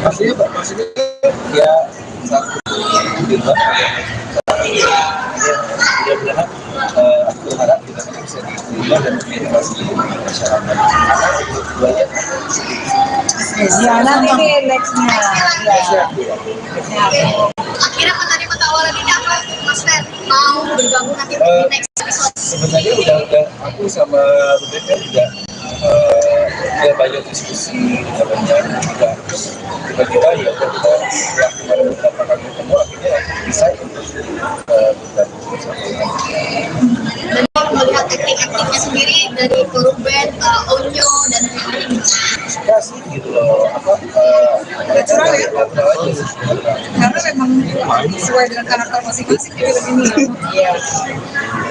Maksudnya ya satu gitu mudah-mudahan aku berharap kita bisa diterima dan diedukasi masyarakat. Keduanya ya nanti nih nextnya Akhirnya menerima tawaran ini apa, Mas Fer? Mau bergabung nanti di next episode? sebenarnya udah aku sama Ruben kan juga ya banyak diskusi banyak juga tiba-tiba ya kita setelah kemarin beberapa kali ketemu akhirnya bisa bergabung bersama. Dan kalau melihat akting-aktingnya sendiri dari Ruben, Onyo, dan lain-lain, Suka sih gitu loh natural ya, natural aja sih. karena memang sesuai dengan karakter masing-masing di film ini. Iya,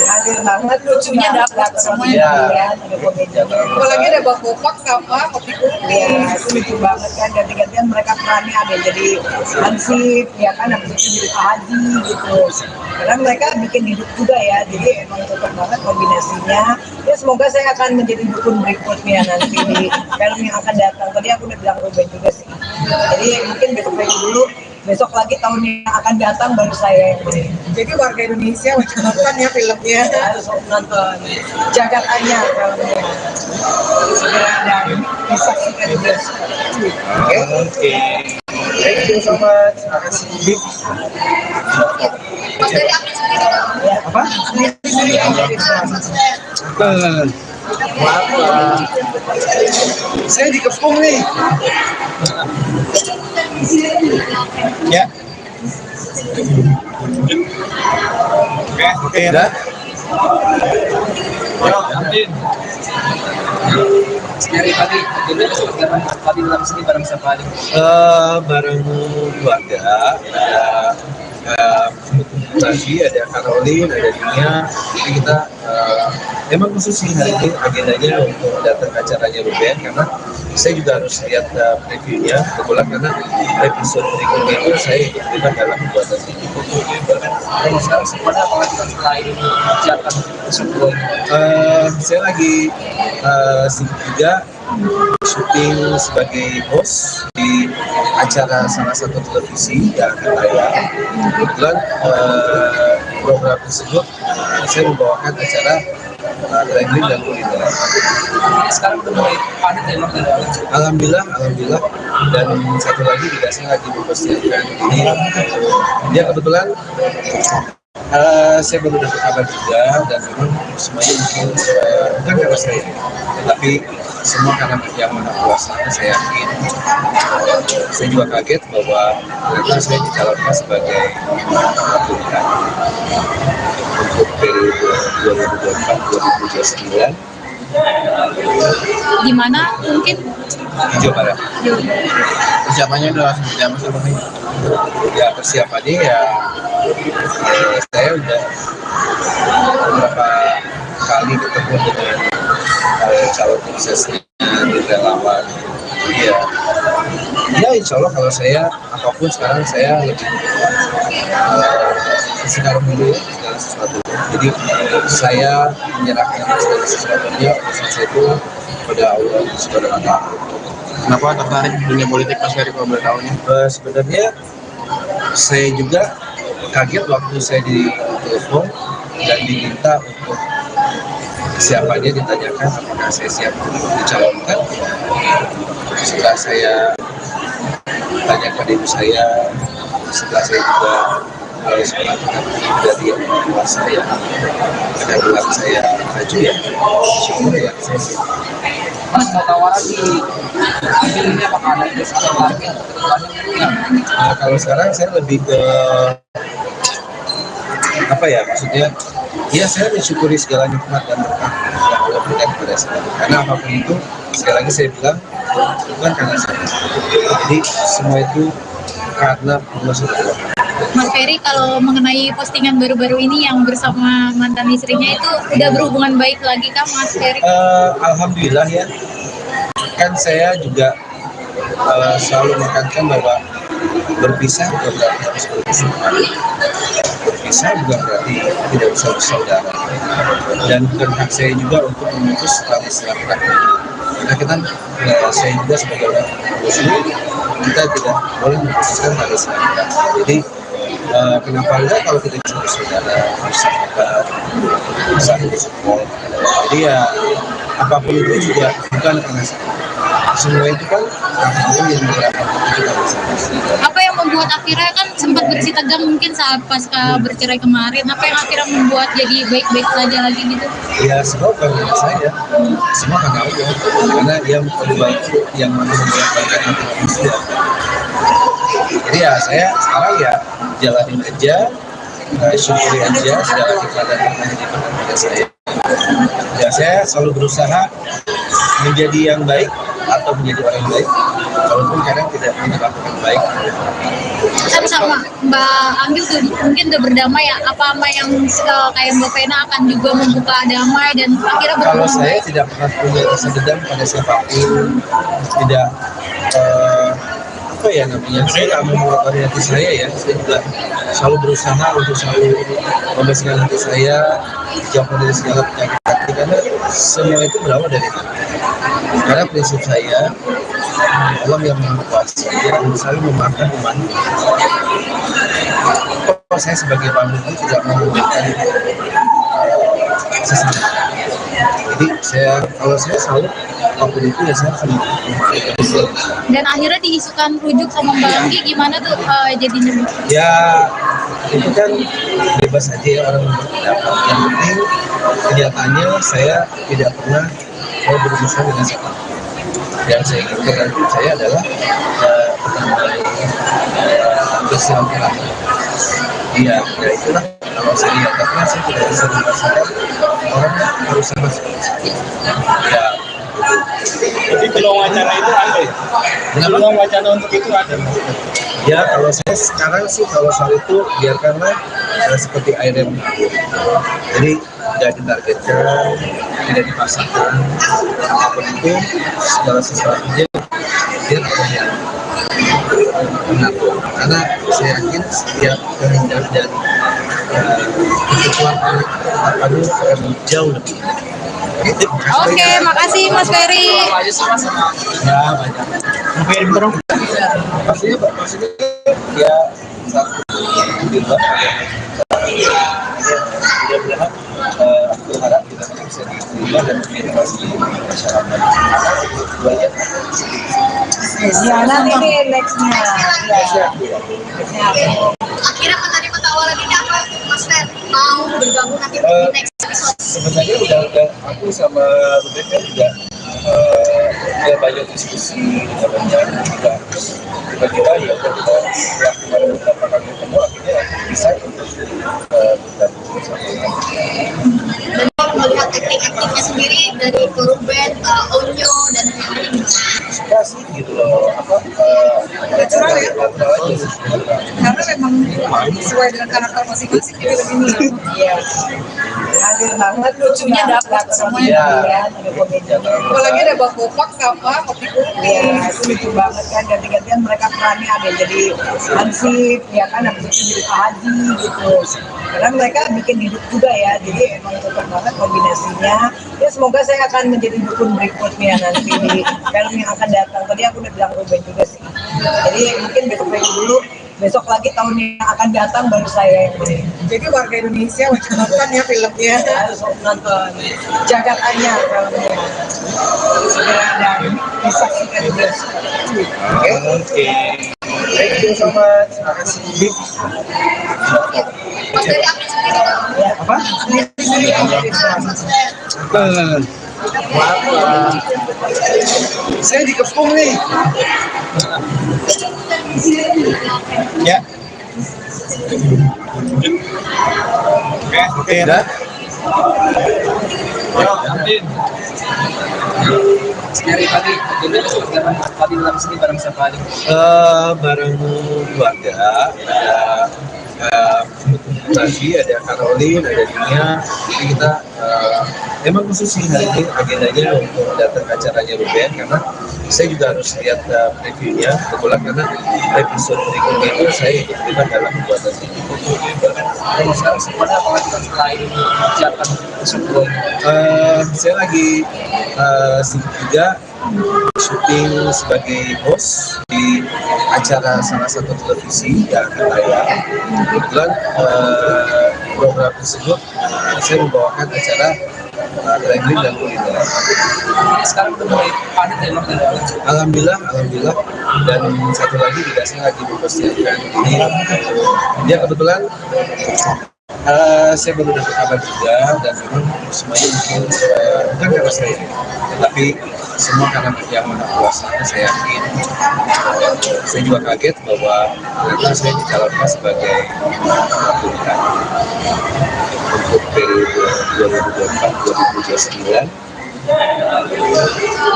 hadir banget, lucunya dapat semuanya. Iya. Ada komedi, apalagi ada Bang Bopak sama Kopi Kupi. Ya, itu lucu banget kan, ganti-gantian mereka perannya, ada yang jadi Hansip, ya kan, habis itu jadi Pak Haji gitu. Karena mereka bikin hidup juga ya, jadi emang cocok banget kombinasinya. Ya semoga saya akan menjadi dukun berikutnya nanti di film yang akan datang. Tadi aku udah bilang Ruben juga sih. Jadi mungkin besok lagi dulu, besok lagi tahun yang akan datang baru saya yang main. Jadi warga Indonesia wajib nonton ya filmnya. Harus nonton. Jagatannya filmnya. Segera dan disaksikan di bioskop. Oke. Thank you so much. Terima kasih. Mas dari akting sendiri dong. Ya, Apa? Mas Fer. Maaf. Saya dikepung nih. Ya. Oke, udah. Dari tadi, jadi tadi dalam sini bareng siapa aja? Bareng keluarga, ada lagi, ada Caroline, ada Nia. Jadi kita emang khusus sih hari ini agendanya untuk datang ke acaranya Ruben karena saya juga harus lihat previewnya. Kebetulan karena episode berikutnya itu saya ikut terlibat dalam pembuatan ini. Kalau sekarang semuanya apakah kita selain siapkan sebuah Saya lagi sibuk juga syuting sebagai host di acara salah satu televisi yang akan tayang. Kebetulan program tersebut saya membawakan acara traveling dan kuliner. sekarang udah mulai padat ya Mas? Alhamdulillah, dan satu lagi juga saya lagi mempersiapkan ini. Ya kebetulan saya baru dapat kabar juga dan memang semuanya mungkin bukan karena saya, tetapi semua karena yang Maha Kuasa. Saya yakin. Saya juga kaget bahwa ternyata saya dicalonkan sebagai pilihan untuk periode 2024-2029 Di mana mungkin di Jawa Barat. Persiapannya udah langsung berjalan sama nih. Ya persiapannya ya saya udah beberapa kali ketemu dengan calon suksesnya di relawan. Ya insya Allah kalau saya apapun sekarang saya lebih sekarang dulu segala sesuatu. Jadi saya menyerahkan segala sesuatunya saya itu kepada Allah Subhanahu wa Ta'ala. Kenapa tertarik di dunia politik Mas Ferry kalau boleh tahu nih? Sebenarnya saya juga kaget waktu saya ditelepon dan diminta untuk siapanya, ditanyakan apakah saya siap untuk dicalonkan. Setelah saya tanyakan ibu saya, setelah saya juga harus melakukan dari yang tua saya, ada bilang saya maju ya, syukur ya saya siap. Mas mau tawaran di ambil ini apakah ada investor lagi atau kedepannya? Kalau sekarang saya lebih ke apa ya, maksudnya ya saya mensyukuri segala nikmat dan berkah yang Allah berikan kepada saya, karena apapun itu sekali lagi saya bilang bukan karena saya, jadi semua itu karena Allah SWT. Mas Ferry, kalau mengenai postingan baru-baru ini yang bersama mantan istrinya itu udah berhubungan baik lagi kah Mas Ferry? Alhamdulillah ya, kan saya juga selalu menekankan bahwa berpisah bukan berarti harus berpisah, berpisah bukan berarti tidak bisa bersaudara, dan bukan hak saya juga untuk memutus tali silaturahmi. Karena kita, saya juga sebagai orang muslim kita tidak boleh mengkhususkan pada saudara. Jadi kenapa enggak kalau kita bisa bersaudara, bersahabat, bisa support. Jadi ya apapun itu juga bukan karena semua itu kan apapun yang dilakukan kita bersama. Apa yang membuat akhirnya kan sempat bersih tegang mungkin saat pasca bercerai kemarin, apa yang akhirnya membuat jadi baik-baik saja lagi gitu? Ya semua karena saya, semua karena Allah, karena dia membantu yang membolak-balikan hati manusia. Jadi ya saya sekarang ya jalanin aja, syukuri aja segala keadaan yang diberikan pada saya. Ya saya selalu berusaha menjadi yang baik atau menjadi orang yang baik, walaupun kadang tidak melakukan baik. Kan sama Mbak Anggil tuh mungkin udah berdamai ya, apa sama yang kayak Mbak Vena akan juga membuka damai dan akhirnya Kalau saya tidak pernah punya rasa dendam pada siapapun, tidak apa ya namanya, saya nggak mau mengotori hati saya ya, saya juga selalu berusaha untuk selalu membersihkan hati saya, jauh dari segala penyakit hati, karena semua itu berawal dari hati. Karena prinsip saya, Allah yang Maha Kuasa, dia selalu memaafkan umat. Kalau saya sebagai pemimpin tidak mau memberikan sesama. Jadi kalau saya selalu apapun itu ya saya akan memaafkan. dan akhirnya diisukan rujuk sama Mbak Anggi gimana tuh jadinya? Ya itu kan bebas aja ya orang berpendapat. Yang penting kenyataannya saya tidak pernah mau berurusan dengan siapa. Yang saya inginkan dalam hidup saya adalah bersilaturahmi. Iya, ya itulah kalau saya lihat, karena saya tidak bisa merasakan orang harus sama seperti ya. Jadi peluang wacana itu ada ya? Peluang wacana untuk itu ada? Ya kalau saya sekarang sih kalau soal itu biarkanlah seperti air yang mengalir. Jadi tidak ditargetkan, tidak dipasangkan, apapun itu segala sesuatunya dia punya mengatur. Karena saya yakin setiap kehendak dan kebutuhan anak akan jauh lebih. Oke, makasih Mas Ferry. Ya banyak. Mungkin dorong. Maksudnya ya satu di luar dia berharap berharap kita bisa diterima dan diedukasi masyarakat. Duanya Ya nanti nih nextnya. Akhirnya menerima tawaran ini apa Mas Fer mau bergabung nanti di next episode? sebenarnya udah aku sama Ruben kan juga ya banyak diskusi banyak juga tiba-tiba ya udah kita setelah kemarin beberapa kali ketemu akhirnya bisa untuk bergabung bersama. Dan kalau melihat akting-aktingnya sendiri dari Ruben, Onyo dan lain-lain. Suka sih gitu loh Natural ya? Karena memang sesuai dengan karakter masing-masing di film ini. Iya. Hadir banget, lucunya dapat semuanya. Apalagi ada Bang Bopak sama Kopi Kupi. Iya, itu lucu banget kan, ganti-gantian mereka perannya ada yang jadi Hansip, ya kan, habis itu jadi Pak Haji gitu. Karena mereka bikin hidup juga ya, jadi emang cocok banget kombinasinya. Ya semoga saya akan menjadi dukun berikutnya nanti di film yang akan datang. Tadi aku udah bilang Ruben juga sih. Jadi mungkin besok dulu, besok lagi tahun yang akan datang baru saya yang main. Jadi warga Indonesia wajib nonton ya filmnya. Harus nonton. Jagat Anyar filmnya. Segera dan disaksikan di bioskop. Oke. Thank you so much. Terima kasih. Mas dari akting sendiri Apa? Maaf, saya dikepung nih. Ya. Oke. Udah. Dari pagi, jadi pagi dalam sini bareng siapa aja? Bareng keluarga, ada Nasi, ada Caroline, ada Nia. Jadi kita emang khusus sih hari ini agendanya untuk datang ke acaranya Ruben, karena saya juga harus lihat previewnya kebetulan, karena episode berikutnya itu saya ikut terlibat dalam pembuatan TV. Sebenarnya apa setelah ini siapkan episode 2? Saya lagi sibuk juga syuting sebagai host di acara salah satu televisi yang akan tayang. Kebetulan program tersebut saya membawakan acara traveling dan kuliner. Sekarang udah mulai padat ya Mas? Alhamdulillah, dan satu lagi juga saya lagi mempersiapkan ini. Ya kebetulan saya baru dapat kabar juga, dan memang semuanya mungkin bukan karena saya, tapi semua karena yang Maha Kuasa. Saya yakin, saya juga kaget bahwa ternyata saya dicalonkan sebagai pilihan untuk periode 2024-2029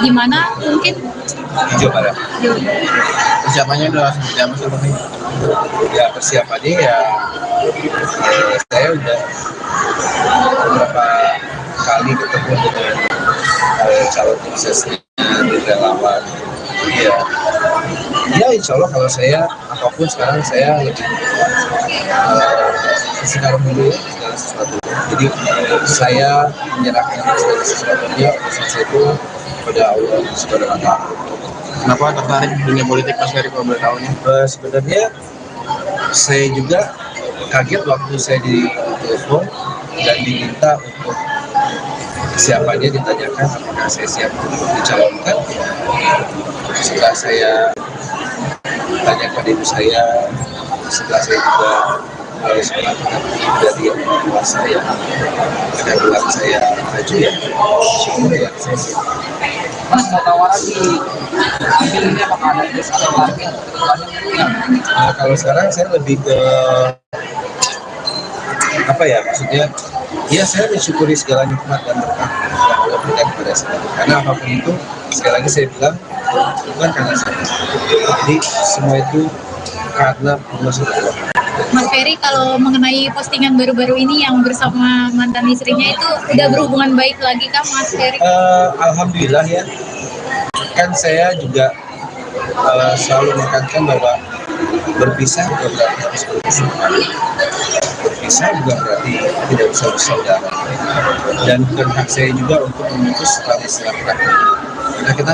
Di mana mungkin di Jawa Barat. Persiapannya udah langsung berjalan Mas apa nih? Ya persiapannya ya, saya udah beberapa kali ketemu dengan calon suksesnya di relawan. Ya insya Allah kalau saya apapun sekarang saya lebih sekarang dulu ya, segala sesuatu. Jadi saya menyerahkan segala sesuatunya urusan itu kepada Allah Subhanahu wa Ta'ala. Kenapa tertarik di dunia politik Mas Ferry kalau boleh tahu nih? Sebenarnya saya juga kaget waktu saya ditelepon dan diminta untuk kesiapannya, ditanyakan apakah saya siap untuk dicalonkan. Setelah saya tanyakan ibu saya, setelah saya juga harus melakukan dari yang kuasa yang ada bilang saya maju, ya syukur ya saya siap. Mas mau tawaran di ambil ini apakah ada tes atau target kedepannya? Nah, kalau sekarang saya lebih ke apa ya, maksudnya ya saya mensyukuri segala nikmat dan berkah yang Allah berikan kepada saya, karena apapun itu sekali lagi saya bilang bukan karena saya, jadi semua itu karena Allah SWT. Mas Ferry, kalau mengenai postingan baru-baru ini yang bersama mantan istrinya itu udah berhubungan baik lagi kah Mas Ferry? Alhamdulillah ya, kan saya juga selalu menekankan bahwa berpisah bukan berarti harus berpisah, berpisah bukan berarti tidak bisa bersaudara, dan bukan hak saya juga untuk memutus tali silaturahmi. Karena kita,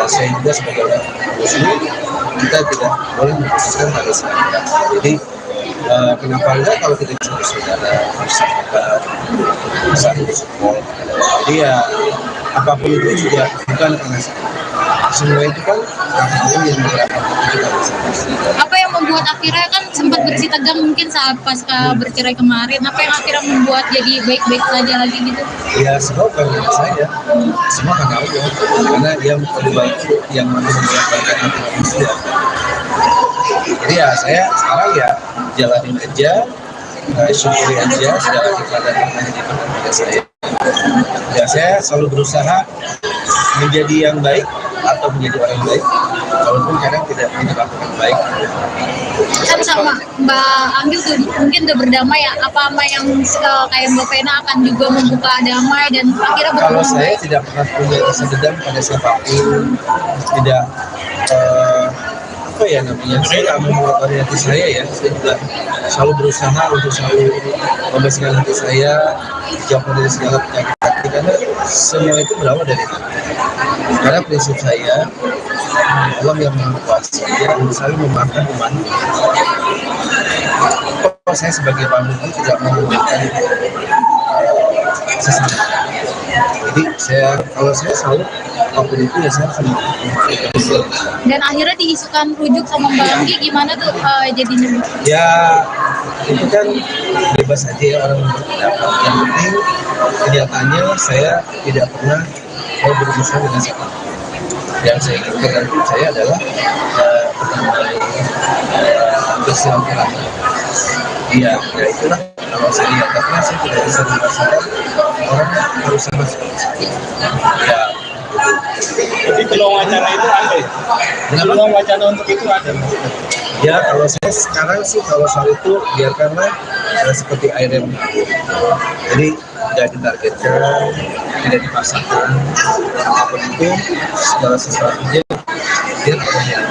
saya juga sebagai orang Muslim, kita tidak boleh memutuskan tali silaturahmi. Jadi kenapa enggak kalau kita bisa bersaudara, bersahabat, bisa bersupport. Jadi ya apapun itu juga bukan karena semua itu kan Allah yang menggerakkan kita bersama. Apa yang membuat akhirnya kan sempat bersih tegang mungkin saat pasca bercerai kemarin, apa yang akhirnya membuat jadi baik-baik saja lagi gitu? Ya semua bukan karena saya, semua karena Allah, karena dia memperbaiki yang memperbaikkan hati manusia. Jadi ya saya sekarang ya jalanin aja, syukuri aja segala nikmat dan berkah yang diberikan kepada saya. Ya saya selalu berusaha menjadi yang baik atau menjadi orang baik, walaupun kadang tidak melakukan baik. Kan sama Mbak Anggil tuh mungkin udah berdamai ya, apa yang kayak Mbak Vena akan juga membuka damai dan akhirnya Kalau berhubungan saya baik? tidak pernah punya rasa dendam pada siapapun, tidak apa ya namanya, saya nggak mau mengotori hati saya ya, saya juga selalu berusaha untuk selalu membersihkan hati saya, jauh dari segala penyakit hati, karena semua itu berawal dari hati. Karena prinsip saya, Allah yang Maha Kuasa, dia selalu memaafkan umatnya. Kalau saya sebagai pemimpin tidak mau memaafkan sesama. Jadi kalau saya selalu apapun itu ya saya akan memaafkan. Dan akhirnya diisukan rujuk sama Mbak Anggi, gimana tuh jadinya? Ya itu kan bebas aja ya orang berpendapat. Yang penting kenyataannya saya tidak pernah mau berurusan dengan siapa. Yang saya inginkan dalam hidup saya adalah bersilaturahmi. Ya itulah kalau saya lihat, karena saya tidak bisa merasakan orang harus sama seperti saya. Ya. Jadi peluang wacana itu ada ya? Peluang wacana untuk itu ada. Ya kalau saya sekarang sih kalau soal itu biarkanlah seperti air yang mengalir. Jadi tidak ditargetkan, tidak dipaksakan, apapun itu segala sesuatunya dia terlihat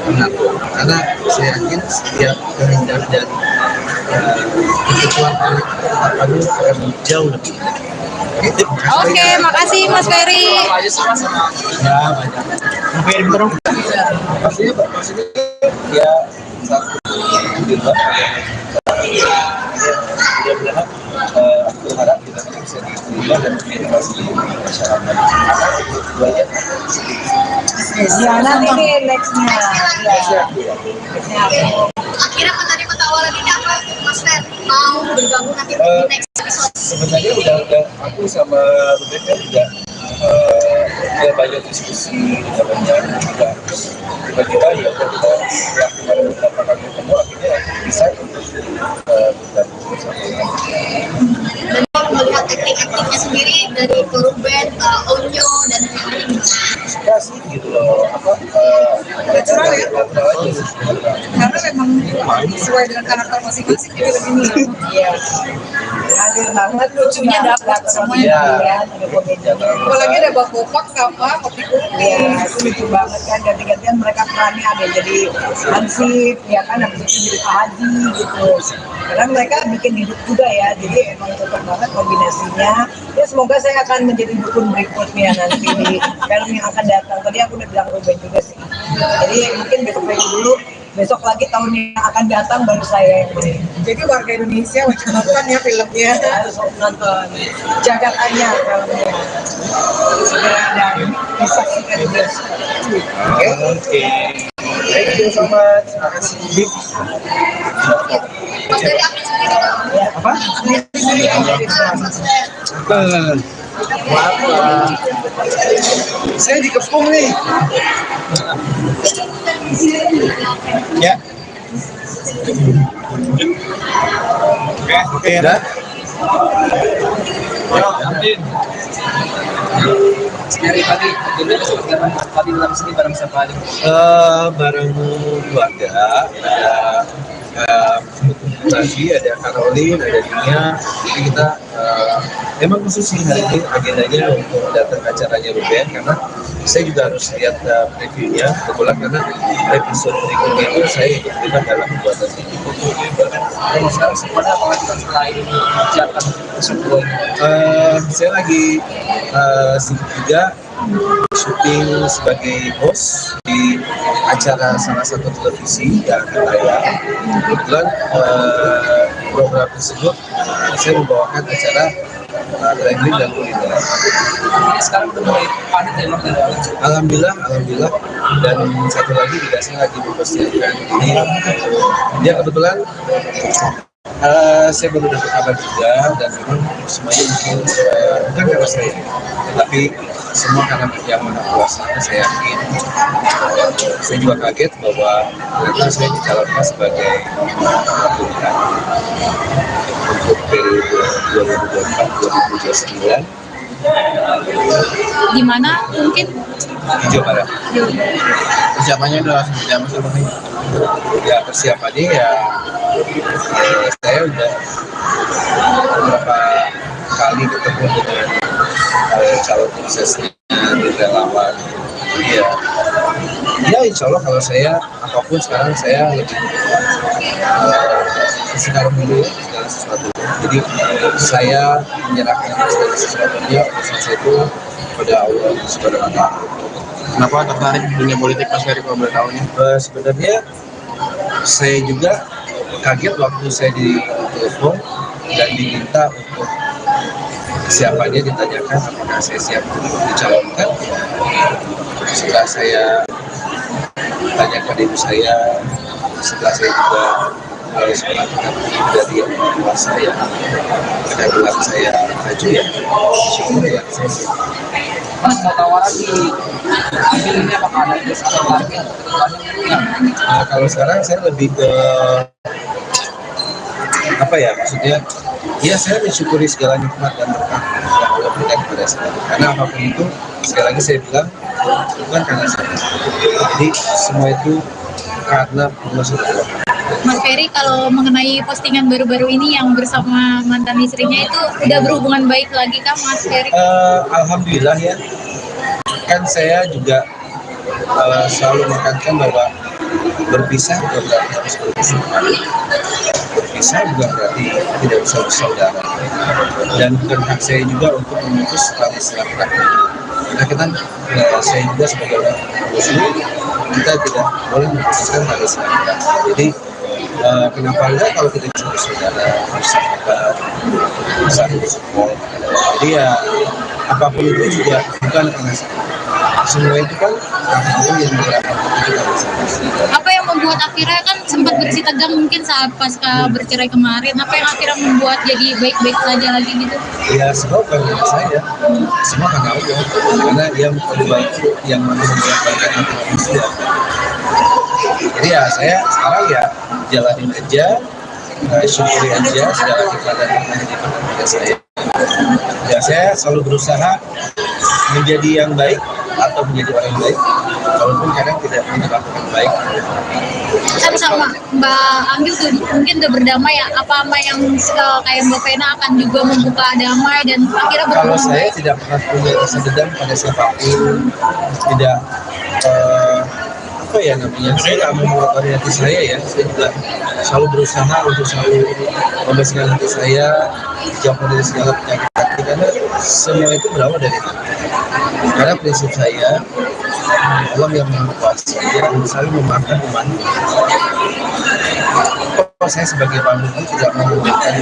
benar. Karena saya yakin setiap kehendak dan ketentuan Allah akan jauh lebih indah. Gitu. Oke, makasih Mas Ferry. Aja sih mas sama Ya banyak. Mungkin dong. Maksudnya ya satu di luar mudah-mudahan aku berharap kita bisa diterima dan diinovasi di masyarakat karena keduanya Ya nanti nih nextnya. Ya. Akhirnya menerima tawaran ini apa Mas Fer? Mau bergabung nanti di next episode? sebenarnya udah aku sama Ruben kan juga udah banyak diskusi, udah banyak juga tiba-tiba ya udah kita melakukan beberapa kali ketemu akhirnya bisa untuk bergabung bersama. Dan kalau melihat akting-aktingnya sendiri dari Ruben, Onyo dan Ferry, Suka sih gitu loh Natural ya? natural aja sih. Karena memang sesuai dengan karakter masing-masing di film ini. Iya. Hadir banget, lucunya dapat semuanya. Iya. Ya, ada komedinya. Apalagi ada Bang Bopak sama Kopi Kupi. Ya, itu lucu banget kan. Ganti-gantian mereka perannya ada yang jadi Hansip, ya kan, habis itu jadi Pak Haji gitu. Karena mereka bikin hidup juga ya, jadi emang cocok banget kombinasinya. Ya semoga saya akan menjadi dukun berikutnya nanti di film yang akan datang. Tadi aku udah bilang Ruben juga sih. Jadi mungkin besok dulu, besok lagi tahun yang akan datang baru saya yang main. Jadi warga Indonesia wajib nonton ya filmnya. Harus nonton. Jagat Anyar filmnya. Segera dan disaksikan di bioskop. Oke. Thank you so much. Terima kasih. Mas Ferry akting sendiri dong. Apa? Mas Fer. Maaf. Saya dikepung nih. Ya. Oke, udah. Ferry tadi jadi seperti apa tadi dalam sini bareng siapa aja? Bareng keluarga ada Nasi, ada Caroline, ada Nia. Jadi kita emang khusus sih hari ini agendanya untuk datang ke acaranya Ruben karena saya juga harus lihat previewnya kebetulan karena episode berikutnya itu saya ikut terlibat dalam pembuatan ini. Kalau sekarang semuanya apalagi kan selain mengerjakan sebuah Saya lagi sibuk juga syuting sebagai host di acara salah satu televisi yang akan tayang. Kebetulan program tersebut saya membawakan acara traveling dan kuliner. ini sekarang udah mulai padat ya mas dari awal. Alhamdulillah, dan satu lagi juga saya lagi mempersiapkan ini. Ya kebetulan saya baru dapat kabar juga dan memang semuanya mungkin bukan karena saya, tetapi semua karena yang Maha Kuasa. Saya yakin. Saya juga kaget bahwa ternyata saya dicalonkan sebagai pilihan untuk periode 2024-2029 Di mana mungkin di Jawa Barat. Persiapannya udah seperti apa sih Bang? Ya persiapannya ya saya udah beberapa kali ketemu dengan calon suksesnya di relawan. Jadi ya insya Allah kalau saya apapun sekarang saya lebih sekarang dulu ya segala sesuatu. Jadi saya menyerahkan segala sesuatunya urusan saya itu kepada Allah Subhanahu wa Ta'ala. Kenapa tertarik di dunia politik Mas Ferry kalau boleh tahu nih? Sebenarnya saya juga kaget waktu saya ditelepon dan diminta untuk siapa dia ditanyakan apakah saya siap untuk dicalonkan. Setelah saya tanyakan ibu saya, setelah saya juga harus melakukan dari yang tua saya, pada bilang saya maju ya, syukur ya saya siap. Mas mau tawaran di ambil ini apakah ada des atau target kedepannya? Nah, kalau sekarang saya lebih ke apa ya maksudnya? Ya saya mensyukuri segala nikmat dan berkah yang Allah berikan kepada saya. Karena apapun itu, sekali lagi saya bilang bukan karena saya. Jadi semua itu karena Allah SWT. Mas Ferry kalau mengenai postingan baru-baru ini yang bersama mantan istrinya itu udah berhubungan baik lagi kan Mas Ferry? Alhamdulillah ya. Kan saya juga selalu menekankan bahwa berpisah bukan berarti harus berpisah. Berpisah bukan berarti tidak bisa bersaudara. Dan bukan hak saya juga untuk memutus tali silaturahmi. Karena kita, saya juga sebagai orang Muslim, kita tidak boleh memutuskan tali silaturahmi. Jadi kenapa enggak kalau kita bisa bersaudara, bersahabat, bisa support. Jadi ya apapun itu juga bukan karena semua itu kan Allah yang menggerakkan kita bersama. Apa yang membuat akhirnya kan sempat bersih tegang mungkin saat pasca bercerai kemarin, apa yang akhirnya membuat jadi baik-baik saja lagi gitu? Ya semua bukan karena saya, semua karena Allah, karena dia yang membaikkan hati manusia. Jadi ya saya sekarang ya jalanin aja, syukuri aja segala keadaan yang ada pada saya. Ya saya selalu berusaha menjadi yang baik atau menjadi orang yang baik, walaupun kadang tidak melakukan baik. Kan sama Mbak Anggil tuh mungkin udah berdamai ya, apa yang kayak Mbak Vena akan juga membuka damai dan akhirnya Kalau berhubungan saya baik? tidak pernah punya rasa dendam pada siapapun, tidak apa ya namanya, saya tidak mengeluarkan hati saya ya, saya juga selalu berusaha untuk selalu membersihkan hati saya, jauh dari segala penyakit hati, karena semua itu berawal dari hati. Karena prinsip saya, Allah yang Maha Kuasa, dia selalu memaafkan umatnya. Kalau saya sebagai pemimpin tidak mau memberikan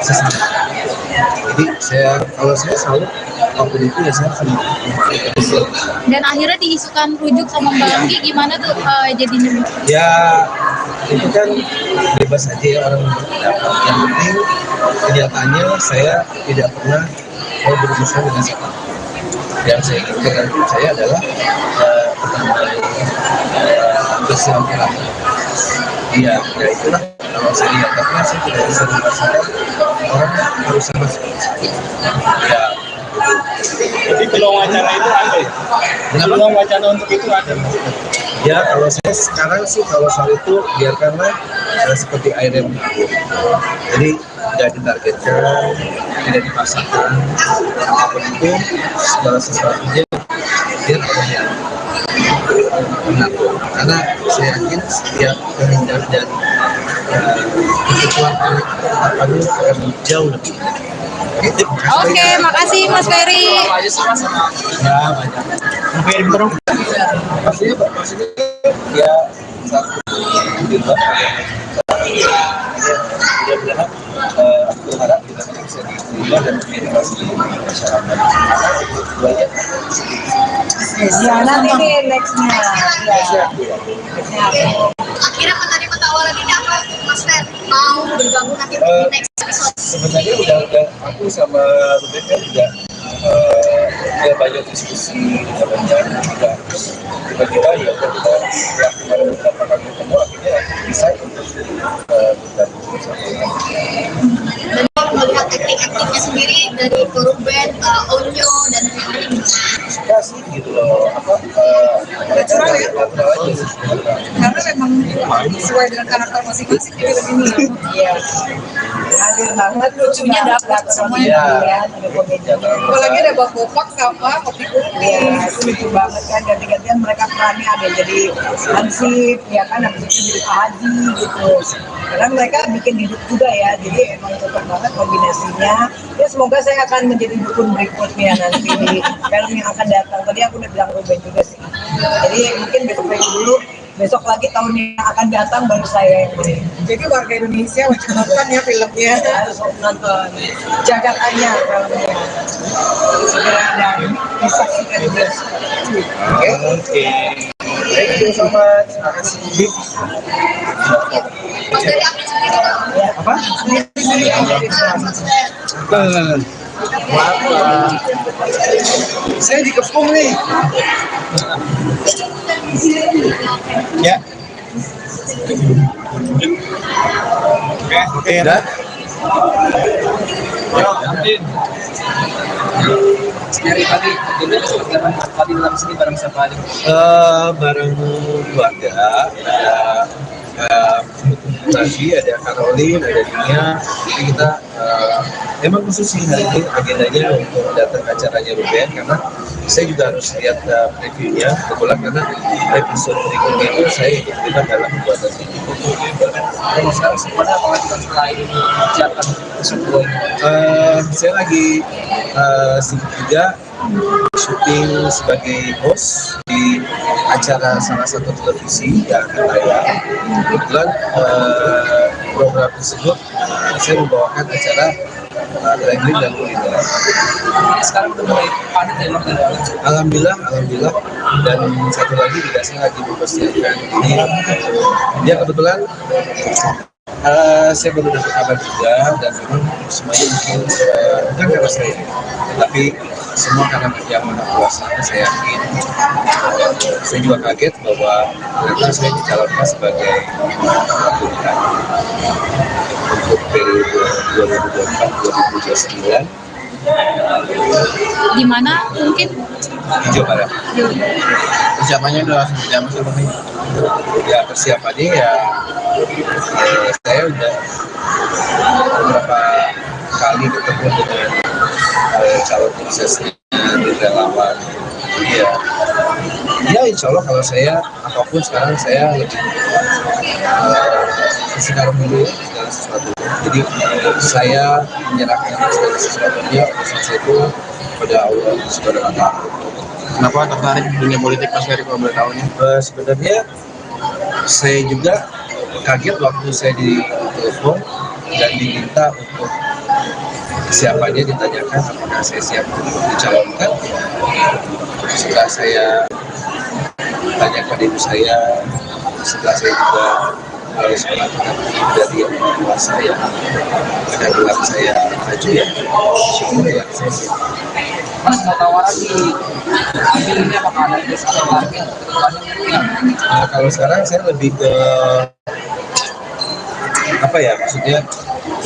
sesama. Jadi kalau saya selalu apapun itu ya saya akan memaafkan. Dan akhirnya diisukan rujuk sama Mbak Anggi, gimana tuh jadinya? Ya itu kan bebas aja ya orang berpendapat. Yang penting kenyataannya saya tidak pernah mau berurusan dengan siapa. Yang saya inginkan dari saya adalah pertemuan bersilaturahmi. Ya itulah kalau saya lihat, tapi saya tidak bisa merasakan orang berusaha seperti itu. Ya. Jadi peluang wacana itu ada ya? Peluang wacana untuk itu ada. Ya kalau saya sekarang sih kalau soal itu biarkanlah seperti air yang mengalir. Jadi tidak ditargetkan, tidak dipaksakan. Apapun itu segala sesuatunya dia benar. Karena saya yakin setiap terhindar dari kekecuan akan jauh lebih. Oke, makasih Mas Ferry. Ya banyak. Mungkin terus. Maksudnya ya satu juga. Dia berharap berharap kita bisa diterima dan diedukasi masyarakat. Banyak. Ya nanti nih nextnya. Akhirnya penerima tawaran ini apa Mas Fer? Mau bergabung nanti di next episode? Sebenarnya udah aku sama Ruben kan juga ya banyak diskusi, banyak juga tiba-tiba ya kita setelah kemarin beberapa kali ketemu akhirnya bisa untuk bergabung bersama. Dan kalau melihat akting-aktingnya sendiri dari Ruben, Onyo dan lain-lain. Suka sih gitu loh, Natural ya? natural aja sih. Karena memang sesuai dengan karakter masing-masing di film ini. Iya. Hadir banget, lucunya dapat semuanya. Iya. Ada komedi. Apalagi ada Bopak sama Kopi Kupi. Iya, itu lucu banget kan. Ganti-gantian mereka perannya ada jadi Hansip, ya kan, habis itu jadi Pak Haji gitu. Karena mereka bikin hidup juga ya, jadi emang cocok banget kombinasinya. Ya semoga saya akan menjadi dukun berikutnya nanti di film yang akan datang. Tadi aku udah bilang Ruben juga sih. Jadi mungkin besok dulu, besok lagi tahun yang akan datang baru saya yang main. Jadi warga Indonesia wajib nonton ya filmnya. Harus nonton. Jagatannya filmnya. Segera dan disaksikan di bioskop. Oke. Thank you so much. Terima kasih. Mas dari akting sendiri Ya, Apa? Saya dikepung nih. Ya. Oke. Udah. Dari tadi, gimana seperti tadi dalam sini bareng siapa aja? Bareng keluarga, ada lagi ada Caroline, ada Nia, jadi kita Emang khusus sih hari ini agendanya untuk datang ke acaranya Ruben karena saya juga harus lihat previewnya kebetulan karena episode berikutnya itu saya ikut terlibat dalam pembuatan video. Kalau sekarang sebenarnya apa lagi kan selain siapkan sebuah Saya lagi sibuk juga syuting sebagai host di acara salah satu televisi yang akan tayang. Kebetulan program tersebut saya membawakan acara traveling dan kuliner. sekarang udah mulai padat ya Bang? Alhamdulillah, dan satu lagi juga saya lagi mempersiapkan ini. Ya kebetulan saya baru dapat kabar juga dan memang semuanya mungkin bukan karena saya, tapi semua karena yang Maha Kuasa. Saya yakin, saya juga kaget bahwa ternyata saya dicalonkan sebagai pilihan untuk periode 2024-2029 Di mana mungkin di Jawa Barat. Persiapannya udah langsung berjalan sama nih. Ya persiapannya ya saya udah beberapa kali ketemu dengan calon suksesnya di relawan. Jadi ya insya Allah kalau saya apapun sekarang saya lebih sekarang dulu segala sesuatu. Jadi saya menyerahkan segala sesuatunya proses itu kepada Allah Subhanahu wa Ta'ala. Kenapa tertarik di dunia politik Mas Ferry kalau boleh tahu nih? Sebenarnya saya juga kaget waktu saya ditelepon dan diminta untuk siapanya ditanyakan apakah saya siap untuk dicalonkan. Setelah saya tanyakan ibu saya, setelah saya juga harus melakukan dari yang kuasa yang ada bilang saya maju ya, syukur ya saya siap. Mas mau tawaran di ambil ini apakah ada desa atau target kedepannya? Nah, kalau sekarang saya lebih ke apa ya, maksudnya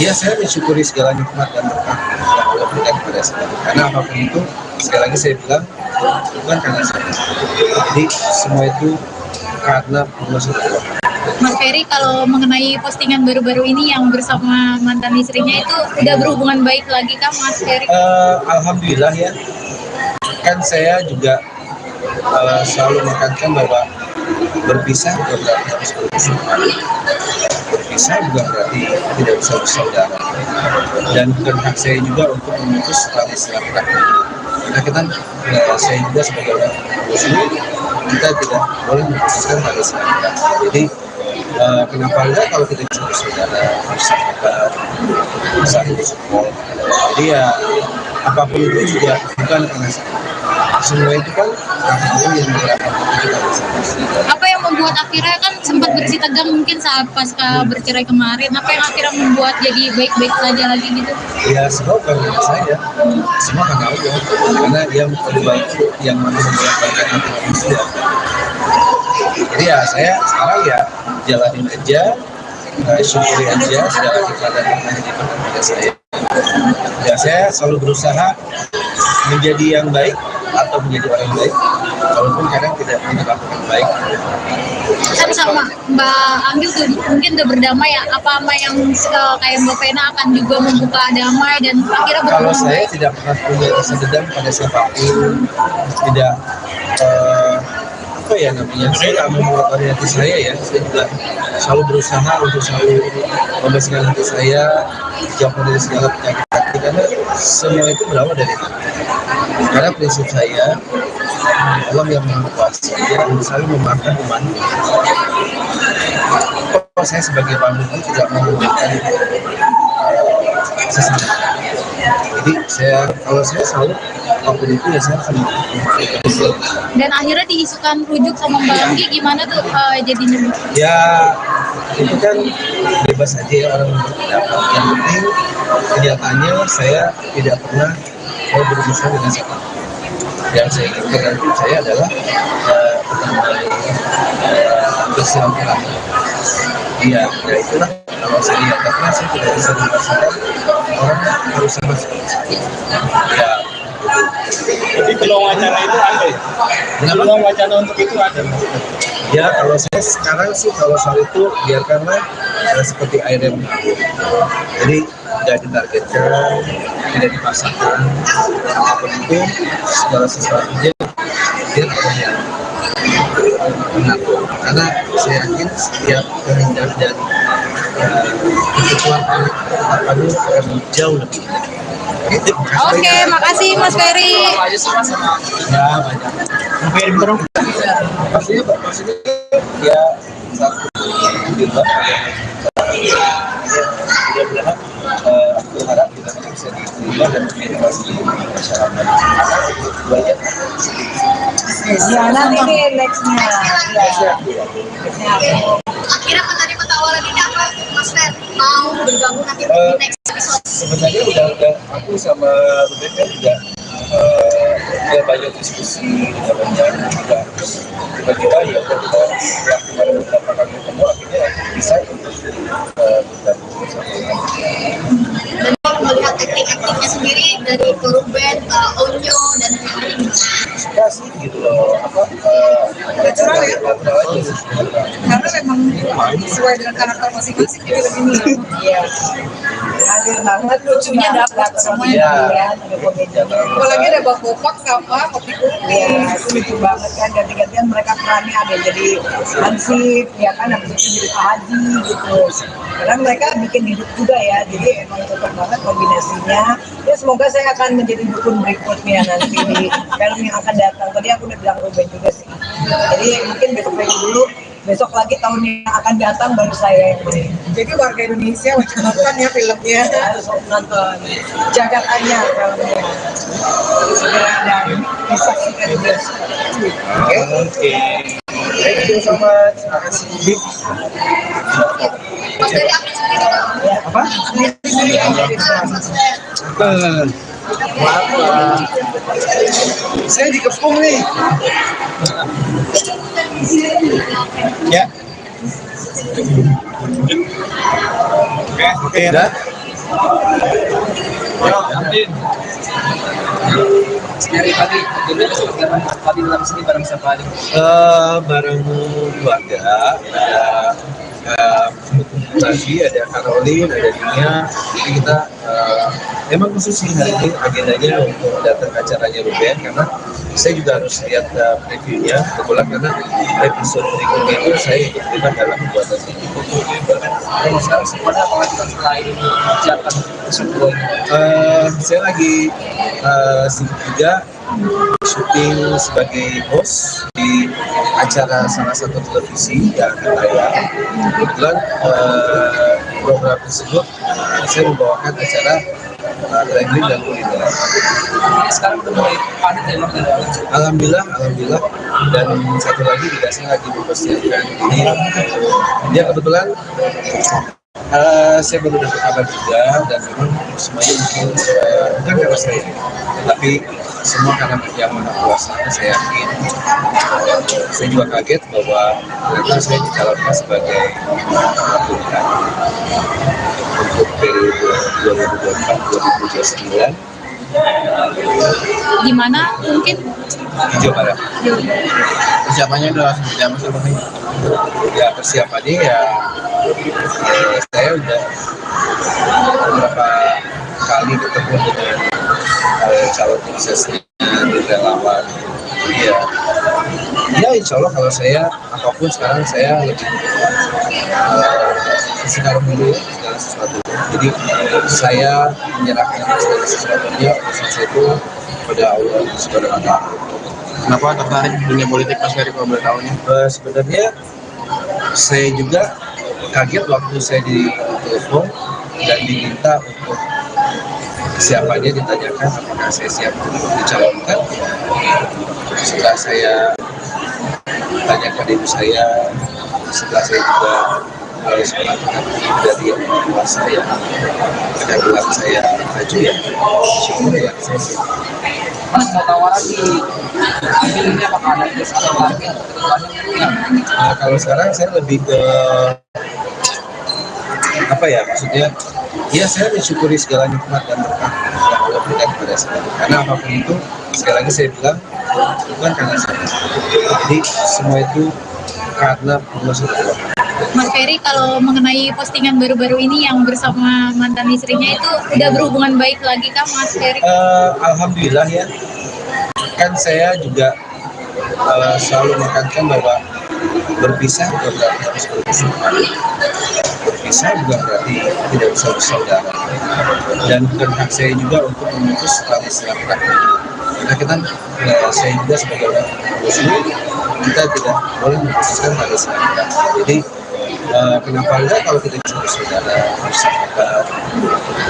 ya saya mensyukuri segala nikmat dan berkah yang Allah berikan kepada saya, karena apapun itu sekali lagi saya bilang bukan karena saya, jadi semua itu karena Allah SWT. Mas Ferry kalau mengenai postingan baru-baru ini yang bersama mantan istrinya itu udah berhubungan baik lagi kah Mas Ferry? Alhamdulillah ya, kan saya juga selalu menekankan bahwa berpisah bukan berarti harus bermusuhan, berpisah bukan berarti tidak bisa bersaudara, dan bukan hak saya juga untuk memutus tali silaturahmi. Karena kita, saya juga sebagai orang muslim, kita tidak boleh memutuskan tali silaturahmi. Jadi kenapa enggak kalau kita bisa bersaudara, bersahabat, saling support. Jadi ya apapun itu juga bukan karena saya. Semua itu kan Allah yang menggerakkan kita bersama. Apa yang membuat akhirnya kan sempat bersih tegang mungkin saat pasca bercerai kemarin, apa yang akhirnya membuat jadi baik-baik saja lagi gitu? Ya semua bukan karena saya, semua karena Allah, karena Dia lebih baik yang mampu membolak-balikan antara manusia. Jadi ya saya sekarang ya jalanin aja, syukuri aja segala nikmat dan berkah yang diberikan kepada saya. Ya saya selalu berusaha menjadi yang baik atau menjadi orang yang baik, walaupun kadang tidak melakukan baik. Kan sama Mbak Anggil tuh mungkin udah berdamai ya, apa yang kayak Mbak Vena akan juga membuka damai dan akhirnya Kalau berhubungan saya baik? tidak pernah punya rasa dendam pada siapapun, tidak apa ya namanya, saya nggak mau mengotori hati saya ya, saya juga selalu berusaha untuk selalu membersihkan hati saya, jauh dari segala penyakit hati, karena semua itu berawal dari hati. Karena prinsip saya, Allah yang Maha Kuasa, Dia selalu memaafkan umatnya. Kalau saya sebagai pemimpin tidak mau memberikan sesama. Jadi kalau saya selalu apapun itu ya saya akan memaafkan. Dan akhirnya diisukan rujuk sama Mbak Anggi, gimana tuh jadinya? Ya itu kan bebas aja ya orang berpendapat. Yang penting kenyataannya saya tidak pernah mau berurusan dengan siapa. Yang saya inginkan dalam hidup saya adalah bersilaturahmi. Iya, ya itulah kalau saya lihat, karena saya tidak bisa merasakan orang harus sama seperti saya. Ya, Jadi peluang wacana itu ada ya? Peluang wacana untuk itu ada. ya kalau saya sekarang sih kalau soal itu biarkanlah seperti air yang mengalir. Jadi nggak ditargetkan, tidak dipaksakan, apapun itu segala sesuatunya dia terlihat benar. Karena saya yakin setiap kehendak dan kebutuhan anak itu akan jauh lebih baik. Gitu. Oke, makasih Mas Ferry. Apa aja sih Mas sama Ya banyak. Kirim terus. Maksudnya ya satu di luar dia bilang aku harap kita bisa diterima dan diedukasi masyarakat. Banyak. Ya nanti nih nextnya. Akhirnya menerima tawaran ini apa Mas Fer? Mau bergabung nanti di next episode? Sebenarnya udah aku sama Ruben kan juga udah banyak diskusi, udah banyak juga tiba-tiba ya udah kita setelah kemarin beberapa kali ketemu akhirnya bisa untuk bergabung bersama. Dan kalau melihat akting-aktingnya sendiri dari Ruben, Onyo dan lain-lain. Suka sih gitu loh, Natural ya? natural aja. Karena memang sesuai dengan karakter masing-masing jadi lebih nih. Iya. Hadir banget, lucunya dapat semuanya. Iya. Ada komedinya. Apalagi ada Bang Bopak sama Kopi Kupi. Iya, itu lucu banget kan. Ganti-gantian mereka perannya ada yang jadi Hansip, ya kan, habis itu jadi Pak Haji gitu. Karena mereka bikin hidup juga ya, jadi emang cocok banget kombinasinya. Ya semoga saya akan menjadi dukun berikutnya nanti di film yang akan datang. Tadi aku udah bilang Ruben juga sih. Jadi mungkin besok lagi dulu, besok lagi tahun yang akan datang baru saya yang main. Jadi warga Indonesia wajib nonton ya filmnya. Harus nonton. Jagat Anyar filmnya. Segera dan disaksikan di bioskop. Oke. Thank you so much. Terima kasih. Mas Ferry aktif sendiri dong. Apa? Mas Fer. Maaf, saya dikepung nih. Ya. Oke, ya. dari pagi dulu seperti apa? Tadi dalam sini bareng siapa aja? Bareng keluarga, ada Nasi, ada Caroline, ada Nia. Jadi kita emang khusus sih hari ini agendanya untuk datang ke acaranya Ruben karena saya juga harus lihat previewnya kebetulan karena episode berikutnya itu saya ikut terlibat dalam pembuatan ini. Sebenarnya apa lagi setelah ini mengerjakan sebuah Saya lagi sibuk juga syuting sebagai host di acara salah satu televisi yang akan tayang. Kebetulan program tersebut saya membawakan acara traveling dan kuliner. sekarang udah mulai padat ya Mas? Alhamdulillah, dan satu lagi juga saya lagi mempersiapkan ini. Ya kebetulan saya baru dapat kabar juga dan memang semuanya mungkin bukan karena saya, tapi semua karena yang Maha Kuasa. Saya yakin, saya juga kaget bahwa ternyata saya dicalonkan sebagai pilihan untuk periode 2024-2029 Di mana mungkin? di Jawa Barat. Persiapannya udah seperti apa sih Bang? Ya persiapannya ya saya udah beberapa kali ketemu dengan calon suksesnya di relawan. Ya insya Allah kalau saya apapun sekarang saya lebih sekarang dulu ya segala sesuatu. Jadi saya menyerahkan segala sesuatunya urusan saya itu pada Allah Subhanahu wa Ta'ala. Kenapa tertarik di dunia politik Mas Ferry kalau boleh tahu nih? Sebenarnya saya juga kaget waktu saya ditelepon dan diminta untuk kesiapannya, ditanyakan apakah saya siap untuk dicalonkan. Setelah saya tanyakan ibu saya, setelah saya juga harus melakukan dari yang kuasa yang ada bilang saya maju ya, syukur ya saya siap. Mas mau tawaran di ambil ini apakah ada terus atau target kedepannya? Nah, kalau sekarang saya lebih ke apa ya, maksudnya ya saya mensyukuri segala nikmat dan berkah yang Allah berikan kepada saya, karena apapun itu sekali lagi saya bilang bukan karena saya, jadi semua itu karena Allah SWT. Mas Ferry, kalau mengenai postingan baru-baru ini yang bersama mantan istrinya itu udah berhubungan baik lagi kah Mas Ferry? Alhamdulillah ya, kan saya juga selalu menekankan bahwa berpisah bukan berarti harus berpisah, berpisah bukan berarti tidak bisa bersaudara, dan bukan hak saya juga untuk memutus tali silaturahmi. Karena saya juga sebagai orang Muslim, kita tidak boleh memutuskan tali silaturahmi. Jadi kenapa enggak kalau kita bisa bersaudara, bersahabat,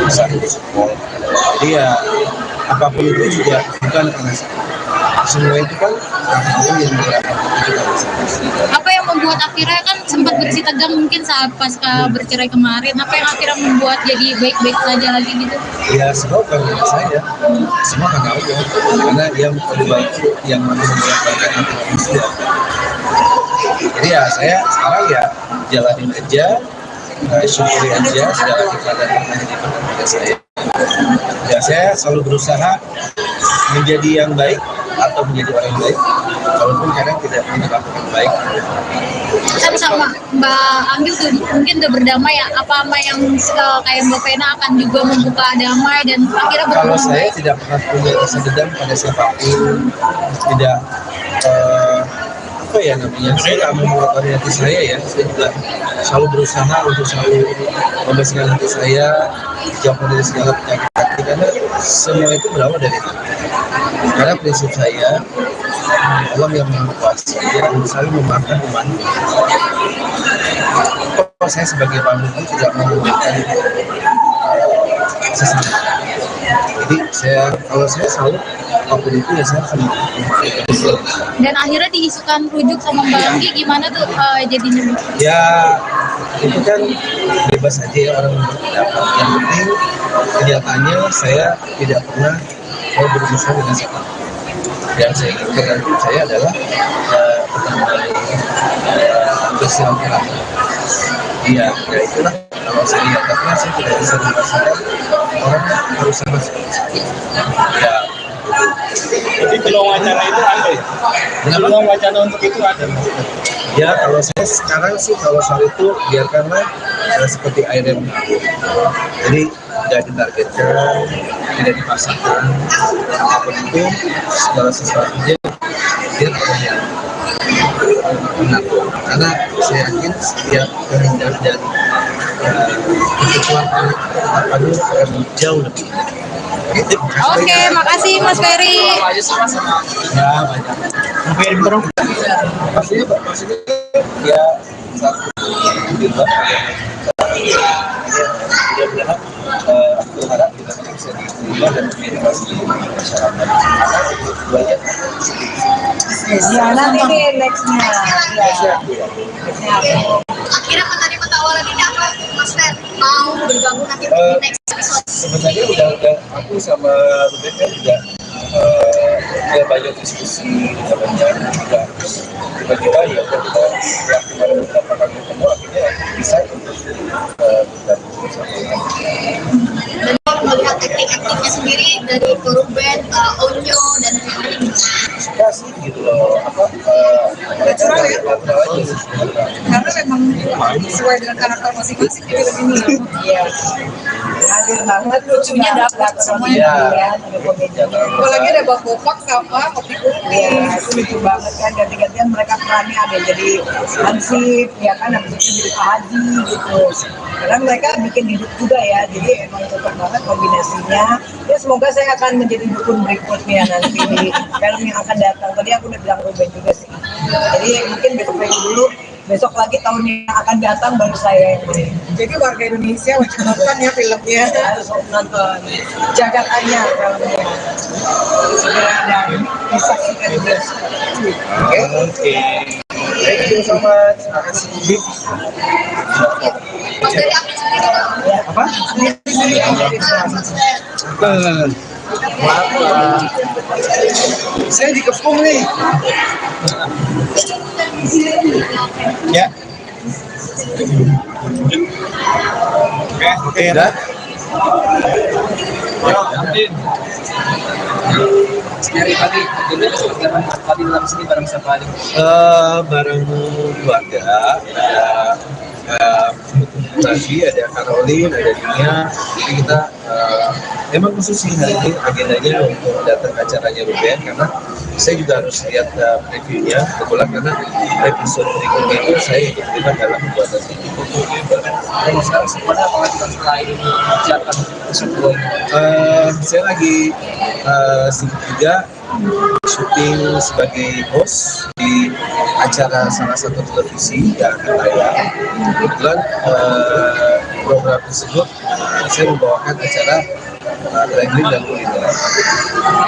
bisa support. Jadi ya apapun itu juga bukan karena semua itu kan Allah yang menggerakkan kita bersama. Apa yang membuat akhirnya kan sempat bersih tegang mungkin saat pasca bercerai kemarin, apa yang akhirnya membuat jadi baik-baik saja lagi gitu? Ya semua bukan karena saya, semua karena Allah, karena dia memperbaiki yang memperbaikkan hati manusia. Jadi ya saya sekarang ya jalanin aja, syukuri aja segala keadaan yang diberikan kepada saya. Ya saya selalu berusaha menjadi yang baik atau menjadi orang baik, walaupun kadang tidak melakukan baik. Kan sama Mbak Anggil tuh mungkin udah berdamai ya, apa yang kayak Mbak Vena akan juga membuka damai dan akhirnya Kalau berhubungan saya baik? tidak pernah punya rasa dendam pada siapapun, tidak apa ya namanya, saya nggak mau mengotori hati saya ya, saya juga selalu berusaha untuk selalu membersihkan hati saya, jauh dari segala penyakit hati, karena semua itu berawal dari hati. Karena prinsip saya, Allah yang Maha Kuasa, dia selalu memaafkan umatnya. Kalau saya sebagai pemimpin tidak mau memaafkan sesama. Jadi kalau saya selalu apapun itu ya saya akan memaafkan. Dan akhirnya diisukan rujuk sama Mbak Anggi, gimana tuh jadinya? Ya itu kan bebas aja ya orang berpendapat. Yang penting kenyataannya saya tidak pernah mau berurusan dengan siapa. Yang saya inginkan saya adalah pertemuan bersilaturahmi. Ya itulah, kalau saya nyatakan saya tidak bisa merasakan orang harus sama seperti saya. Ya. Jadi peluang wacana itu ada ya? Peluang wacana untuk itu ada. Ya kalau saya sekarang sih kalau soal itu biarkanlah seperti air yang mengalir. Jadi tidak ditargetkan, tidak dipaksakan, apapun itu segala sesuatunya dia yang benar. Karena saya yakin setiap kehendak dan kekuatan apa itu akan jauh lebih indah. Oke, makasih Mas Ferry. Ya banyak. Maksudnya ya satu juga mudah-mudahan aku berharap kita bisa diterima dan diedukasi masyarakat. Duanya Ya nanti deh nextnya. Akhirnya menerima tawaran ini apa Mas Fer? Mau bergabung nanti di next episode? sebenarnya udah aku sama Ruben kan juga ya banyak diskusi, kita banyak juga tiba-tiba ya kita melakukan beberapa kali ketemu akhirnya bisa untuk bergabung bersama. Dan kalau melihat akting-aktingnya sendiri dari Ruben, Onyo dan lain-lain. Suka sih gitu loh, Natural ya? natural aja. Karena memang sesuai dengan karakter masing-masing di film ini. Iya. Hadir banget, lucunya dapat semuanya. Iya. Ya, ada komedinya. Apalagi ada Bang Bopak sama Kopi Kupi. Iya, itu lucu banget kan. Ganti-gantian mereka perannya ada yang jadi Hansip, ya kan, habis itu jadi Pak Haji gitu. Karena mereka bikin hidup juga ya, jadi emang cocok banget kombinasinya. Ya semoga saya akan menjadi dukun berikutnya nanti di film yang akan datang. Tadi aku udah bilang Ruben juga sih. Jadi mungkin besok dulu, besok lagi tahun yang akan datang baru saya yang main. Jadi warga Indonesia wajib nonton ya filmnya. Harus nonton. Jagat Anyar filmnya. Segera dan disaksikan di bioskop. Oke. Thank you so much. Terima kasih. Mas Ferry akting sendiri juga. Apa? Maaf, saya dikepung nih. Ya. Oke, udah. Ya, Dari pagi, jadi seperti apa tadi dalam sini bareng siapa aja? Bareng keluarga, ada Nafi, ada Caroline, ada Nia. Jadi kita emang khusus sih hari ini agendanya untuk datang ke acaranya Ruben, karena saya juga harus lihat previewnya kebetulan, karena episode berikutnya itu saya ikut terlibat dalam pembuatan ini. Kalau sekarang semuanya apa lagi selain mengerjakan tersebut? Saya lagi sibuk juga syuting sebagai host di acara salah satu televisi yang akan tayang. Kebetulan program tersebut saya membawakan acara traveling dan kuliner.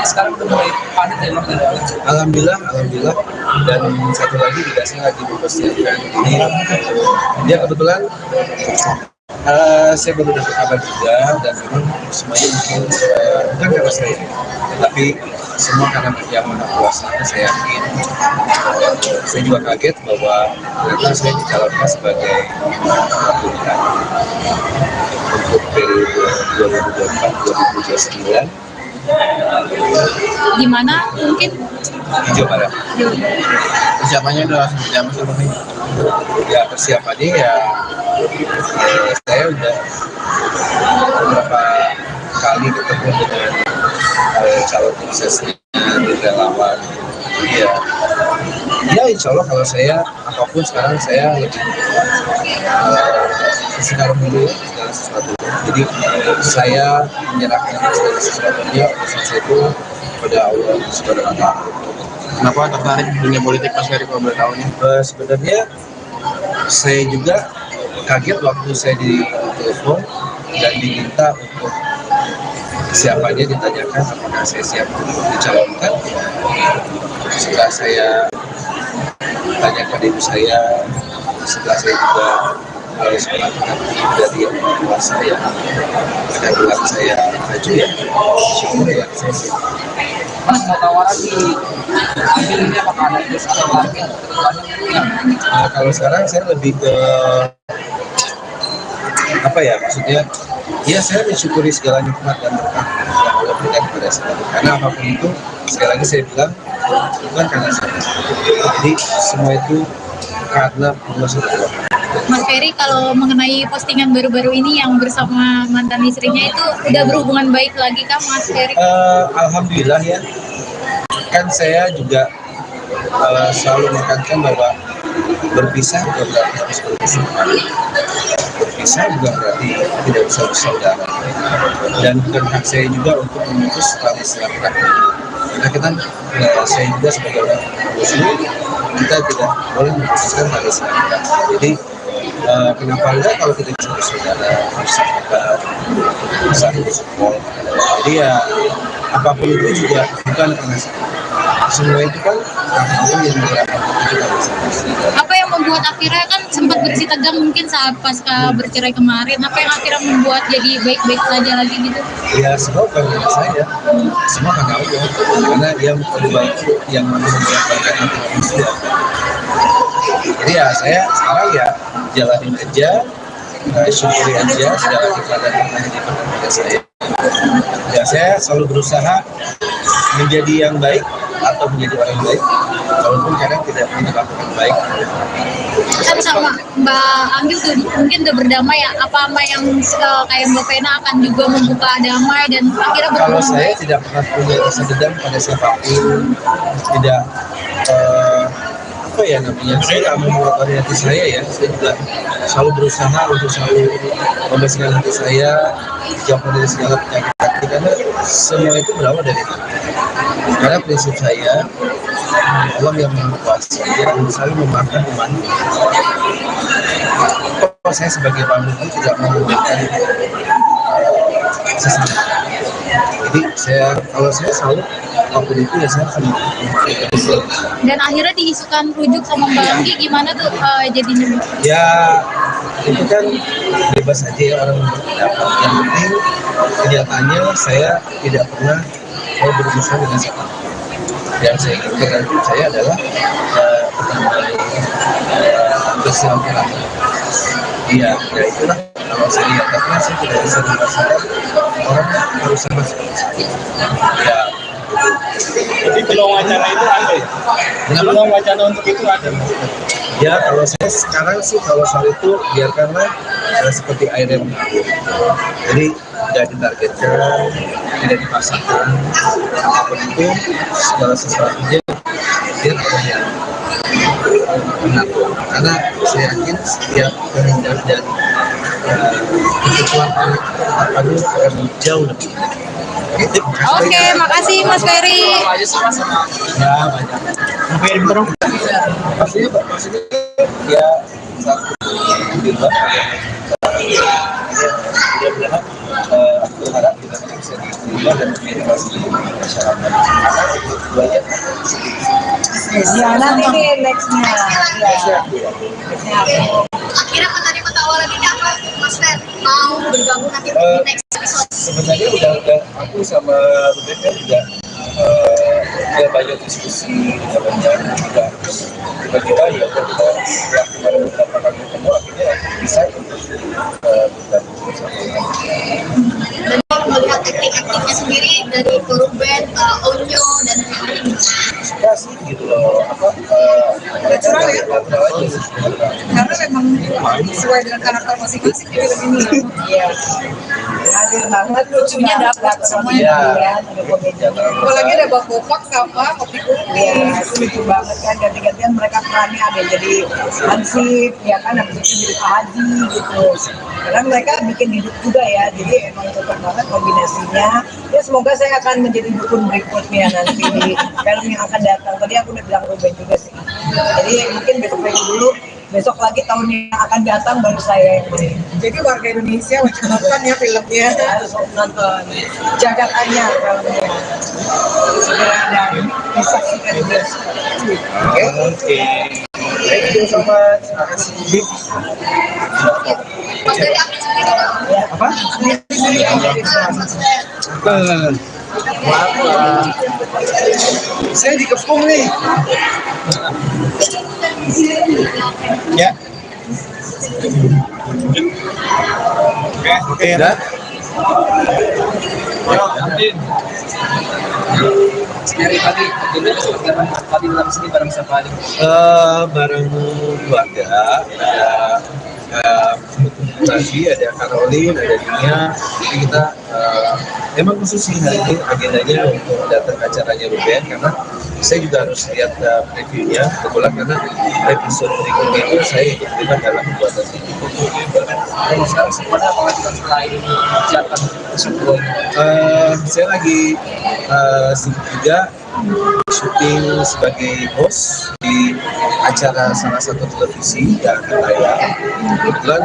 Sekarang udah mulai padat ya Bang? Alhamdulillah, dan satu lagi juga saya lagi mempersiapkan ini. Ya kebetulan saya baru dapat kabar juga, dan memang semuanya mungkin bukan karena saya, tetapi semua karena yang Maha Kuasa. Saya yakin, saya juga kaget bahwa ternyata saya dicalonkan sebagai pemilihan untuk periode 2024-2029 Gimana mungkin? di Jawa Barat. Persiapannya udah seperti apa sih Bang? Ya persiapannya ya, saya udah beberapa kali ketemu dengan calon suksesnya di relawan. Jadi ya insya Allah kalau saya apapun sekarang saya lebih sekarang dulu ya, segala sesuatu. Jadi saya menyerahkan segala sesuatunya urusan saya itu kepada Allah Subhanahu wa Ta'ala. Kenapa tertarik di dunia politik Mas Ferry kalau boleh tahu nih? Sebenarnya saya juga kaget waktu saya ditelepon dan diminta untuk siapa dia, ditanyakan apakah saya siap untuk dicalonkan. Setelah saya tanyakan ibu saya, setelah saya juga harus melakukan dari yang kuasa yang ada bilang saya maju, ya syukur ya saya siap. Mas mau tawaran di ambil ini apakah ada terus atau target kedepannya? Kalau sekarang saya lebih ke apa ya, maksudnya ya saya mensyukuri segala nikmat dan berkah yang Allah berikan kepada saya, karena apapun itu sekali lagi saya bilang bukan karena saya, jadi semua itu karena Allah SWT. Mas Ferry, kalau mengenai postingan baru-baru ini yang bersama mantan istrinya itu udah berhubungan baik lagi kah Mas Ferry? Alhamdulillah ya, kan saya juga selalu menekankan bahwa berpisah bukan berarti harus berpisah, berpisah bukan berarti tidak bisa bersaudara, dan bukan hak saya juga untuk memutus tali silaturahmi. Karena kita, saya juga sebagai orang Muslim, kita tidak boleh memutuskan tali silaturahmi. Jadi kenapa enggak kalau kita bisa bersaudara, bersahabat, bisa bersupport. Jadi ya apapun itu juga bukan karena saya. Semua itu kan Allah yang menggerakkan kita bersama. Apa yang membuat akhirnya kan sempat bersih tegang mungkin saat pasca bercerai kemarin, apa yang akhirnya membuat jadi baik-baik saja lagi gitu? Ya semua bukan karena saya, semua karena Allah, karena dia yang membuatkan hati manusia. Jadi ya saya sekarang ya jalanin aja, syukuri aja segala keadaan yang diberikan kepada saya. Ya saya selalu berusaha menjadi yang baik atau menjadi orang baik, walaupun kadang tidak melakukan baik. Kan sama Mbak Anggil tuh mungkin udah berdamai ya, apa yang kayak Mbak Vena akan juga membuka damai dan akhirnya Kalau berhubungan saya baik? tidak pernah punya rasa dendam pada siapapun, tidak apa ya namanya, saya tidak mengeluarkan hati saya ya, saya juga selalu berusaha untuk selalu membersihkan hati saya, jauh dari segala penyakit hati, karena semua itu berawal dari hati. Karena prinsip saya, Allah yang Maha Kuasa, dia selalu memaafkan umatnya. Kalau saya sebagai pemimpin tidak mau memberikan sesama. Jadi kalau saya selalu apapun itu ya saya akan memaafkan. Dan akhirnya diisukan rujuk sama Mbak Anggi, gimana tuh jadinya? Ya itu kan bebas aja ya orang berpendapat. Yang penting kenyataannya saya tidak pernah mau berurusan dengan siapa. Yang saya inginkan dalam hidup saya adalah bersilaturahmi. Iya, ya itulah kalau saya lihat, tapi saya tidak bisa merasakan orang berusaha seperti itu. Ya Jadi peluang acara itu ada ya? Peluang wacana untuk itu ada. Ya kalau saya sekarang sih kalau soal itu biarkanlah seperti air yang mengalir. Jadi tidak ditargetkan, tidak dipaksakan, apapun itu segala sesuatunya dia harus yang benar. Karena saya yakin setiap kehendak dan kekuatan padu akan jauh lebih baik. Oke, makasih Mas Ferry. Aja sih mas sama Ya banyak. Maksudnya ya satu juga mudah-mudahan aku berharap kita bisa diterima dan menginspirasi masyarakat. Karena Ya nanti nih nextnya. Ya. Akhirnya menerima tawaran ini apa Mas Fer mau bergabung nanti di next episode? sebenarnya udah aku sama Ruben kan udah banyak diskusi, udah banyak juga tiba-tiba ya kita setelah kemarin beberapa kali ketemu akhirnya bisa untuk bergabung bersama. Dan kalau melihat akting-aktingnya sendiri dari Ruben, Onyo dan lain-lain. Suka sih gitu loh Natural ya? natural aja sih. Karena memang sesuai dengan karakter masing-masing di film ini. Iya. Hadir banget, lucunya dapat semuanya. Iya. Ada komedi. Apalagi ada Bang Bopak sama Kopi Kupi. Iya, itu lucu banget kan. Ganti-gantian mereka perannya ada yang jadi Hansip, ya kan, habis itu jadi Pak Haji gitu. Karena mereka bikin hidup juga ya, jadi emang cocok banget kombinasinya. Ya semoga saya akan menjadi dukun berikutnya nanti di film yang akan datang. Tadi aku udah bilang Ruben juga sih. Jadi mungkin besok dulu, besok lagi tahun yang akan datang baru saya yang main. Jadi warga Indonesia wajib nonton ya filmnya. Harus nonton. Jagatannya filmnya. Segera dan disaksikan di bioskop. Oke. Thank you so much. Terima kasih. Mas Ferry akting sendiri dong. Apa? Mas Fer. Saya dikepung nih. Ya. Oke. Udah. sekali tadi jadi tadi dalam sini bareng siapa aja? Bareng keluarga ada Rafi, ada Caroline, ada Dunia. Jadi kita emang khusus sih hari ini agendanya untuk datang ke acaranya Ruben karena saya juga harus lihat previewnya kebetulan karena episode berikutnya itu saya ikut terlibat dalam pembuatan ini. Kalau sekarang sebenarnya apalagi kan selain siapkan sebelum Saya lagi sibuk juga syuting sebagai host di acara salah satu televisi yang akan tayang. Kebetulan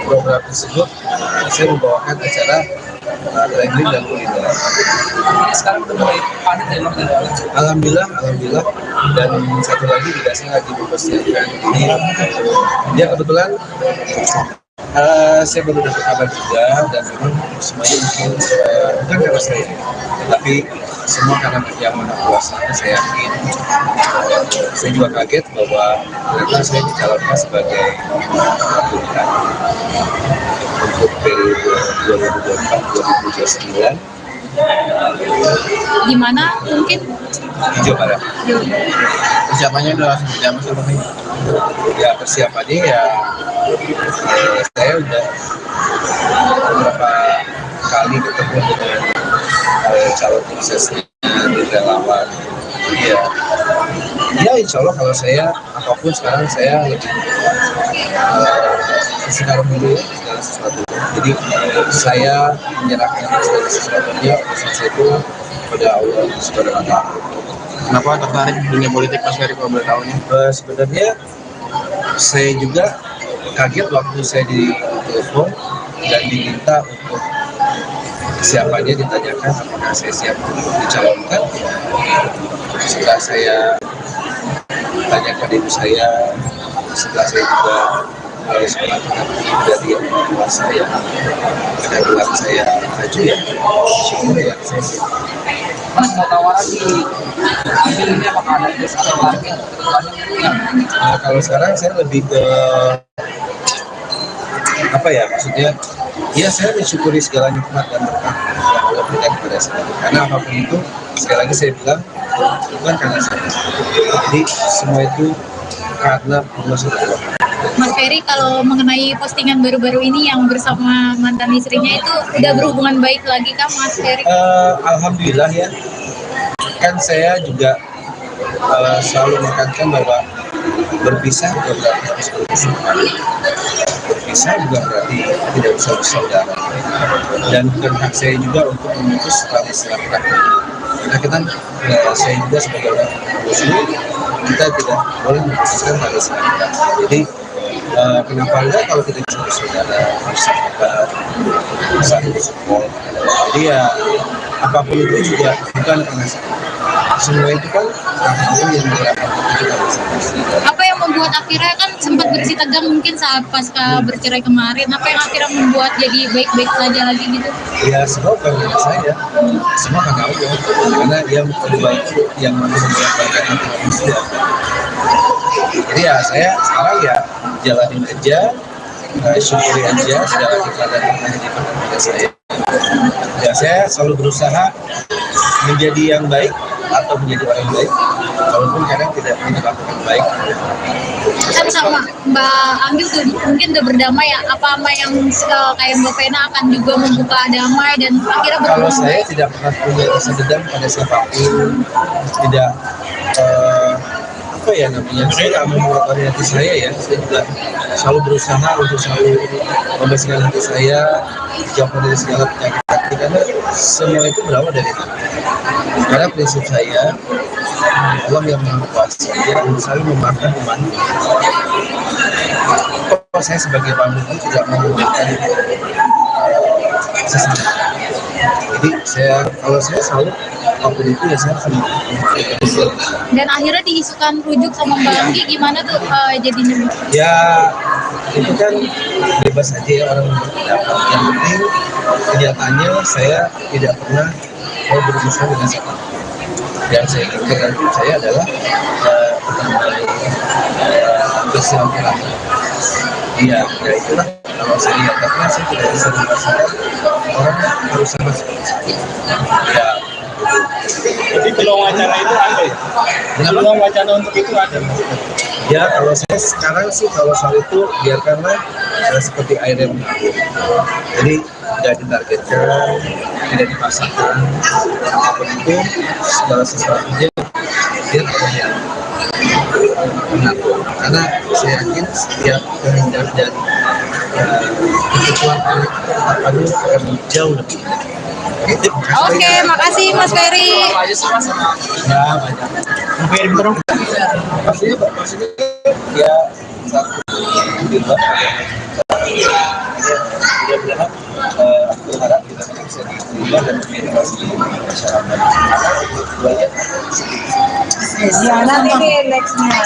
program tersebut saya membawakan acara traveling dan kuliner. sekarang udah mulai padat ya mas dari awal. Alhamdulillah dan satu lagi juga saya lagi mempersiapkan ini. Ya kebetulan saya baru dapat kabar juga dan memang semuanya mungkin bukan karena saya, tapi semua karena yang Maha Kuasa. Saya yakin. Saya juga kaget bahwa ternyata saya dicalonkan sebagai pilihan untuk periode 2024-2029 Di mana mungkin di Jawa Barat. Persiapannya udah langsung berjalan sama nih. Ya persiapannya ya saya udah beberapa kali ketemu dengan calon suksesnya di relawan. Ya insya Allah kalau saya apapun sekarang saya lebih sekarang dulu ya segala sesuatu. Jadi saya menyerahkan segala sesuatunya urusan saya itu kepada Allah Subhanahu wa Ta'ala. Kenapa tertarik di dunia politik Mas Ferry kalau boleh tahu nih? Sebenarnya saya juga kaget waktu saya ditelepon dan diminta untuk siapanya ditanyakan apakah saya siap untuk dicalonkan. Setelah saya tanyakan ibu saya, setelah saya juga harus melakukan dari yang tua saya, pada bilang saya maju ya, syukur ya saya siap. Mas mau tawaran di ambil ini apakah ada des atau target kedepannya? Nah, kalau sekarang saya lebih ke apa ya maksudnya? Ya saya mensyukuri segala nikmat dan berkah yang Allah berikan kepada sekali. Karena apapun itu, sekali lagi saya bilang, bukan karena saya. Jadi semua itu karena proses Allah. Mas Ferry, kalau mengenai postingan baru-baru ini yang bersama mantan istrinya itu udah berhubungan baik lagi kah Mas Ferry? Alhamdulillah ya. Kan saya juga selalu menekankan bahwa berpisah bukan berarti harus berpisah. Berpisah juga berarti tidak bisa bersaudara. Dan bukan hak saya juga untuk memutus tali silaturahmi. Karena kita, saya juga sebagai orang Muslim, kita tidak boleh memutuskan tali silaturahmi. Jadi kenapa enggak kalau kita bisa bersaudara, bersahabat, bisa bersupport. Jadi ya apapun itu juga bukan karena semua itu kan hal yang dilakukan kita bersama. Apa yang membuat akhirnya kan sempat bersih tegang mungkin saat pasca bercerai kemarin? Apa yang akhirnya membuat jadi baik-baik saja lagi gitu? Ya semua karena saya, semua karena Allah, karena dia lebih baik yang membaikkan hati manusia. Jadi ya saya sekarang ya jalanin aja, syukuri aja segala keadaan yang diberikan kepada saya. Ya saya selalu berusaha menjadi yang baik atau menjadi orang baik, walaupun kadang tidak dilakukan baik. Kan sama Mbak Anggil tuh mungkin udah berdamai ya, apa yang kayak Mbak Vena akan juga membuka damai dan akhirnya Kalau berhubungan saya baik? tidak pernah punya rasa dendam pada siapapun, tidak apa ya namanya, saya tidak membuat hati saya ya, saya juga selalu berusaha untuk selalu membersihkan hati saya, jauh dari segala penyakit hati, karena semua itu berawal dari hati. Karena prinsip saya, Allah yang Maha Kuasa, dia selalu memaafkan umatnya. Kalau saya sebagai pemimpin tidak mau memaafkan sesama. Jadi kalau saya selalu apapun itu ya saya akan memaafkan. Dan akhirnya diisukan rujuk sama Mbak Anggi, gimana tuh jadinya? Ya itu kan bebas aja ya orang berpendapat. Yang penting kenyataannya saya tidak pernah mau berurusan dengan siapa. Yang saya inginkan dalam hidup saya adalah bersilaturahmi. Iya, ya itulah. Kalau saya nyatakan saya tidak bisa merasakan orang harus sama seperti saya. Ya. Jadi peluang wacana itu ada ya? Peluang wacana untuk itu ada. Ya kalau saya sekarang sih kalau soal itu biarkanlah seperti air yang mengalir. Jadi tidak ditargetkan, tidak dipasangkan, apapun itu segala sesuatunya dia terlihat benar. Karena saya yakin setiap kehendak dan kebutuhan anak kedepannya akan jauh lebih baik. Oke, makasih Mas Ferry. Ya banyak. Maksudnya ya satu juga dia berharap aku harap kita bisa diterima dan mengintegrasi masyarakat. Ya nanti nih nextnya.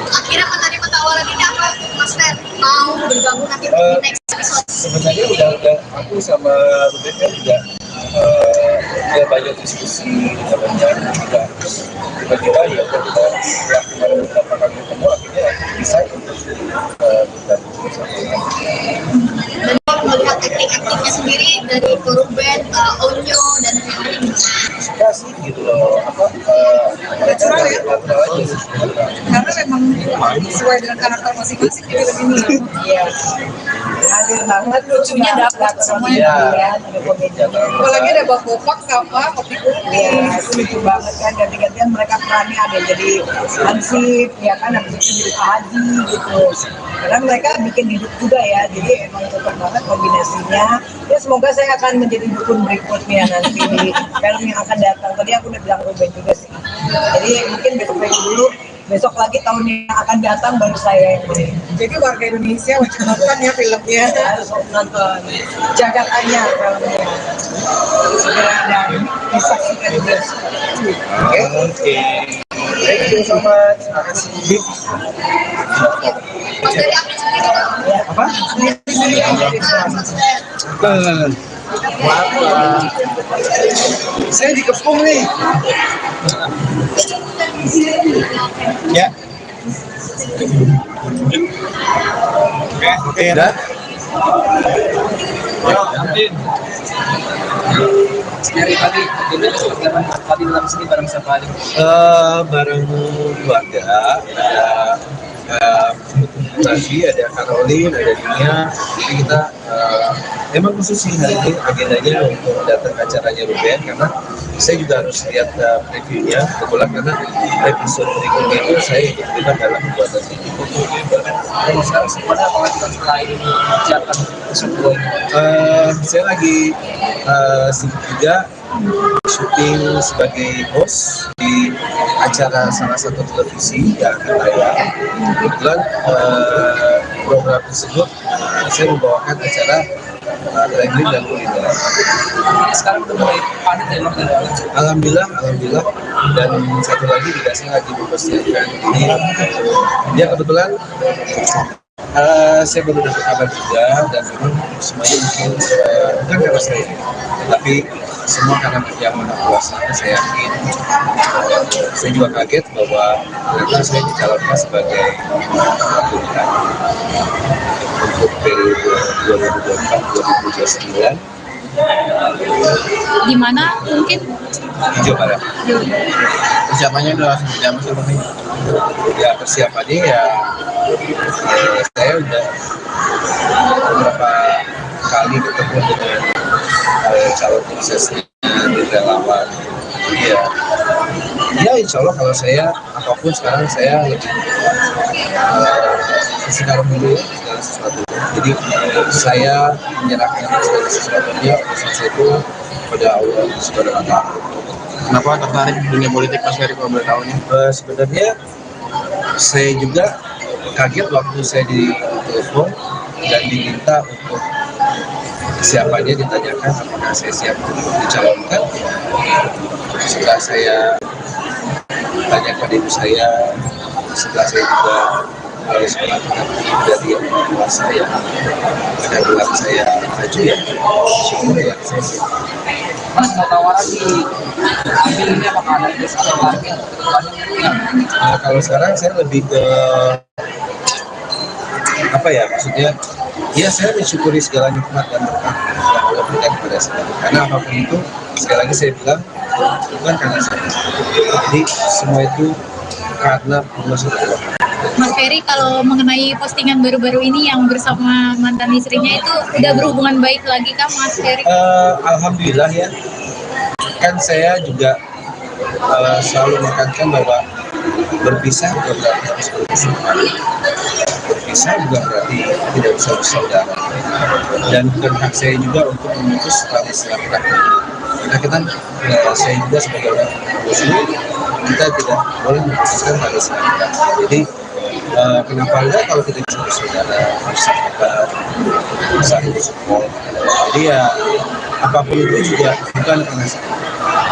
Akhirnya menerima tawaran ini apa Mas Fer? Mau bergabung nanti di next episode? Sebenarnya udah aku sama Ruben kan udah banyak diskusi, udah banyak juga tiba-tiba ya kita melakukan beberapa kali ketemu akhirnya bisa untuk bergabung bersama. Dan kalau melihat akting-aktingnya sendiri dari Ruben, Onyo dan lain-lain. Suka sih gitu loh, natural ya, karena memang sesuai dengan karakter masing-masing di film ini. Iya, hadir banget, lucunya dapat semuanya. Ada komedi, apalagi ada Bapak sama kopi kopi, itu lucu banget kan, ganti-gantian mereka perannya, ada jadi Hansip, ya kan, habis itu jadi Pak Haji gitu. Karena mereka bikin hidup juga ya, jadi emang cocok banget kombinasinya. Ya semoga saya akan menjadi dukun berikutnya nanti di film yang akan datang. Tadi aku udah bilang Ruben juga sih. Jadi mungkin besok dulu, besok lagi tahun yang akan datang baru saya yang main. Jadi warga Indonesia wajib nonton ya filmnya. Harus nonton. Jagatannya filmnya. Segera dan disaksikan di bioskop. Oke. Thank you so much. Terima kasih. Mas dari akting sendiri Apa? Saya dikepung nih. Ya. Oke. Udah. Dari tadi, jadi seperti apa tadi dalam sini bareng siapa aja? Bareng keluarga, ada Nafi, ada Caroline, ada Dunia. Jadi kita emang khusus sih hari ini agendanya untuk datang ke acaranya Ruben, karena saya juga harus lihat previewnya. Kebetulan karena episode berikutnya itu saya ikut terlibat dalam pembuatan ini. Kalau sekarang sebenarnya apa lagi kan selain siapkan sebuah Saya lagi sibuk juga syuting sebagai host di acara salah satu televisi yang akan tayang. Kebetulan program tersebut saya membawakan acara traveling dan kuliner. sekarang udah mulai padat ya Bang? Alhamdulillah, dan satu lagi juga saya lagi mempersiapkan ini. Ya kebetulan saya baru dapat kabar juga, dan memang semuanya mungkin bukan karena saya, tapi semua karena yang Maha Kuasa. Saya yakin, saya juga kaget bahwa ternyata saya dicalonkan sebagai pemilihan untuk periode 2024-2029 Di mana mungkin di Jawa Barat. Persiapannya udah seperti apa sih Bang? Ya persiapannya ya saya udah beberapa kali ketemu dengan calon suksesnya di relawan. Ya insya Allah kalau saya apapun sekarang saya lebih sekarang dulu segala sesuatu. Jadi saya menyerahkan segala sesuatunya urusan saya itu pada Allah Subhanahu wa Ta'ala. Kenapa tertarik di dunia politik Mas Ferry kalau boleh tahu nih? Sebenarnya saya juga kaget waktu saya ditelepon dan diminta untuk siapanya, ditanyakan apakah saya siap untuk dicalonkan. Setelah saya tanyakan ibu saya, setelah saya juga harus melakukan dari yang kuasa yang pada bilang saya maju, ya syukur ya saya siap. Mas mau tawaran di ambil ini apakah ada des atau target kedepannya? Nah, kalau sekarang saya lebih ke apa ya, maksudnya ya saya mensyukuri segala nikmat dan berkah yang Allah berikan kepada saya, karena apapun itu sekali lagi saya bilang bukan karena saya, jadi semua itu karena Allah SWT. Mas Ferry, kalau mengenai postingan baru-baru ini yang bersama mantan istrinya itu udah berhubungan baik lagi kah Mas Ferry? Alhamdulillah ya, kan saya juga selalu menekankan bahwa berpisah bukan berarti harus berpisah, berpisah bukan berarti tidak bisa bersaudara, dan bukan hak saya juga untuk memutus tali silaturahmi. Karena kita, saya juga sebagai orang muslim, kita tidak boleh memutuskan tali silaturahmi. Jadi kenapa enggak kalau kita bisa bersaudara, bersahabat, saling support. Jadi ya apapun itu juga bukan karena saya.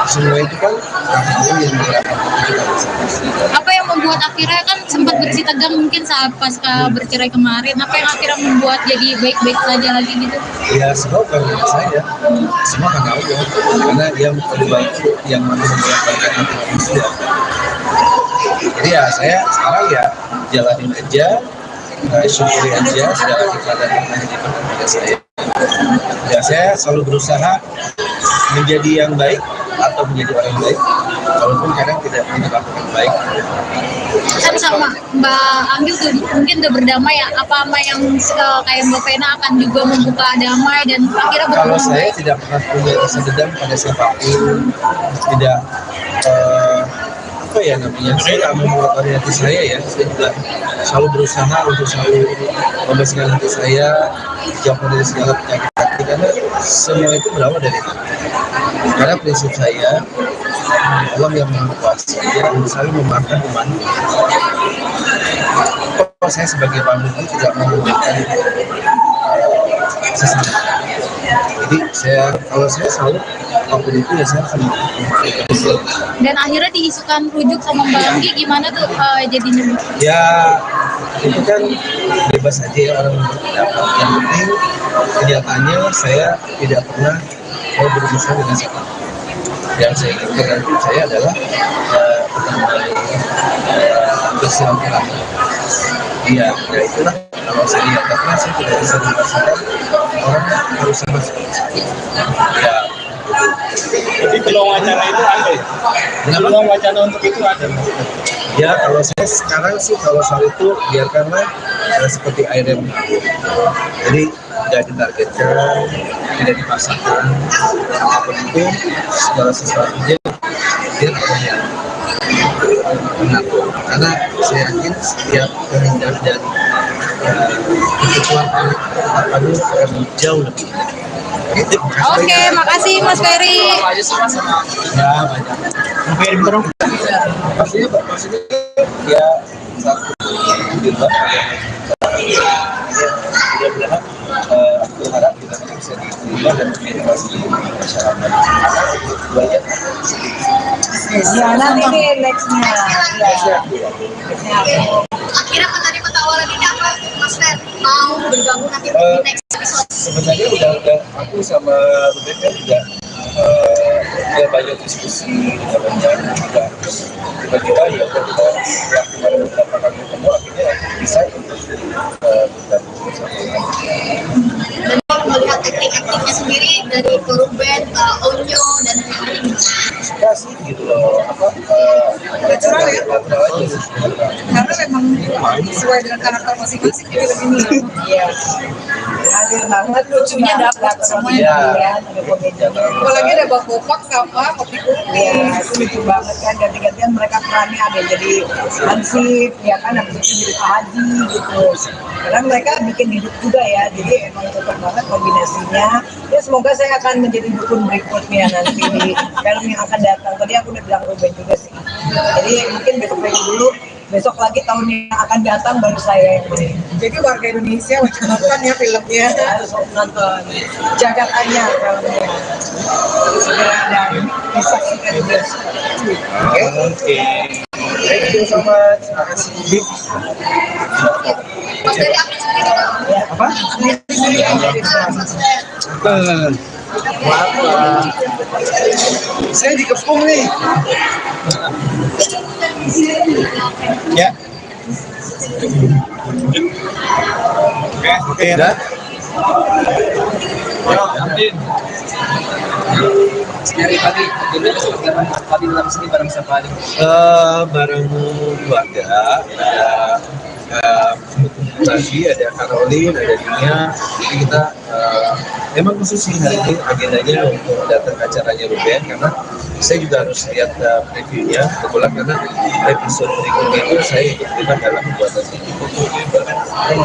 Semua itu kan Allah yang menggerakkan kita bersama. Apa yang membuat akhirnya kan sempat bersih tegang mungkin saat pasca bercerai kemarin, apa yang akhirnya membuat jadi baik-baik saja lagi gitu? Ya semua karena saya, semua karena Allah, karena dia memperbaiki yang memperbaikkan hati manusia. Jadi ya saya sekarang ya jalanin aja, syukuri aja segala keadaan yang diberikan kepada saya. Ya saya selalu berusaha menjadi yang baik atau menjadi orang yang baik, walaupun kadang tidak melakukan baik. Kan sama Mbak Anggil tuh mungkin udah berdamai ya, apa yang kayak Mbak Vena akan juga membuka damai dan akhirnya Kalau berhubungan saya baik? tidak pernah punya rasa dendam pada siapapun, tidak apa ya namanya, saya tidak mau mengotori hati saya ya, saya juga selalu berusaha untuk selalu membersihkan hati saya, jauh dari segala penyakit hati, karena semua itu berawal dari hati. Karena prinsip saya, Allah yang Maha Kuasa, dia selalu memaafkan umat. Kalau saya sebagai pemimpin tidak mau memberikan sesama. Jadi kalau saya selalu apapun itu ya saya akan memaafkan. Dan akhirnya diisukan rujuk sama Mbak Anggi, gimana tuh jadinya? Ya itu kan bebas aja ya orang berpendapat. Yang penting kenyataannya saya tidak pernah mau berurusan dengan siapa. Yang saya inginkan dalam hidup saya adalah bersilaturahmi. Iya, ya itulah kalau saya dikatakan saya tidak bisa memastikan orang harus sama seperti ya. Jadi peluang wacana itu ada ya? Peluang wacana untuk itu ada. Ya kalau saya sekarang sih kalau soal itu biarkanlah seperti air yang mengalir. Jadi tidak ditargetkan, tidak dipaksakan, apapun itu segala sesuatunya dia yang benar. Karena saya yakin setiap kehendak dan kebutuhan apa itu akan jauh lebih baik. Oke, makasih Mas Ferry. Ya banyak. Maksudnya ya satu di luar mudah-mudahan aku harap kita bisa diterima dan diedukasi masyarakat. Banyak. Ya nanti nih nextnya. Akhirnya menerima tawaran ini apa, Mas Fer? Mau bergabung nanti di next episode? Sebenarnya udah aku sama Ruben kan juga banyak diskusi banyak juga terus tiba-tiba ya kita melakukan beberapa kali ketemu akhirnya bisa untuk bergabung bersama. Dan kalau melihat akting-aktingnya sendiri dari Ruben, Onyo dan lain-lain. Suka sih gitu loh Natural ya? natural aja. Karena memang sesuai dengan karakter masing-masing di film ini. Iya. Hadir banget, lucunya dapat semuanya. Iya. Apalagi ada Bang Bopak sama Kopi Kupi. Iya, itu lucu banget kan. Ganti-gantian mereka perannya ada yang jadi Hansip, ya kan, habis itu jadi Pak Haji gitu. Karena mereka bikin hidup juga ya, jadi emang cocok banget kombinasinya. Ya semoga saya akan menjadi dukun berikutnya nanti di film yang akan datang. Tadi aku udah bilang Ruben juga sih. Jadi mungkin besok lagi dulu, besok lagi tahun yang akan datang baru saya yang main. Jadi warga Indonesia wajib nonton ya filmnya. Harus nonton. Jagat Anyar filmnya. Segera dan disaksikan di bioskop. Oke. Thank you so much. Terima kasih. Mas Ferry aktif sendiri nggak? Apa? Mas Ferry. Apa? Saya dikepung nih. Ya. Oke. Dah. Dari tadi, jadi tadi dalam sini bareng siapa aja? Bareng keluarga, ada lagi ada Caroline, ada Nia. Jadi kita emang khusus sih hari ini agendanya untuk datang ke acaranya Ruben karena saya juga harus lihat previewnya kebetulan karena episode berikutnya itu saya ikut terlibat dalam pembuatan ini.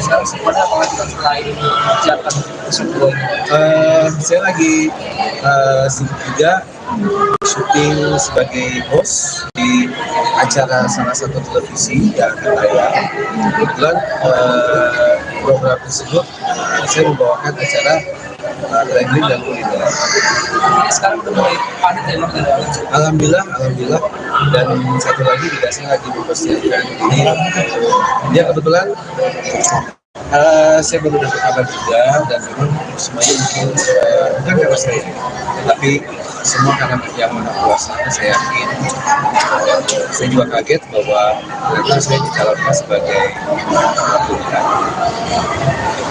Sekarang semuanya apakah kita setelah ini siapkan sebuah Saya lagi sibuk juga syuting sebagai host di acara salah satu televisi yang akan tayang. Kebetulan program tersebut saya membawakan acara traveling dan kuliner. sekarang udah mulai padat ya Bang? Alhamdulillah, dan satu lagi juga saya lagi mempersiapkan ini. Ya kebetulan saya baru dapat kabar juga dan memang semuanya mungkin bukan karena saya, tapi semua karena yang Maha Kuasa. Saya yakin, saya juga kaget bahwa ternyata saya dicalonkan sebagai pilihan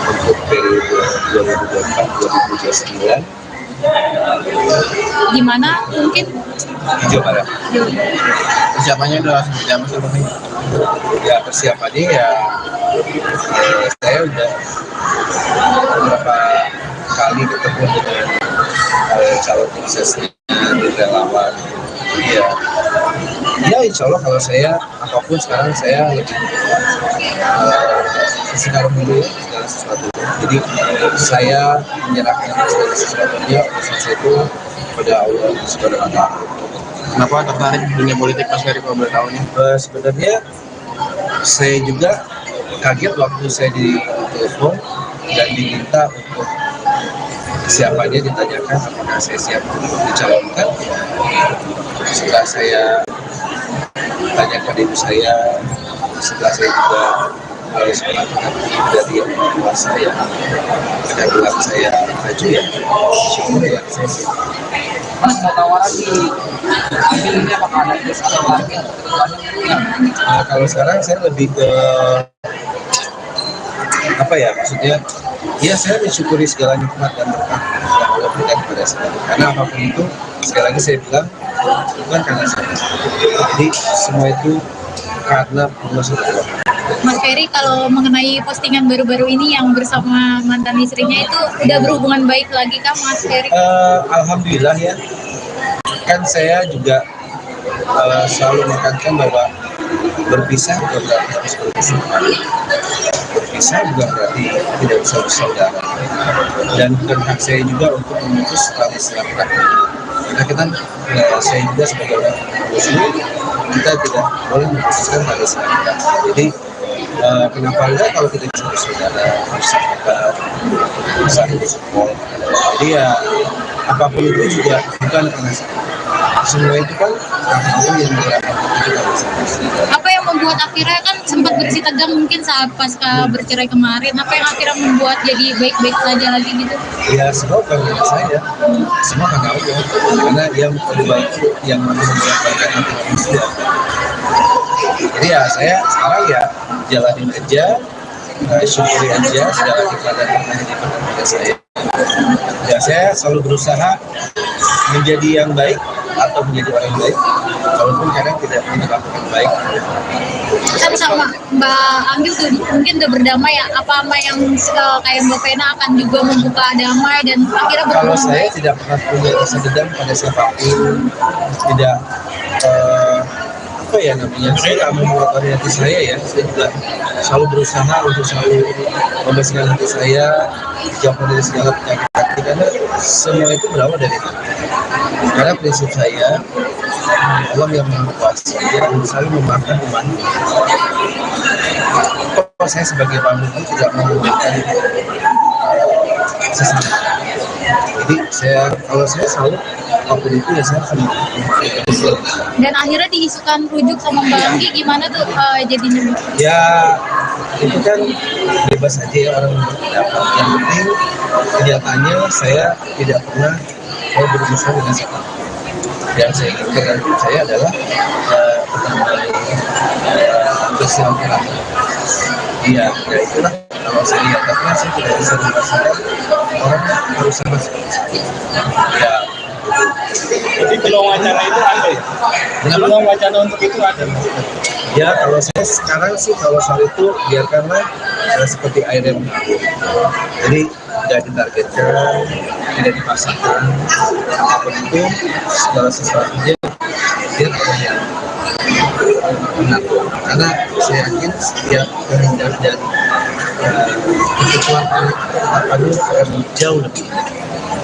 untuk periode 2024-2029 Di mana mungkin? di Jawa Barat. Persiapannya udah seperti apa sih Bang? Ya persiapannya ya saya udah beberapa kali ketemu dengan calon suksesnya di relawan. Ya insya Allah kalau saya apapun sekarang saya lebih sekarang dulu ya segala sesuatu. Jadi saya menyerahkan segala sesuatunya urusan saya itu kepada Allah Subhanahu wa Ta'ala. Kenapa tertarik di dunia politik Mas Ferry kalau boleh tahu nih? Sebenarnya saya juga kaget waktu saya ditelepon dan diminta untuk siapanya, ditanyakan apakah saya siap untuk dicalonkan. Setelah saya tanyakan ibu saya, setelah saya juga harus melakukan dari yang kuasa yang akan bilang saya maju ya, syukur ya saya siap. Mas mau tawaran di ambil ini apakah ada terus atau lagi atau kedepannya? Kalau sekarang saya lebih ke apa ya, maksudnya ya saya mensyukuri segala nikmat dan berkah yang Allah berikan kepada saya, karena apapun itu sekali lagi saya bilang bukan karena saya, jadi semua itu karena Allah SWT. Mas Ferry, kalau mengenai postingan baru-baru ini yang bersama mantan istrinya itu udah berhubungan baik lagi kah Mas Ferry? Alhamdulillah ya, kan saya juga selalu menekankan bahwa berpisah bukan berarti harus berpisah, berpisah bukan berarti tidak bisa bersaudara, dan bukan hak saya juga untuk memutus tali silaturahmi, karena kita saya juga sebagai orang muslim kita tidak boleh memutuskan tali silaturahmi. Jadi kenapa enggak kalau kita bisa bersaudara, bersahabat, bisa bersupport. Jadi ya apapun itu juga bukan karena semua itu kan Allah yang menggerakkan kita bersama. Apa yang membuat akhirnya kan sempat bersih tegang mungkin saat pasca bercerai kemarin, apa yang akhirnya membuat jadi baik-baik saja lagi gitu? Ya semua bukan karena saya, semua karena Allah, karena yang lebih baik yang mampu membaikkan hati manusia. Jadi ya saya sekarang ya jalanin aja, syukuri aja segala nikmat dan berkah yang diberikan kepada saya. Ya saya selalu berusaha menjadi yang baik atau menjadi orang yang baik, walaupun kadang tidak melakukan baik. Kan sama Mbak Anggil tuh mungkin udah berdamai ya, apa sama yang kayak Mbak Vena akan juga membuka damai dan akhirnya Kalau berhubungan saya baik? tidak pernah punya rasa dendam pada siapapun, tidak apa ya namanya, saya tidak mengotori hati saya ya, saya juga selalu berusaha untuk selalu membersihkan hati saya, jauh dari segala penyakit hati, karena semua itu berawal dari hati. Karena prinsip saya, Allah yang Maha Kuasa, Dia selalu memaafkan umatnya. Kalau saya sebagai pemimpin tidak mau memberikan sesama. Jadi kalau saya selalu apapun itu ya saya akan memberikan. Dan akhirnya diisukan rujuk sama Mbak Anggi, gimana tuh jadinya? Ya itu kan bebas aja ya orang berpendapat. Yang penting kenyataannya saya tidak pernah mau berurusan dengan siapa. Yang saya inginkan dalam hidup saya adalah bersilaturahmi. Iya, ya itulah kalau saya lihat, karena saya tidak bisa merasakan orang harus sama seperti ya. Jadi peluang wacana itu ada ya? Peluang wacana untuk itu ada. Ya kalau saya sekarang sih kalau soal itu biarkanlah seperti air yang mengalir. Jadi tidak ditargetkan, tidak dipaksakan, apapun itu segala sesuatunya dia yang benar. Karena saya yakin setiap kehendak dan kebutuhan apa itu akan jauh lebih.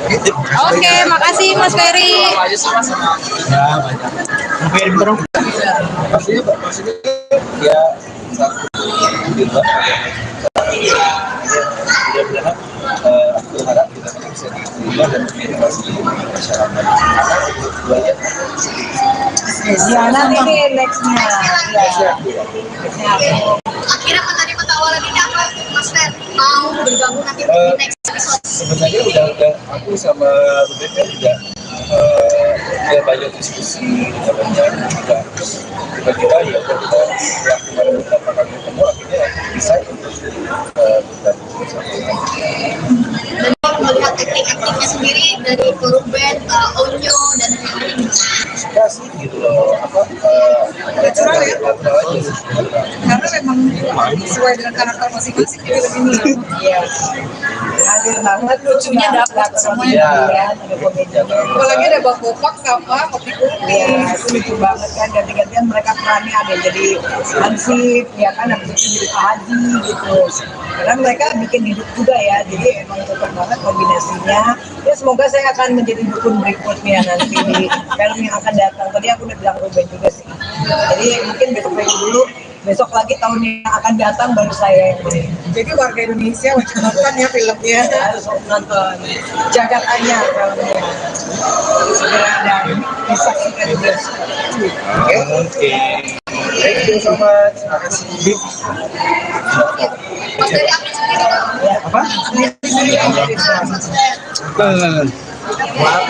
Gitu. Oke, makasih Mas Ferry. Ya banyak. Ferry dong. Maksudnya ya satu juga. Mudah-mudahan aku berharap kita bisa diterima dan diedukasi masyarakat. Keduanya Ya nanti nih nextnya. Akhirnya menerima tawaran ini apa Mas Fer? Mau bergabung nanti di next episode? sebenarnya udah aku sama Ruben kan juga ya banyak diskusi, banyak juga tiba-tiba ya kita setelah kemarin beberapa kali ketemu akhirnya bisa untuk bergabung bersama. Dan melihat akting-aktingnya sendiri dari Ruben, Onyo dan lain-lain. Suka sih gitu loh, Natural ya? natural aja. Karena memang sesuai dengan karakter masing-masing di film ini. Iya. Hadir banget, lucunya dapat semuanya. Iya. Ya, ada komedinya. Apalagi ada Bang Bopak sama Kopi Kupi. Ya, itu lucu banget kan. Ganti-gantian mereka perannya ada yang jadi Hansip, ya kan, habis itu jadi Pak Haji gitu. Karena mereka bikin hidup juga ya, jadi emang cocok banget kombinasinya. Ya semoga saya akan menjadi dukun berikutnya nanti di film yang akan datang. Tadi aku udah bilang Ruben juga sih. Jadi mungkin besok dulu, besok lagi tahun yang akan datang baru saya yang main. Jadi warga Indonesia wajib nonton ya filmnya. Harus nonton. Jagat Anyar filmnya. Segera dan disaksikan di bioskop. Oke. Thank you so much. Terima kasih. Mas dari akting sendiri Apa? Maaf,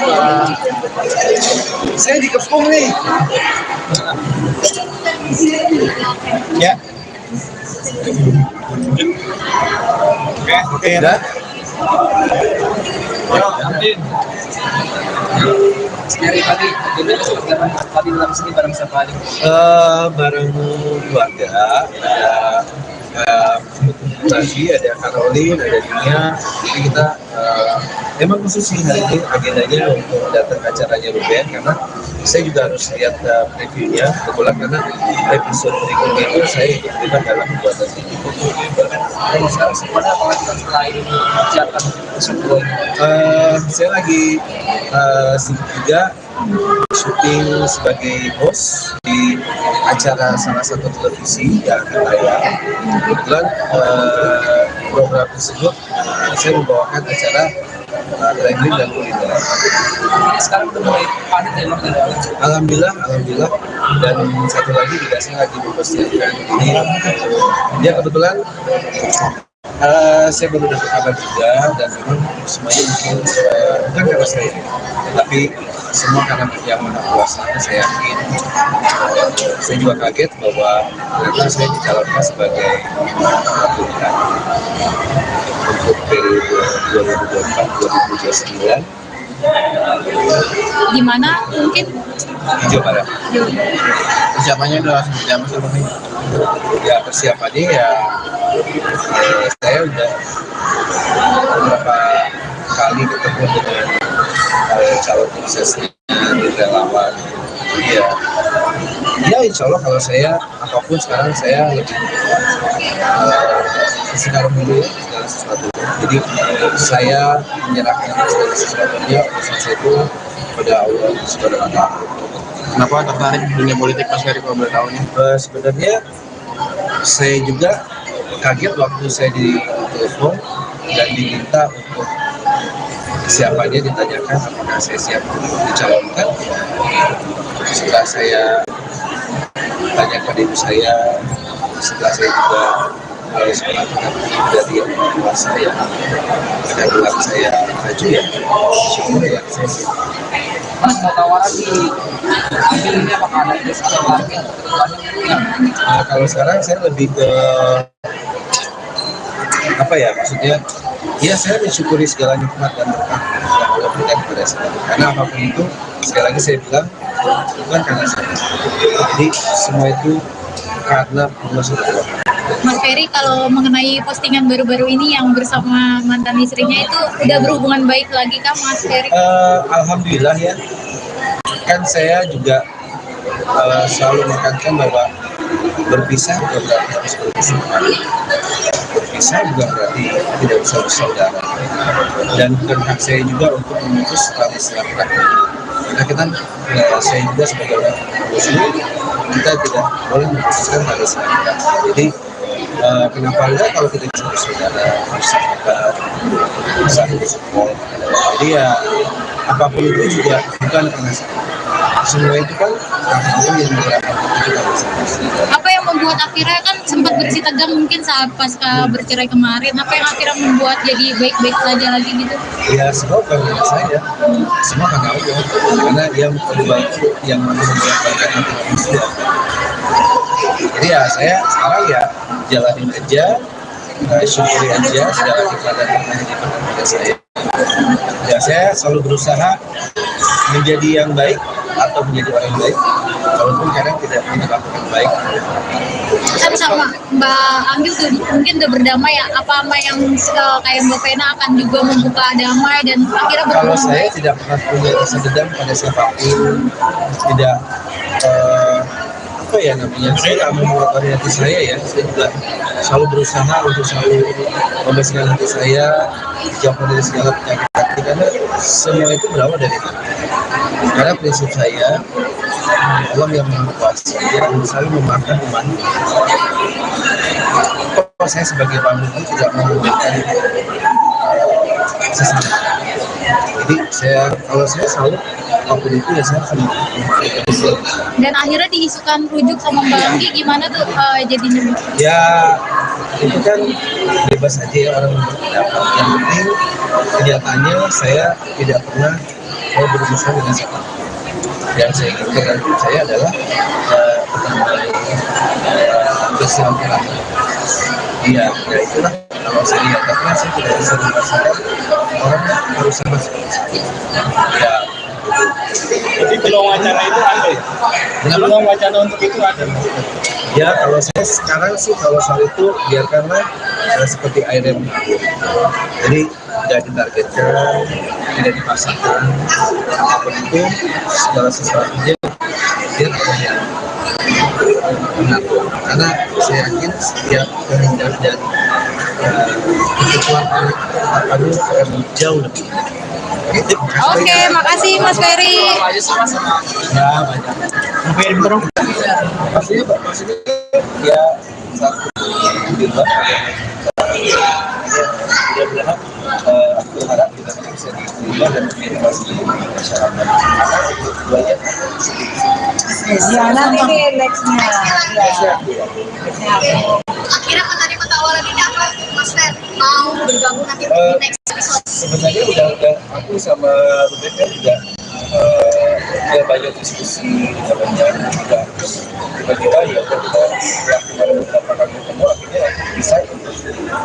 saya dikepung nih. Ya. Oke, udah. Dari tadi, jadi seperti apa tadi dalam sini bareng siapa aja? Bareng keluarga, ada Nasi, ada Caroline, ada Nia. Jadi kita emang khusus sih hari ini agendanya untuk datang ke acaranya Ruben, karena saya juga harus lihat previewnya kebetulan, karena episode berikutnya itu saya ikut terlibat dalam pembuatan ini. Kalau sekarang semuanya apa lagi selain mengerjakan tersebut? Saya lagi sibuk juga syuting sebagai host di acara salah satu televisi yang akan tayang. Kebetulan program tersebut saya membawakan acara traveling dan kuliner. Sekarang udah mulai padat ya Bang? Alhamdulillah. Dan satu lagi juga saya lagi mempersiapkan ini. Ya kebetulan saya baru dapat kabar juga, dan memang semuanya mungkin bukan karena saya, tapi semua karena yang Maha Kuasa. Saya yakin, saya juga kaget bahwa ternyata saya dicalonkan sebagai pilihan untuk periode 2024-2029 Di mana mungkin di Jawa Barat. Persiapannya udah seperti apa sih Bang? Ya persiapannya ya, saya udah beberapa kali ketemu dengan calon suksesnya di relawan. Jadi ya insya Allah kalau saya apapun sekarang saya lebih sekarang dulu ya, segala sesuatu. Jadi saya menyerahkan segala sesuatunya urusan saya itu pada Allah Subhanahu wa Ta'ala. Kenapa tertarik di dunia politik Mas Ferry kalau boleh tahu nih? Sebenarnya saya juga kaget waktu saya ditelepon dan diminta untuk siapa dia, ditanyakan apakah saya siap dicalonkan. Setelah saya tanyakan ibu saya, setelah saya juga harus melakukan dari yang tua saya, pada gelar saya maju ya, syukur ya saya siap. Mas mau tawaran di ambil ini apakah ada tes atau target kedepannya? Nah, kalau sekarang saya lebih ke apa ya, maksudnya ya saya mensyukuri segala nikmat dan berkah yang Allah berikan kepada saya, karena apapun itu sekali lagi saya bilang bukan karena saya, jadi semua itu karena Allah Subhanahu wa Ta'ala. Mas Ferry, kalau mengenai postingan baru-baru ini yang bersama mantan istrinya itu udah berhubungan baik lagi kah Mas Ferry? Alhamdulillah ya, kan saya juga selalu menekankan bahwa berpisah bukan berarti harus berpisah, berpisah bukan berarti tidak bisa bersaudara, dan bukan hak saya juga untuk memutus tali silaturahmi. Karena kita, saya juga sebagai orang Muslim, kita tidak boleh memutuskan tali silaturahmi. Jadi kenapa enggak kalau kita bisa bersaudara, bersahabat, bisa bersupport. Jadi ya apapun itu juga bukan karena saya. Semua itu kan Allah yang menggerakkan kita bersama. Apa yang membuat akhirnya kan sempat bersih tegang mungkin saat pasca bercerai kemarin, apa yang akhirnya membuat jadi baik-baik saja lagi gitu? Ya semua bukan karena saya, semua karena Allah, karena dia yang membuatkan hati manusia. Jadi ya saya sekarang ya jalanin aja, syukuri aja segala keadaan yang diberikan kepada saya. Ya saya selalu berusaha menjadi yang baik atau menjadi orang yang baik, walaupun kadang tidak lakukan baik. Kan sama Mbak Anggil tuh mungkin udah berdamai ya, apa yang kayak Mbak Vena akan juga membuka damai dan akhirnya Kalau berhubungan saya baik? tidak pernah punya rasa dendam pada siapapun, tidak apa ya namanya, saya tidak mengeluarkan hati saya ya, saya juga selalu berusaha untuk selalu membersihkan hati saya, jauh dari segala penyakit hati, karena semua itu berawal dari hati. Karena prinsip saya, Allah yang Maha Kuasa, dia selalu memaafkan umatnya. Kalau saya sebagai pemimpin tidak memberikan sesama. Jadi kalau saya selalu apapun itu ya saya akan memaafkan. Dan akhirnya diisukan rujuk sama Mbak Anggi, gimana tuh jadinya? Ya itu kan bebas aja ya orang berpendapat. Yang penting kenyataannya saya tidak pernah mau berurusan dengan siapa. Yang saya inginkan dalam hidup saya adalah pertemuan bersilaturahmi. Iya, ya itulah kalau saya lihat, tapi saya tidak bisa merasakan orang harus sama seperti itu. Ya, Jadi peluang wacana itu ada ya? Peluang wacana untuk itu ada. ya kalau saya sekarang sih kalau soal itu biarkanlah seperti air yang mengalir. Jadi tidak ditargetkan, tidak dipaksakan, apapun itu segala sesuatunya dia yang benar. Karena saya yakin setiap kehendak dan kebutuhan akan jauh lebih. Oke, makasih Mas Ferry. Aja sih mas sama Ya banyak. Maksudnya ya satu juga dia berharap aku berharap kita bisa diterima dan diedukasi di masyarakat. Karena keduanya Ya nanti nih nextnya. Ya. Akhirnya menerima tawaran ini apa Mas Fer? Mau bergabung nanti di next episode? sebenarnya udah aku sama Ruben kan juga ya banyak diskusi banyak juga terus tiba-tiba ya kita melakukan beberapa kali ketemu akhirnya bisa untuk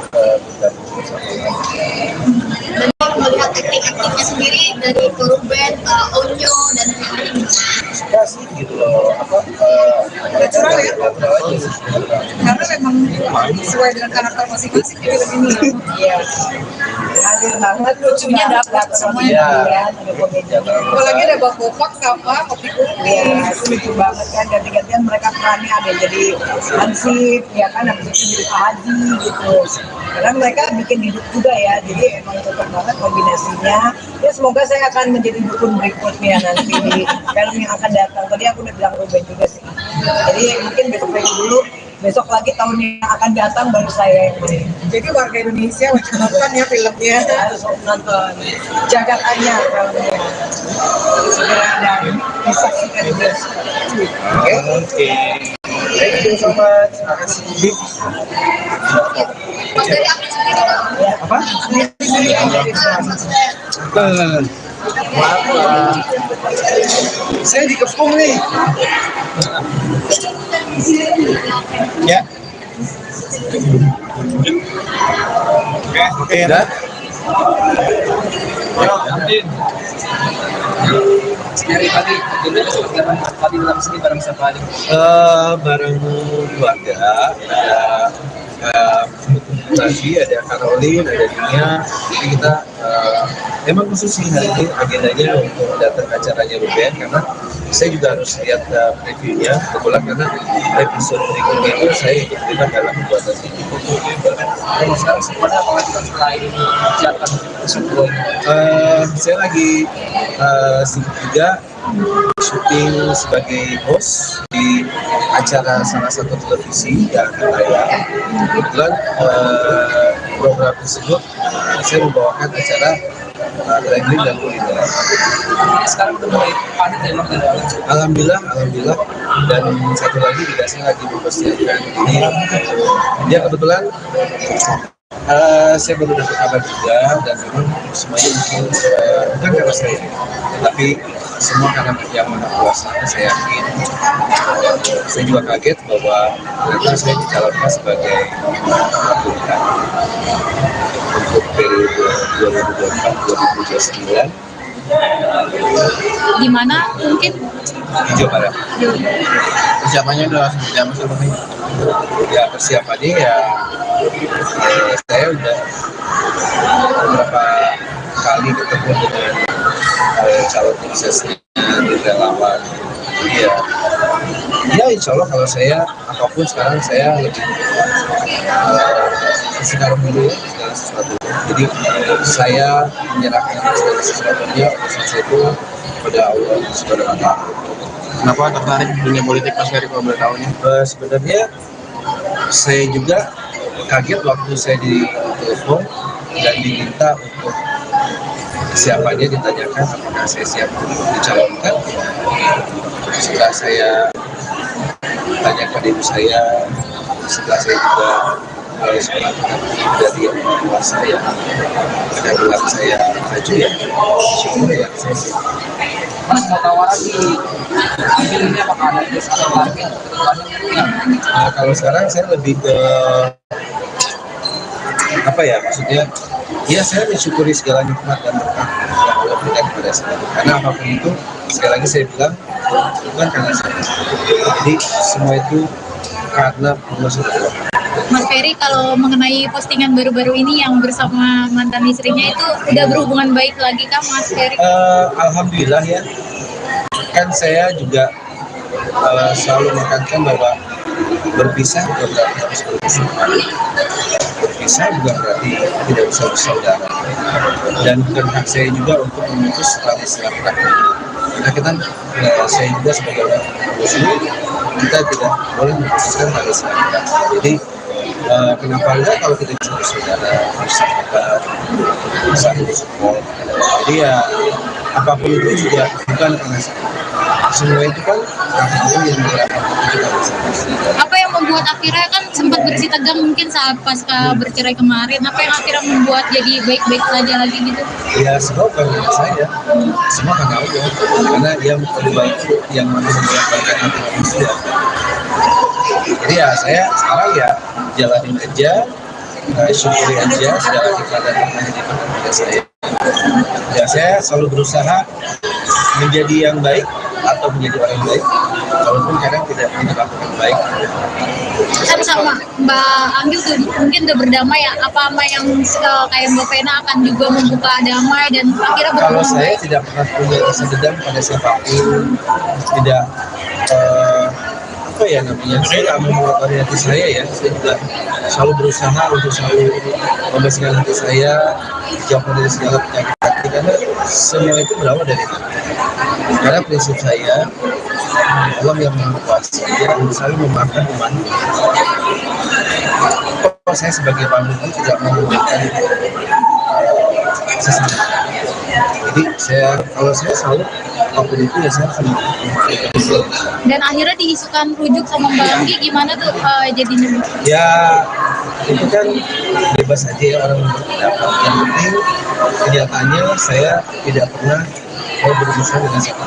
bergabung bersama. Dan kalau melihat akting-aktingnya sendiri dari Ruben, Onyo dan lain-lain. Suka sih gitu loh Natural ya? natural aja sih. Karena memang sesuai dengan karakter masing-masing di film ini. Iya. Hadir banget, lucunya dapat semuanya. Iya. Ada komedi. Apalagi ada Bang Bopak sama Kopi Kupi. Iya, itu lucu banget kan, ganti-gantian mereka perannya ada yang jadi Hansip, ya kan, habis itu jadi Pak Haji gitu. Karena mereka bikin hidup juga ya, jadi emang cocok banget kombinasinya. Ya semoga saya akan menjadi dukun berikutnya nanti di film yang akan datang. Tadi aku udah bilang Ruben juga sih. Jadi mungkin besok dulu, besok lagi tahun yang akan datang baru saya yang main. Jadi warga Indonesia wajib nonton ya filmnya. Harus nonton jagat Anya filmnya. Segera dan disaksikan di bioskop. Oke. Thank you so much. Terima kasih. Mas dari akting sendiri dong. Apa? Saya dikepung nih. Ya. Oke. Udah. sekali tadi jadi tadi dalam sini bareng siapa aja? Bareng keluarga ada Rafi, ada Caroline, ada Dunia. Jadi kita emang khusus sih hari ini agendanya untuk datang ke acaranya Ruben karena saya juga harus lihat previewnya kebetulan karena episode berikutnya itu saya ikut terlibat dalam pembuatan ini. Kalau sekarang sebenarnya apalagi kan selain siapkan sebelum Saya lagi sibuk juga syuting sebagai host di acara salah satu televisi yang akan tayang. Kebetulan program tersebut saya membawakan acara traveling dan kuliner. sekarang udah mulai padat ya mas dari awal. Alhamdulillah, dan satu lagi juga saya lagi mempersiapkan ini. Ya kebetulan saya baru dapat kabar juga dan memang semuanya mungkin bukan karena saya, tapi semua karena yang Maha Kuasa. Saya yakin. Saya juga kaget bahwa ternyata saya dicalonkan sebagai pemilihan untuk periode 2024-2029 Di mana mungkin di Jawa Barat. Persiapannya udah seperti apa sih Bang? Ya persiapannya ya saya udah beberapa kali ketemu dengan calon suksesnya di relawan. Ya insya Allah kalau saya apapun sekarang saya lebih sekarang dulu ya segala sesuatu. Jadi saya menyerahkan segala sesuatunya urusan saya itu kepada Allah Subhanahu wa Ta'ala. Kenapa tertarik di dunia politik Mas Ferry kalau boleh tahu nih? Sebenarnya saya juga kaget waktu saya ditelepon dan diminta untuk siapanya ditanyakan apakah saya siap untuk dicalonkan. Setelah saya tanyakan ibu saya, setelah saya juga melakukan dari yang tua saya, ada bilang saya maju ya, syukur ya saya siap. Mas mau tawaran ambil ini apakah ada diskon target untuk kedepannya? Nah, kalau sekarang saya lebih ke apa ya, maksudnya ya saya mensyukuri segala nikmat dan berkah yang Allah berikan kepada saya, karena apapun itu sekali lagi saya bilang bukan karena saya, jadi semua itu karena Allah SWT. Mas Ferry, kalau mengenai postingan baru-baru ini yang bersama mantan istrinya itu udah berhubungan baik lagi kah Mas Ferry? Alhamdulillah ya, kan saya juga selalu menekankan bahwa berpisah bukan berarti harus berpisah, berpisah bukan berarti tidak bisa bersaudara, dan bukan hak saya juga untuk memutus tali silaturahmi. Karena kita, saya juga sebagai orang Muslim, kita tidak boleh memutuskan tali silaturahmi. Jadi kenapa enggak kalau kita bisa bersaudara, bersahabat, bisa bersupport. Jadi ya apapun itu juga bukan karena semua itu kan karena yang berapa kita bersama. Apa yang membuat akhirnya kan sempat bersih tegang mungkin saat pasca bercerai kemarin, apa yang akhirnya membuat jadi baik-baik saja lagi gitu? Ya semua karena saya, semua karena Allah, karena dia lebih baik yang membaikkan hati manusia. Jadi ya saya sekarang ya jalanin aja, syukuri aja segala keadaan yang ada pada saya. Ya saya selalu berusaha menjadi yang baik atau menjadi orang yang baik, walaupun kadang tidak dilakukan baik. Kan sama Mbak Anggil tuh mungkin udah berdamai ya, apa yang kayak Mbak Vena akan juga membuka damai dan akhirnya Kalau berhubungan saya baik? tidak pernah punya rasa dendam pada siapapun, tidak apa ya namanya, saya tidak membuat hati saya ya, saya juga selalu berusaha untuk selalu membersihkan hati saya, jauh dari segala penyakit hati, karena semua itu berawal dari hati. Karena prinsip saya, Allah yang Maha Kuasa, dia selalu memaafkan umatnya. Kalau saya sebagai pemimpin tidak mau memberikan sesama. Jadi kalau saya selalu apapun itu ya saya akan memaafkan. Dan akhirnya diisukan rujuk sama Mbak Anggi, gimana tuh jadinya? Ya itu kan bebas aja ya orang berpendapat. Yang penting kenyataannya saya tidak pernah mau berurusan dengan siapa.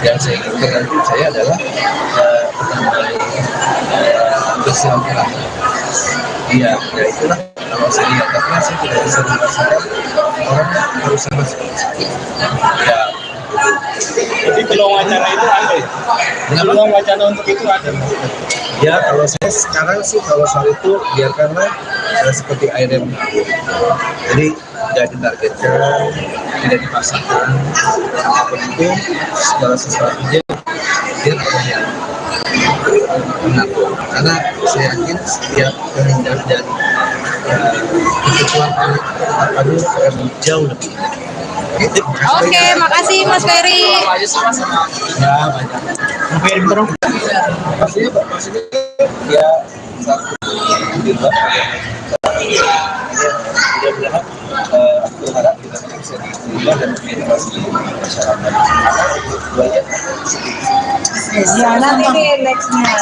Yang saya inginkan dalam hidup saya adalah bersilaturahmi. Iya, ya itulah kalau saya lihat, karena saya tidak bisa merasakan orang harus sama seperti saya. Ya. Jadi peluang wacana itu ada ya? Peluang wacana untuk itu ada. Ya kalau saya sekarang sih kalau soal itu biarkanlah seperti air yang mengalir. Jadi tidak ditargetkan, tidak dipasangkan, apapun itu segala sesuatunya dia terjadi benar. Karena saya yakin setiap kehendak dan kebutuhan akan jauh lebih. Oke, makasih Mas Ferry. Ya banyak. Maksudnya ya satu juga. Mudah-mudahan aku harap kita bisa diterima dan diedukasi masyarakat. Banyak. Ya nanti nih nextnya.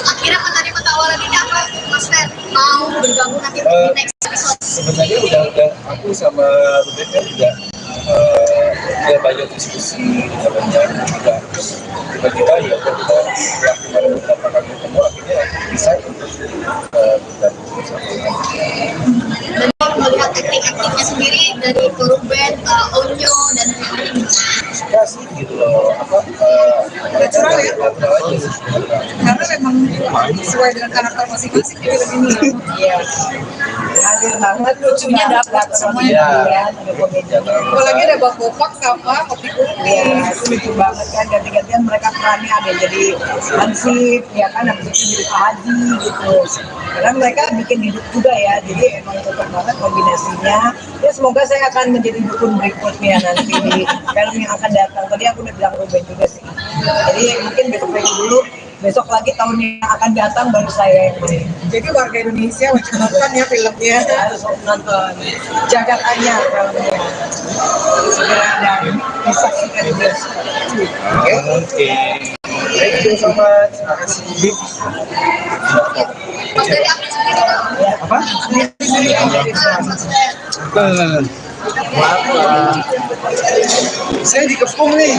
Akhirnya menerima tawaran ini apa Mas Ferry? Mau bergabung nanti di next episode? Sebenarnya udah aku sama Ruben kan juga ya banyak diskusi, banyak juga tiba-tiba ya kita setelah kemarin beberapa kali ketemu akhirnya bisa untuk bergabung bersama. Dan kalau melihat akting-aktingnya sendiri dari Ruben, Onyo dan lain-lain. Suka sih gitu loh, Natural ya? natural aja. Karena memang sesuai dengan karakter masing-masing di film ini. Iya. Hadir banget, lucunya dapat semuanya. Iya. Ada komedi. Apalagi ada Bang Bopak sama Kopi Kuning. Iya, itu lucu banget kan, ganti-gantian mereka perannya, ada yang jadi Hansip, ya kan, habis itu jadi Pak Haji gitu. Karena mereka bikin hidup juga ya, jadi emang cocok banget kombinasinya. Ya semoga saya akan menjadi dukun berikutnya nanti di film yang akan datang. Tadi aku udah bilang Ruben juga sih. Jadi mungkin besok lagi dulu, besok lagi tahun yang akan datang baru saya yang main. Jadi warga Indonesia wajib nonton ya filmnya. Harus nonton Jagat Anyar filmnya. Segera dan disaksikan di bioskop. Oke. Thank you so much. Terima kasih. Mas dari akting sendiri Ya, apa? Apa? Maaf, saya dikepung nih.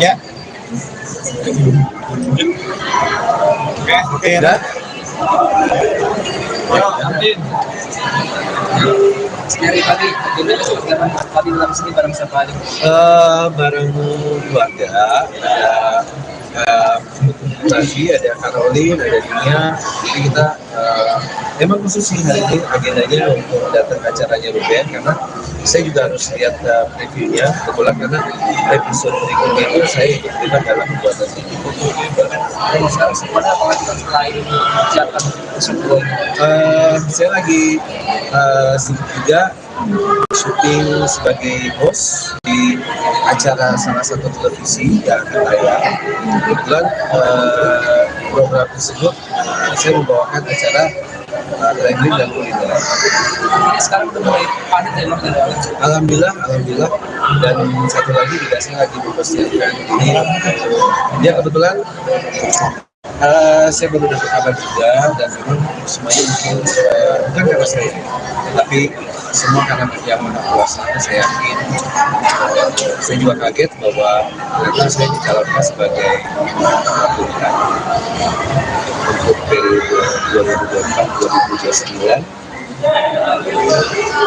Ya. Oke. Udah? Dari tadi, jadi tadi dalam sini bareng siapa aja? Bareng keluarga, ada lagi, ada Caroline, ada Nia. Jadi kita emang khusus sih hari ini agendanya untuk datang ke acaranya Ruben, karena saya juga harus lihat previewnya. Kebetulan karena episode berikutnya itu saya ikut terlibat dalam pembuatan ini. Kalau sekarang semuanya apakah kita selain kegiatan tersebut? Saya lagi sibuk juga syuting sebagai host di acara salah satu televisi yang akan tayang. Kebetulan program tersebut saya membawakan acara traveling dan kuliner. Sekarang udah mulai padat ya, Bang? Alhamdulillah, dan satu lagi juga saya lagi mempersiapkan ini. Ya kebetulan saya baru dapat kabar juga, dan memang semuanya mungkin bukan karena saya, tapi semua karena yang Maha Kuasa. Saya yakin, saya juga kaget bahwa ternyata saya dicalonkan sebagai pilihan untuk periode 2024-2029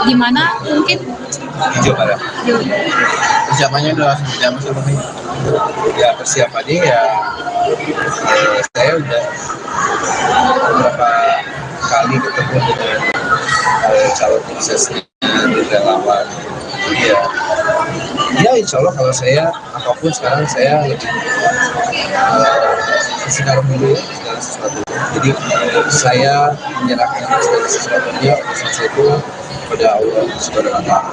Di mana mungkin di Jawa Barat. Persiapannya udah langsung berjalan sama nih. Ya persiapannya ya, saya udah beberapa kali ketemu dengan calon suksesnya di relawan. Jadi ya insya Allah kalau saya apapun sekarang saya lebih sekarang dulu ya, segala sesuatu. Jadi saya menyerahkan segala sesuatunya urusan itu kepada Allah Subhanahu wa Ta'ala.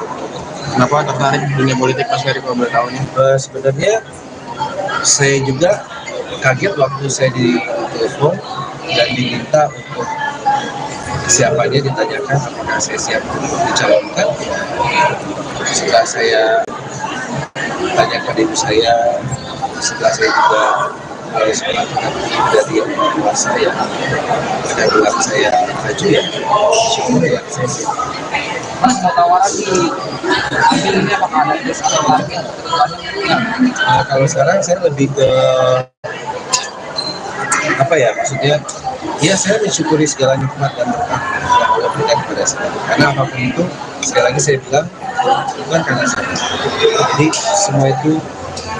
Kenapa tertarik di dunia politik Mas Ferry kalau boleh tahu nih? Sebenarnya saya juga kaget waktu saya ditelepon dan diminta untuk siapanya, ditanyakan apakah saya siap untuk dicalonkan. Setelah saya tanyakan ibu saya, setelah saya juga harus melakukan dari yang kuasa yang ada bilang saya maju ya, syukur ya saya siap. Mas mau tawaran di ambil ini apakah ada atau target atau kedepannya? Kalau sekarang saya lebih ke apa ya, maksudnya ya saya mensyukuri segala nikmat dan berkah yang Allah berikan kepada saya, karena apapun itu sekali lagi saya bilang bukan karena saya, jadi semua itu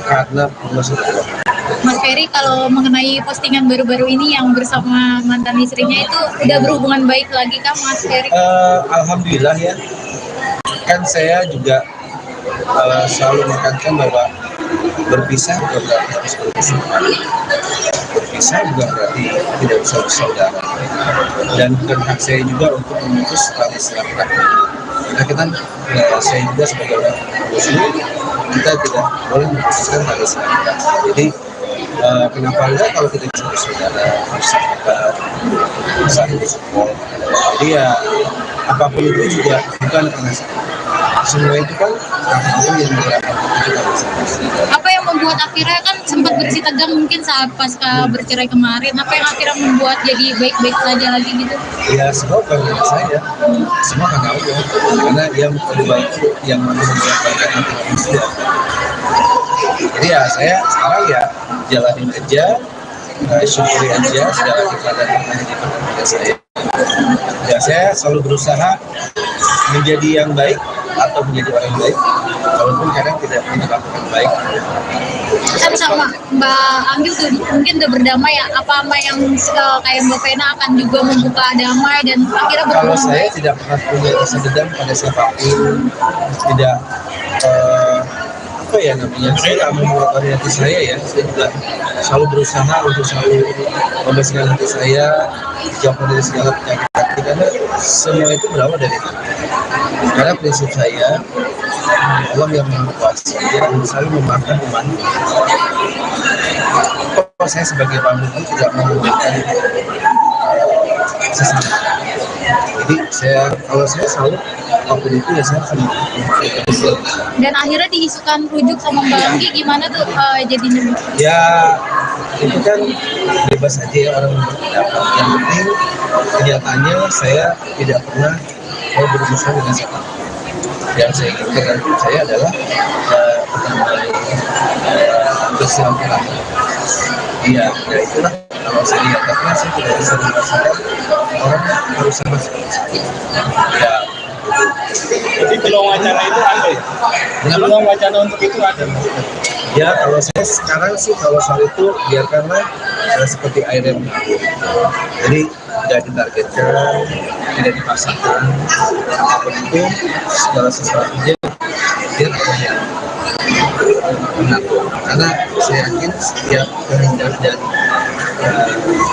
karena Allah SWT. Mas Ferry, kalau mengenai postingan baru-baru ini yang bersama mantan istrinya itu udah berhubungan baik lagi kah Mas Ferry? Alhamdulillah ya, kan saya juga selalu menekankan bahwa berpisah bukan berarti harus bermusuhan, berpisah bukan berarti tidak bisa bersaudara, dan bukan hak saya juga untuk memutus tali silaturahmi. Karena kita, saya juga sebagai orang muslim, kita tidak boleh memutuskan tali silaturahmi. Jadi kenapa enggak kalau kita bisa bersaudara, bersahabat, saling support. Jadi ya apapun itu juga bukan karena semua itu kan Allah yang menggerakkan kita bersama. Apa yang membuat akhirnya kan sempat bersih tegang mungkin saat pasca bercerai kemarin, apa yang akhirnya membuat jadi baik-baik saja lagi gitu? Ya semua bukan karena saya, semua karena Allah, karena dia yang membolak-balikan antara manusia. Jadi ya saya sekarang ya jalanin aja, syukuri aja segala keadaan yang ada di pada saya. Ya saya selalu berusaha menjadi yang baik atau menjadi orang yang baik, walaupun kadang tidak melakukan baik. Kan sama Mbak Anggil tuh mungkin udah berdamai ya, apa yang kayak Mbak Vena akan juga membuka damai dan akhirnya Kalau berhubungan saya baik? tidak pernah punya rasa dendam pada siapapun, tidak apa ya namanya, saya nggak mau mengotori hati saya ya, saya juga selalu berusaha untuk selalu membersihkan hati saya, jauh dari segala penyakit hati, karena semua itu berawal dari hati. Karena prinsip saya, Allah yang Maha Kuasa, dia selalu memaafkan umatnya. Kalau saya sebagai pemimpin tidak mau memberikan sesama. Jadi kalau saya selalu apapun itu ya saya akan Dan akhirnya diisukan rujuk sama Mbak Anggi, gimana tuh jadinya? ya itu kan bebas aja ya orang berpendapat. Yang penting kenyataannya saya tidak pernah mau berurusan dengan siapa. Yang saya inginkan dan saya adalah bersilaturahmi. Iya, ya itulah kalau saya lihat, karena saya tidak bisa merasakan orang harus sama seperti ya. Jadi peluang wacana itu ada ya? Peluang wacana untuk itu ada. Ya kalau saya sekarang sih kalau soal itu biarkanlah seperti air yang mengalir. Jadi tidak ditargetkan, tidak dipaksakan, apapun itu segala sesuatunya dia terlihat mengatur. Karena saya yakin setiap kehendak dan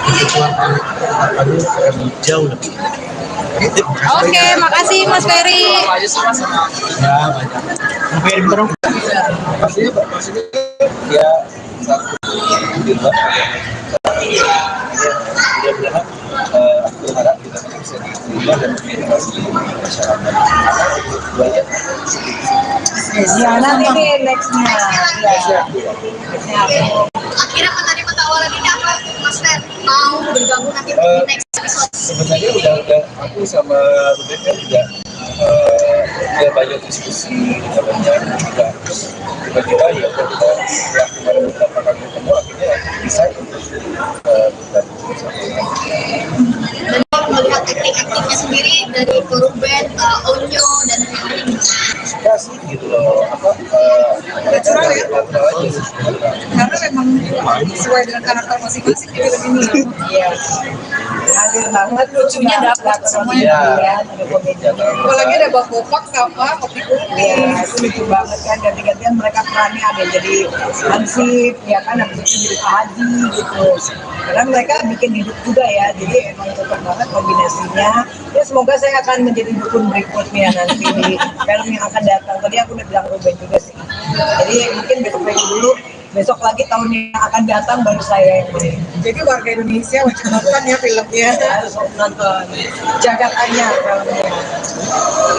kebutuhan anak akan jauh lebih. Oke, makasih Mas Ferry. Ya banyak. Ferry betul. Maksudnya ya satu di luar mudah-mudahan aku berharap kita bisa diterima dan diedukasi masyarakat. Banyak. Ya nanti nih nextnya. Akhirnya menerima tawaran ini apa, Mas Fer? Mau bergabung nanti di next episode? Sebenarnya udah aku sama Ruben kan udah ya banyak diskusi, udah banyak juga. Terus tiba-tiba ya kita setelah kemarin beberapa kali ketemu akhirnya bisa untuk bergabung bersama. Dan melihat akting-aktingnya sendiri dari Ruben, Onyo, dan lain-lain. Suka sih gitu loh, Natural ya? natural aja. Karena memang sesuai dengan karakter masing-masing di film ini. Iya. Hadir banget, lucunya dapat semuanya. Iya. Ada komedinya. Apalagi ada Bang Bopak sama Kopi Kupi. Iya, itu lucu banget kan, ganti-gantian mereka perannya ada yang jadi Hansip, ya kan, habis itu jadi Pak Haji gitu. Karena mereka bikin hidup juga ya, jadi emang cocok banget kombinasinya. Ya semoga saya akan menjadi dukun berikutnya nanti di film yang akan datang. Tadi aku udah bilang Ruben juga sih. Jadi mungkin besok lagi dulu, besok lagi tahun yang akan datang baru saya yang main. Jadi warga Indonesia wajib nonton ya filmnya. Harus nonton Jagat Anyar filmnya.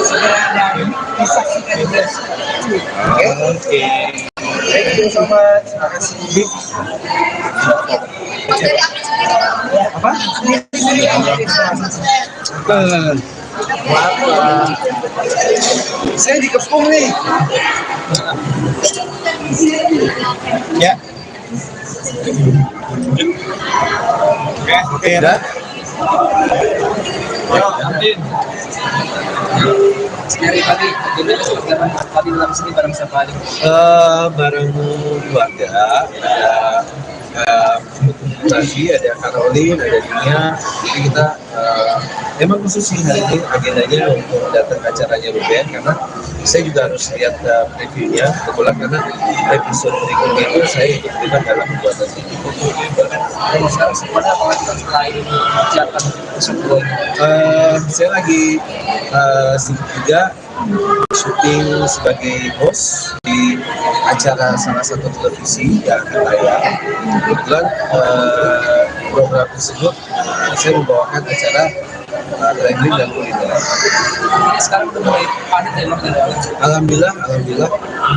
Segera dan disaksikan di bioskop. Oke. Thank you so much. Terima kasih. Mas Ferry ambil sendiri dong. Apa? Mas Fer. Saya dikepung nih. Ya. Oke. Udah. Sendiri tadi jadi seperti apa? Tadi dalam sini bareng siapa aja? Bareng keluarga, ada Nasi, ada Caroline, ada Nia. Jadi kita emang khusus sih hari ini agendanya untuk datang ke acaranya Ruben karena saya juga harus lihat previewnya kebetulan karena episode berikutnya itu saya ikut terlibat dalam pembuatan TV. Sekarang semuanya apakah kita setelah ini siapkan sebuah Saya lagi sibuk juga syuting sebagai host di acara salah satu televisi yang akan tayang. Kebetulan program tersebut saya membawakan acara traveling dan kuliner. sekarang udah mulai padat ya Mas? Alhamdulillah,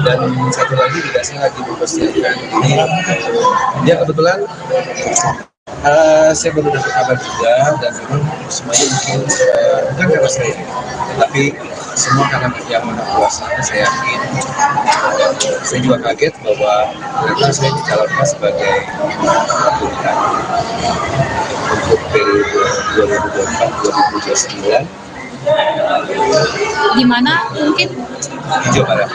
dan satu lagi juga saya lagi mempersiapkan ini. Ya kebetulan saya baru dapat kabar juga dan memang semuanya mungkin bukan karena saya, tapi semua karena yang Maha Kuasa. Saya yakin. Saya juga kaget bahwa ternyata saya dicalonkan sebagai pilihan untuk periode 2024-2029 Di mana mungkin? di Jawa Barat.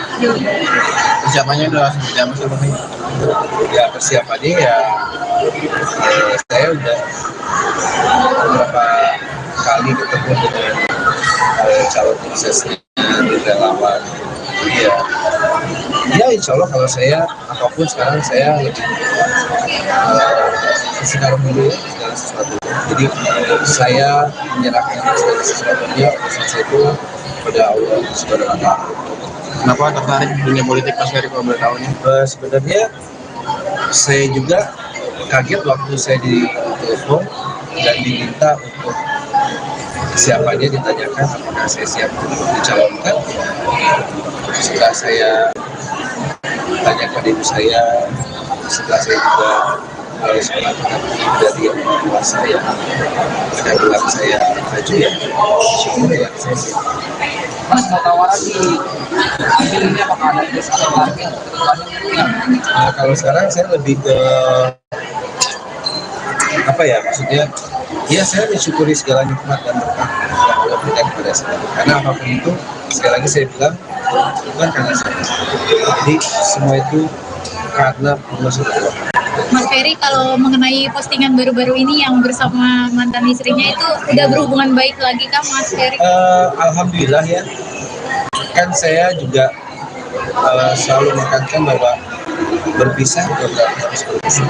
Persiapannya udah seperti apa sih Bang? Ya persiapannya ya saya udah beberapa kali ketemu dengan calon suksesnya di relawan. Ya insya Allah kalau saya apapun sekarang saya lebih sekarang dulu ya segala sesuatu. Jadi saya menyerahkan segala sesuatunya urusan saya itu kepada Allah Subhanahu wa Ta'ala. Kenapa tertarik di dunia politik Mas Ferry kalau boleh tahu nih? Sebenarnya saya juga kaget waktu saya ditelepon dan diminta untuk siapanya, ditanyakan apakah saya siap untuk dicalonkan. Setelah saya tanyakan ibu saya, setelah saya juga mulai sekolah dari yang tua saya mereka bilang saya maju ya syukur ya saya sih. Mas mau tawaran di ambil ini apakah ada discount harga untuk kedepannya? Nah, kalau sekarang saya lebih ke apa ya, maksudnya ya saya mensyukuri segala nikmat dan berkah yang Allah berikan kepada saya, karena apapun itu sekali lagi saya bilang bukan karena saya, jadi semua itu karena Allah SWT. Mas Ferry, kalau mengenai postingan baru-baru ini yang bersama mantan istrinya itu udah berhubungan baik lagi kah Mas Ferry? Alhamdulillah ya, kan saya juga selalu menekankan bahwa berpisah bukan berarti harus berpisah,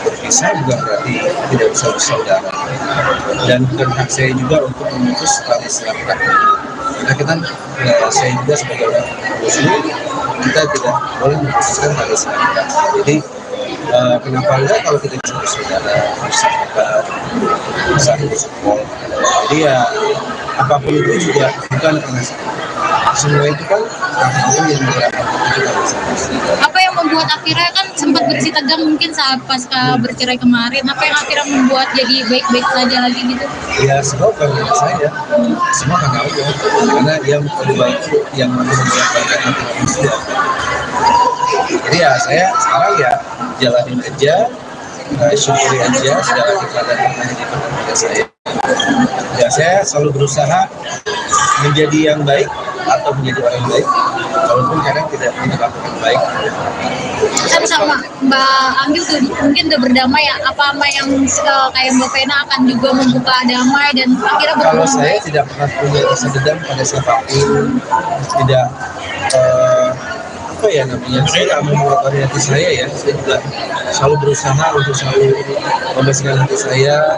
berpisah bukan berarti tidak bisa bersaudara, dan bukan hak saya juga untuk memutus tali silaturahmi. Karena kita, saya juga sebagai orang muslim, kita tidak boleh memutuskan tali silaturahmi. Jadi kenapa enggak kalau kita bisa bersaudara, bersahabat, bisa bersupport. Jadi ya apapun itu juga bukan karena semua itu kan Allah yang menggerakkan kita bersama. Apa yang membuat akhirnya kan sempat bersih tegang mungkin saat pasca bercerai kemarin, apa yang akhirnya membuat jadi baik-baik saja lagi gitu? Ya semua bukan karena saya, semua karena Allah, karena yang lebih baik yang mampu membaikkan hati manusia. Jadi ya saya sekarang ya jalanin aja, syukuri aja segala nikmat dan berkah yang diberikan kepada saya. Ya saya selalu berusaha menjadi yang baik atau menjadi orang baik, walaupun kadang tidak melakukan baik. Kan sama Mbak Anggil tuh mungkin udah berdamai ya, apa sama yang kayak Mbak Vena akan juga membuka damai dan akhirnya Kalau berhubungan saya baik? tidak pernah punya rasa dendam pada siapapun, tidak apa ya namanya, saya tidak mengotori hati saya ya, saya juga selalu berusaha untuk selalu membersihkan hati saya,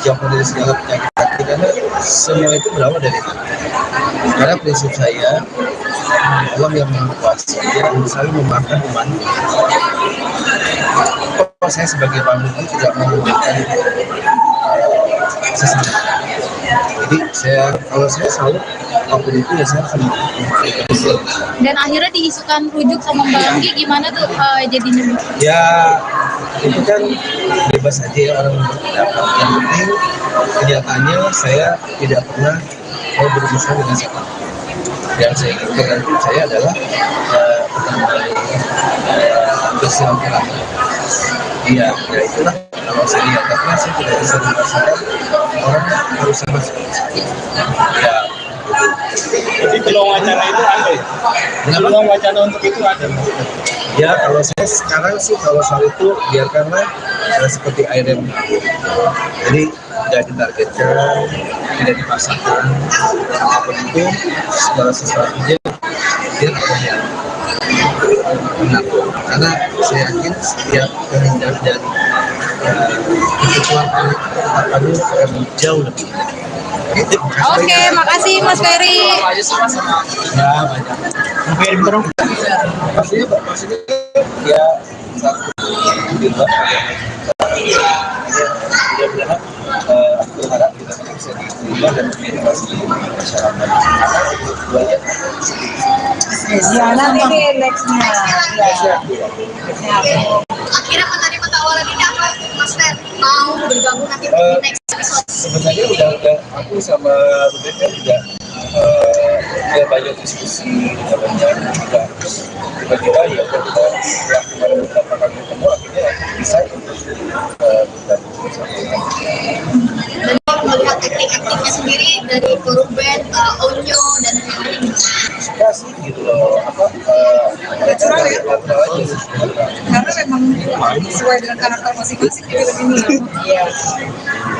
jauh dari segala penyakit hati, karena semua itu berawal dari hati. Karena prinsip saya, Allah yang Maha Kuasa, dia selalu memaafkan umatnya. Kalau saya sebagai pemimpin tidak mau memberikan sesama. Jadi kalau saya selalu apapun itu ya saya akan memaafkan. Dan akhirnya diisukan rujuk sama Mbak Anggi, gimana tuh jadinya? Ya itu kan bebas aja ya orang berpendapat. Yang penting kenyataannya saya tidak pernah mau berurusan dengan siapa. Yang saya inginkan dalam saya adalah bersilaturahmi. Iya, ya itulah kalau saya lihat, karena saya tidak bisa merasakan orang harus sama seperti ya. Jadi peluang wacana itu ada ya? Peluang wacana untuk itu ada. Ya kalau saya sekarang sih kalau soal itu biarkanlah seperti air yang mengalir. Jadi tidak ditargetkan, tidak dipaksakan, apapun itu segala sesuatunya dia terlihat benar. Karena saya yakin setiap kehendak dan kebutuhan akan jauh lebih. Oke, makasih Mas Ferry. Ya banyak. Mungkin terus. Maksudnya ya satu di luar dia berharap berharap kita bisa diterima dan menginspirasi masyarakat. Duanya Ya nanti nih nextnya. Akhirnya menerima tawaran ini apa Mas Fer? Mau bergabung nanti di next episode? sebenarnya udah aku sama Ruben kan juga ya banyak diskusi, udah banyak juga tiba-tiba ya udah kita setelah kemarin beberapa kali ketemu akhirnya bisa untuk bergabung bersama. Dan melihat akting-aktingnya sendiri dari Ruben, Onyo dan lain-lain. Suka sih gitu loh, apa Natural ya? natural aja. Karena memang sesuai dengan karakter masing-masing jadi lebih nih. Iya.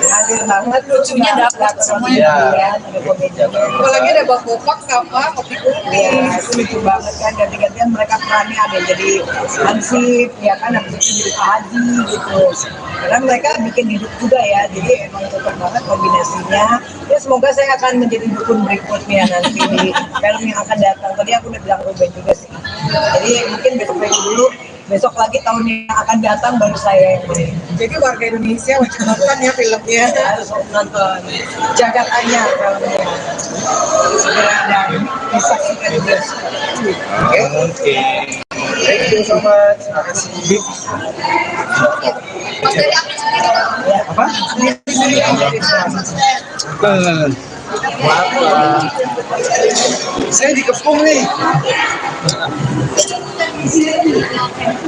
Hadir banget, lucunya dapat semuanya. Iya. Apalagi ada Bang Bopak sama Kopi Kupi. Iya, itu lucu banget kan, ganti-gantian mereka perannya ada yang jadi Hansip, ya kan, habis itu jadi Pak Haji gitu. Karena mereka bikin hidup juga ya, jadi emang cocok banget kombinasinya. Ya semoga saya akan menjadi dukun berikutnya nanti di film yang akan datang. Tadi aku udah bilang Ruben juga sih. Jadi mungkin besok dulu, besok lagi tahun yang akan datang baru saya yang main. Jadi warga Indonesia wajib nonton ya filmnya. Harus nonton Jagat Anyar filmnya. Segera dan disaksikan di bioskop. Oke. Thank you so much. Terima kasih. Mas dari Ambil sendiri Apa? Maaf, saya dikepung nih.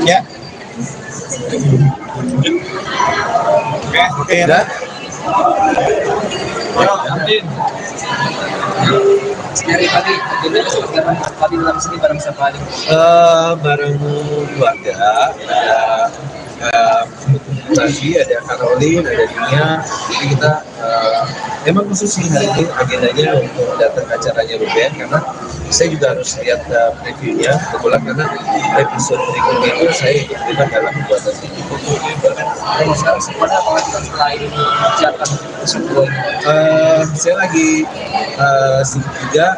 Ya. Oke, ya. Dari tadi, jadi tadi dalam sini bareng siapa aja? Bareng keluarga, ada Nasi, ada Caroline, ada Nia. Jadi kita emang khusus sih hari ini agendanya untuk datang ke acaranya Ruben, karena saya juga harus lihat previewnya. Kebetulan karena episode berikutnya itu saya ikut terlibat dalam pembuatan video. Setelah ini siapkan sebuah Saya lagi sibuk juga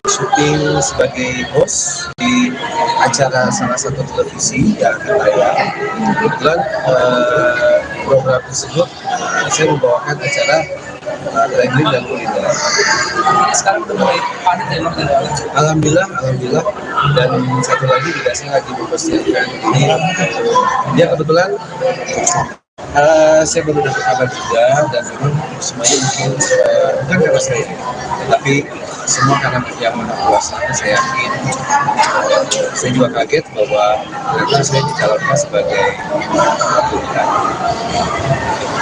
syuting sebagai host di acara salah satu televisi yang tayang. Kebetulan program tersebut saya membawakan acara traveling dan kuliner. sekarang udah mulai padat ya Mas? Alhamdulillah, dan satu lagi juga saya lagi mempersiapkan ini. Ya kebetulan saya baru dapat kabar juga, dan memang semuanya mungkin bukan karena saya, tapi semua karena yang Maha Kuasa. Saya yakin, saya juga kaget bahwa ternyata saya dicalonkan sebagai pilihan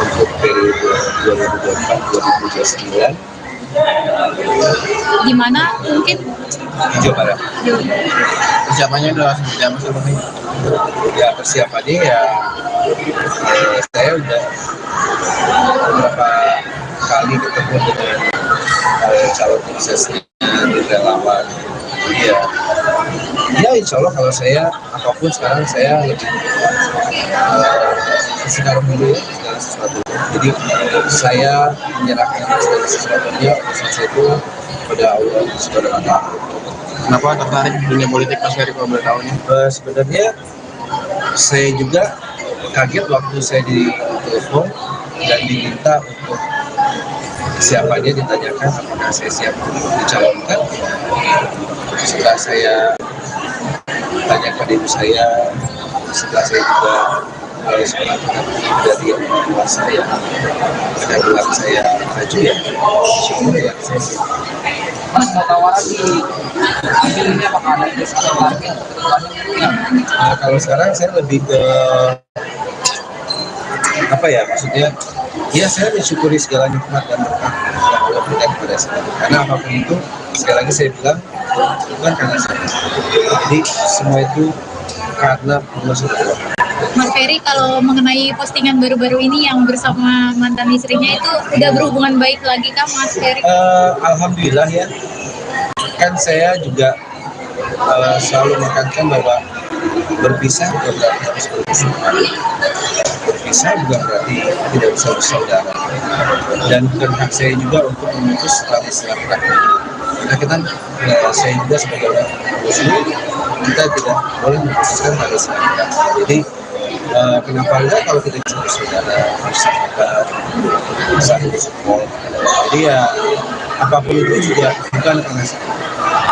untuk periode 2024-2029 di mana mungkin di Jawa Barat. Persiapannya udah seperti apa sih Bang? Ya persiapannya ya, saya udah beberapa kali ketemu dengan calon suksesnya di relawan. Ya insya Allah kalau saya apapun sekarang saya lebih sekarang dulu ya, segala sesuatu. Jadi saya menyerahkan segala sesuatunya urusan itu kepada Allah Subhanahu wa Ta'ala. Kenapa tertarik di dunia politik Mas Ferry kalau boleh tahu nih? Sebenarnya saya juga kaget waktu saya ditelepon dan diminta untuk siapanya, ditanyakan apakah saya siap dicalonkan. Setelah saya tanyakan ibu saya, setelah saya juga harus melakukan dari yang tua saya, pada bilang saya maju ya, syukur ya saya siap. Mas mau tawaran di Ambil ini apakah ada diskusi lagi atau kedepannya? Nah, kalau sekarang saya lebih ke apa ya, maksudnya ya saya mensyukuri segala nikmat dan berkah yang Allah berikan kepada saya, karena apapun itu sekali lagi saya bilang bukan karena saya, jadi semua itu karena Allah SWT. Mas Ferry kalau mengenai postingan baru-baru ini yang bersama mantan istrinya itu udah berhubungan baik lagi kah Mas Ferry? Alhamdulillah ya, kan saya juga selalu menekankan bahwa berpisah bukan berarti harus berpisah, berpisah bukan berarti tidak bisa bersaudara, dan bukan hak saya juga untuk memutus tali silaturahmi. Karena kita, saya juga sebagai orang Muslim, kita tidak boleh memutuskan tali silaturahmi. Jadi kenapa enggak kalau kita bisa bersaudara, bersahabat, bisa support. Jadi ya apapun itu juga bukan karena saya.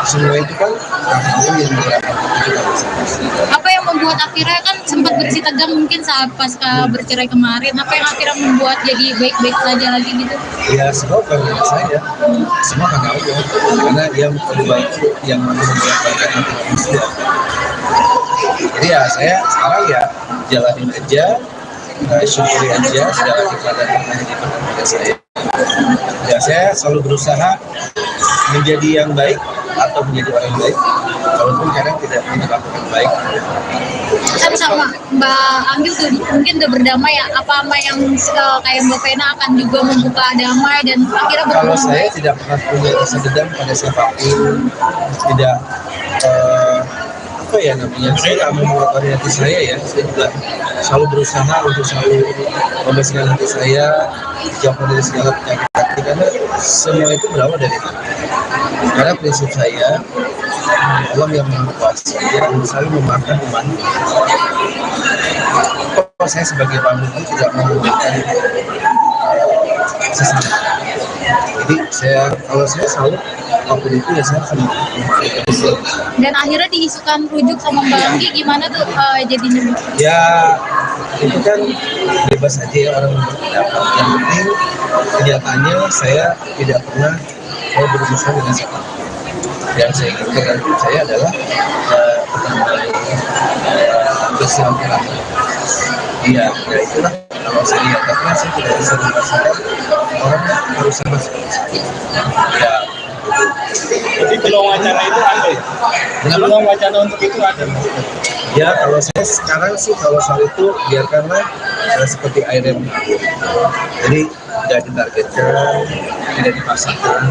Semua itu kan Allah yang menggerakkan kita bersama. Apa yang membuat akhirnya kan sempat bersih tegang mungkin saat pasca bercerai kemarin, apa yang akhirnya membuat jadi baik-baik saja lagi gitu? Ya semua bukan karena saya, semua karena Allah, karena dia memperbaiki yang memperbaikkan hati manusia. Jadi ya saya sekarang ya jalanin aja, syukuri aja segala keadaan yang diberikan kepada saya. Ya saya selalu berusaha menjadi yang baik atau menjadi orang baik, walaupun kadang tidak melakukan baik. Kan sama Mbak Anggil tuh mungkin udah berdamai ya, apa yang kayak Mbak Vena akan juga membuka damai dan akhirnya Kalau berhubungan saya baik? tidak pernah punya rasa dendam pada siapapun, tidak apa ya namanya, saya nggak mau mengotori hati saya ya. Saya juga selalu berusaha untuk selalu membersihkan hati saya, jauh dari segala penyakit hati, karena semua itu berawal dari hati. Karena prinsip saya, Allah yang Maha Kuasa, dia selalu memaafkan umatnya. Kalau saya sebagai pemimpin tidak mau memberikan sesama. Jadi kalau saya selalu apapun itu ya saya akan memakai. Dan akhirnya diisukan rujuk sama Mbak Anggi, gimana tuh jadinya? Ya itu kan bebas aja ya orang berpendapat. Yang penting kenyataannya saya tidak pernah mau berurusan dengan siapa. Yang saya inginkan dalam hidup saya adalah bersilaturahmi. Iya, ya itulah. Kalau saya nyatakan saya tidak bisa merasakan orang harus sama seperti saya. Ya. Jadi peluang wacana itu ada ya? Peluang wacana untuk itu ada. Ya kalau saya sekarang sih kalau soal itu biarkanlah seperti air yang mengalir. Jadi tidak ditargetkan, tidak dipaksakan.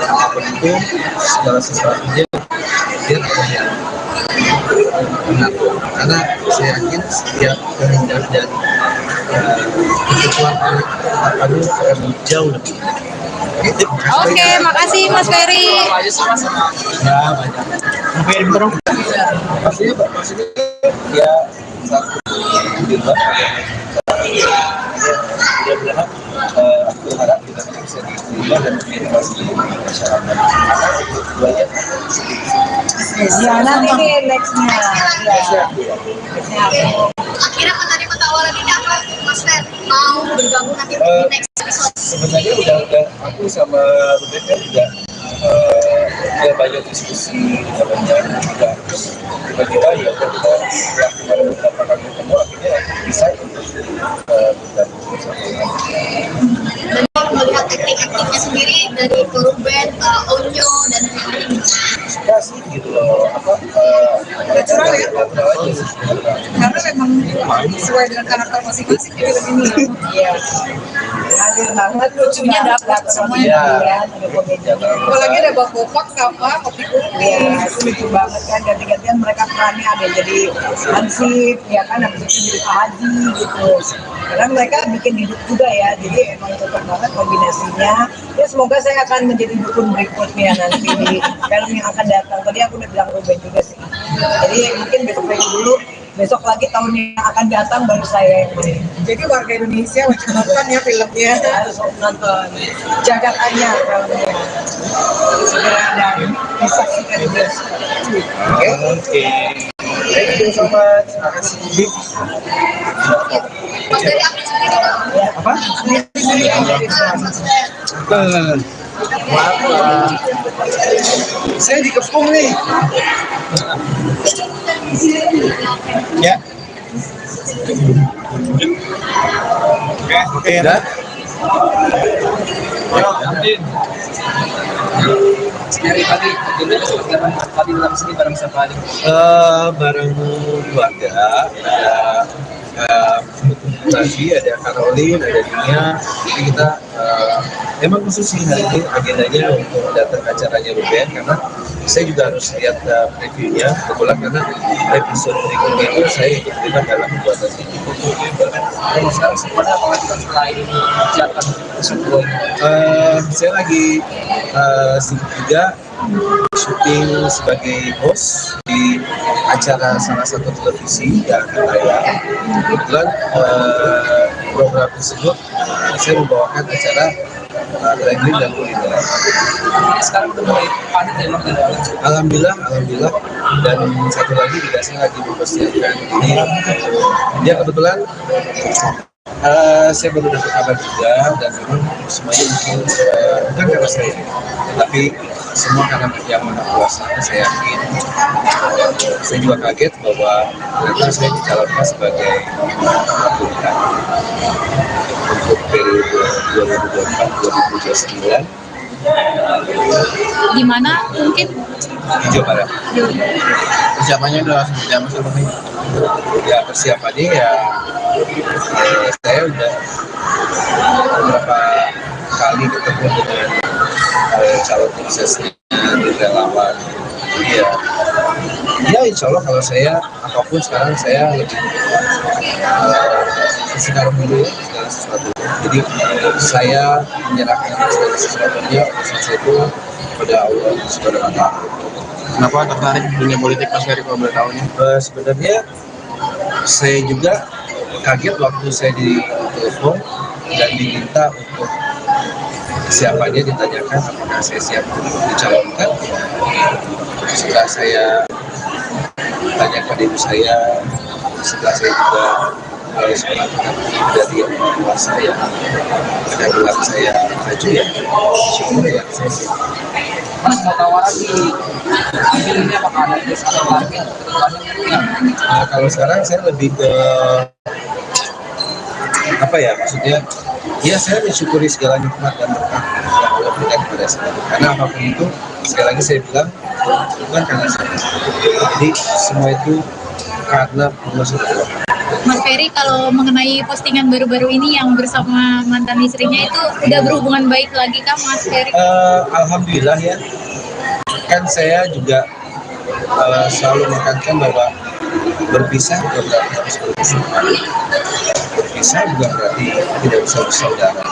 Apapun itu segala sesuatunya dia terlihat benar. Karena saya yakin setiap kehendak dan kekuatan apa itu akan jauh lebih indah. Oke, makasih Mas Ferry. Ya banyak. Mungkin dorong. Maksudnya ya satu juga. Mudah-mudahan aku berharap kita bisa diterima dan diinovasi masyarakat. Duanya. Ya nanti nih nextnya. Akhirnya menerima tawaran ini apa, Mas Fer? Mau bergabung nanti di next episode? Sebenarnya udah aku sama Ruben kan juga ya banyak diskusi banyak juga tiba-tiba ya kita melakukan beberapa kali ketemu akhirnya bisa untuk bergabung bersama. Dan kalau melihat akting-aktingnya sendiri dari Ruben, Onyo dan lain-lain, Suka sih gitu loh Natural ya? natural aja sih. Karena memang sesuai dengan karakter masing-masing jadi lebih nih. Iya. Hadir banget, lucunya dapat semuanya. Iya. Ada komedinya. Apalagi ada Bang Bopak sama Kopi Kupi. Iya, itu lucu banget kan, ganti-gantian mereka perannya ada yang jadi Hansip, ya kan, habis itu jadi Pak Haji gitu. Karena mereka bikin hidup juga ya, jadi emang cocok banget kombinasinya. Ya semoga saya akan menjadi dukun berikutnya nanti di film yang akan datang. Tadi aku udah bilang Ruben juga sih. Jadi mungkin besok dulu, besok lagi tahun yang akan datang baru saya yang main. Jadi warga Indonesia wajib nonton ya filmnya. Harus nonton Jagat Anyar filmnya. Segera dan disaksikan di bioskop. Oke. Thank you so much. Terima kasih. Mas Ferry akting sendiri Pak? Apa? Mas Fer. Maaf. Saya dikepung nih. Ya. Oke. Udah. Dari pagi, jadi seperti apa? Tadi dalam sini bareng siapa aja? Bareng keluarga ada Nasi, ada Caroline, ada Nia. Jadi kita emang khusus sih hari ini agendanya untuk datang ke acaranya Ruben karena saya juga harus lihat previewnya kebetulan karena episode berikutnya itu saya ikut terlibat dalam pembuatan ini. Kalau sekarang sebenarnya apa lagi selain kegiatan tersebut? Saya lagi sibuk juga syuting sebagai host di acara salah satu televisi yang akan tayang. Kebetulan program tersebut saya membawakan acara traveling dan kuliner. Sekarang udah mulai padat ya Bang? Alhamdulillah, dan satu lagi juga saya lagi mempersiapkan ini. Ya kebetulan saya baru dapat kabar juga dan memang semuanya mungkin bukan karena saya, tapi semua karena yang Maha Kuasa. Saya yakin. Saya juga kaget bahwa ternyata saya dicalonkan sebagai pilihan untuk periode 2024-2029 Di mana mungkin? di Jawa Barat. Persiapannya udah seperti apa sih Bang? Ya persiapannya ya saya udah beberapa kali ketemu dengan calon suksesnya di relawan. Jadi ya insya Allah kalau saya apapun sekarang saya lebih sekarang dulu ya segala sesuatu. Jadi saya menyerahkan segala sesuatunya urusan saya itu kepada Allah Subhanahu wa Ta'ala. Kenapa tertarik di dunia politik Mas Ferry kalau boleh tahu nih? Sebenarnya saya juga kaget waktu saya ditelepon dan diminta untuk siapa dia ditanyakan apakah saya siap dicalonkan. Setelah saya tanyakan ibu saya, setelah saya juga harus melakukan dari orang tua saya, pada bilang saya maju ya, syukur ya saya siap. Mas mau tawaran di ambil ini apakah ada bus atau parkir kedepannya? Nah, kalau sekarang saya lebih ke apa ya, maksudnya ya saya mensyukuri segala nikmat dan berkah yang Allah berikan kepada saya, karena apapun itu sekali lagi saya bilang bukan karena saya, jadi semua itu karena Allah SWT. Mas Ferry, kalau mengenai postingan baru-baru ini yang bersama mantan istrinya itu udah berhubungan baik lagi kah Mas Ferry? Alhamdulillah ya, kan saya juga selalu menekankan bahwa berpisah bukan berarti harus berpisah, berpisah bukan berarti tidak bisa bersaudara,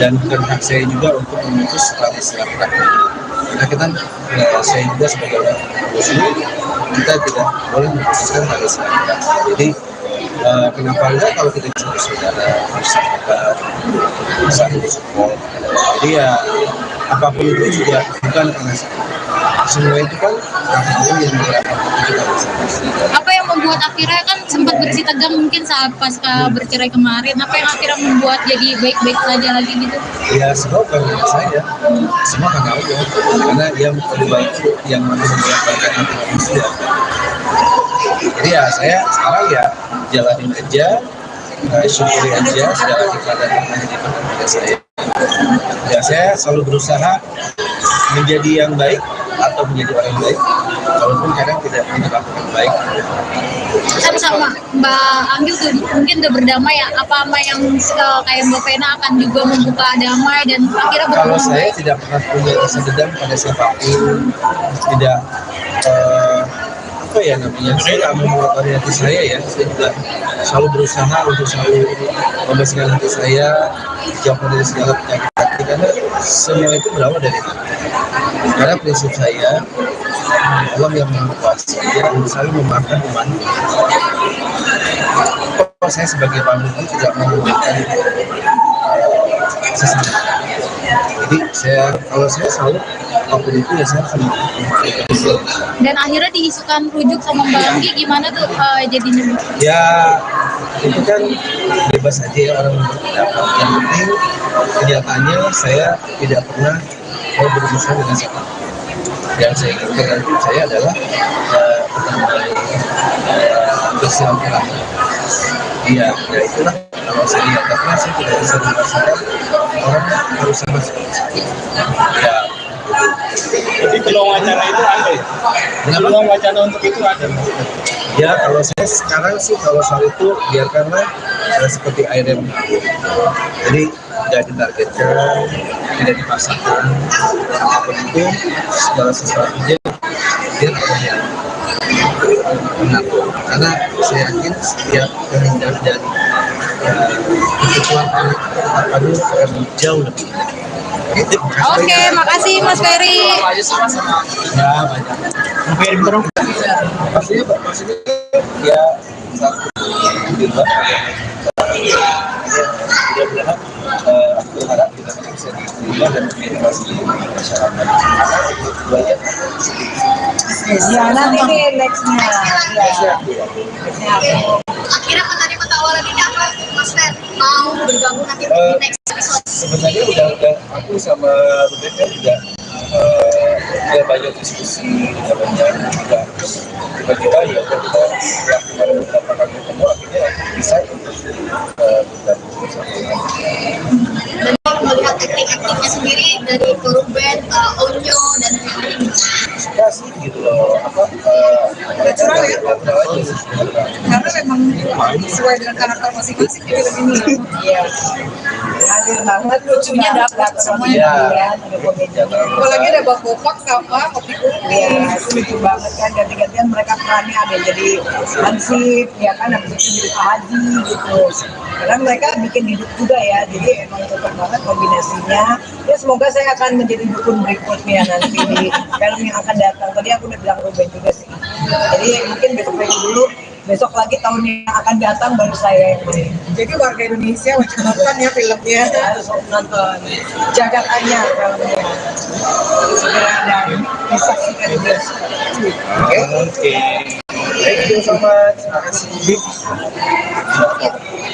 dan bukan hak saya juga untuk memutus tali silaturahmi. Karena kita, saya juga sebagai orang Muslim, kita tidak boleh memutuskan tali silaturahmi. Jadi kenapa enggak kalau kita bisa bersaudara, bersahabat, bisa support. Jadi ya apapun itu juga bukan karena saya. Semua itu kan Allah yang menggerakkan kita bersama. Apa yang membuat akhirnya kan sempat bersih tegang mungkin saat pasca bercerai kemarin, apa yang akhirnya membuat jadi baik-baik saja lagi gitu? Ya semua bukan karena saya, semua karena Allah, karena dia yang membuatkan hati manusia. Jadi ya saya sekarang ya jalanin aja, syukuri aja segala keadaan yang ada pada saya. Ya saya selalu berusaha menjadi yang baik atau menjadi orang yang baik, walaupun kadang tidak lakukan baik. Kan sama Mbak Anggil tuh mungkin udah berdamai ya, apa yang kayak Mbak Vena akan juga membuka damai dan akhirnya Kalau berhubungan saya baik? tidak pernah punya rasa dendam pada siapapun, tidak apa ya namanya, saya tidak mengeluarkan hati saya ya, saya juga selalu berusaha untuk selalu membersihkan hati saya, jauh dari segala penyakit hati, karena semua itu berawal dari hati. Karena prinsip saya, Allah yang Maha Kuasa, dia selalu memaafkan umatnya. Kalau saya sebagai pemimpin tidak memberikan sesama. Jadi kalau saya selalu apapun itu ya saya akan memaafkan. Dan akhirnya diisukan rujuk sama Mbak Anggi, gimana tuh jadinya? Ya itu kan bebas aja ya orang berpendapat. Yang penting kenyataannya saya tidak pernah mau berurusan dengan siapa. Yang saya inginkan dalam hidup saya adalah bersilaturahmi. Iya, ya itulah kalau saya lihat, karena saya tidak bisa merasakan orang harus sama seperti saya. Ya, Jadi peluang wacana itu ada ya? Peluang wacana untuk itu ada. ya kalau saya sekarang sih kalau soal itu biarkanlah seperti air yang mengalir. Jadi tidak ditargetkan, tidak dipaksakan, apapun itu segala sesuatunya dia terjadi benar. Karena saya yakin setiap kehendak dan kebutuhan akan jauh lebih baik. Oke, makasih Mas Ferry. Ya banyak. Mungkin terus. Maksudnya ya satu juga. Mudah-mudahan aku berharap kita bisa diterima dan diedukasi masyarakat. Banyak. Ya nanti deh nextnya. Ya. Akhirnya menerima tawaran ini apa Mas Fer? Mau bergabung nanti di next episode? Sebenarnya udah aku sama Ruben kan juga ya banyak diskusi, banyak juga tiba-tiba ya kita melakukan beberapa kali ketemu akhirnya bisa untuk bergabung bersama. Dan kalau melihat akting-aktingnya sendiri dari Ruben, Onyo dan lain-lain. Suka sih gitu loh, Natural ya? natural aja. Karena memang sesuai dengan karakter masing-masing di film ini. Iya. Hadir banget, lucunya dapat semuanya. Iya. Ya, ada komedinya. Apalagi ada Bang Bopak sama Kopi Kupi. Iya, itu lucu banget kan, ganti-gantian mereka perannya ada yang jadi Hansip, ya kan, habis itu jadi Pak Haji gitu. Karena mereka bikin hidup juga ya, jadi emang cocok banget kombinasinya. Ya semoga saya akan menjadi dukun berikutnya nanti di film yang akan datang. Tadi aku udah bilang Ruben juga sih. Jadi mungkin besok dulu besok lagi tahun yang akan datang baru saya yang main. Jadi warga Indonesia wajib nonton ya filmnya. Harus nonton Jagat Anyar filmnya. Segera dan disaksikan di bioskop. Oke. Thank you so much. Terima kasih.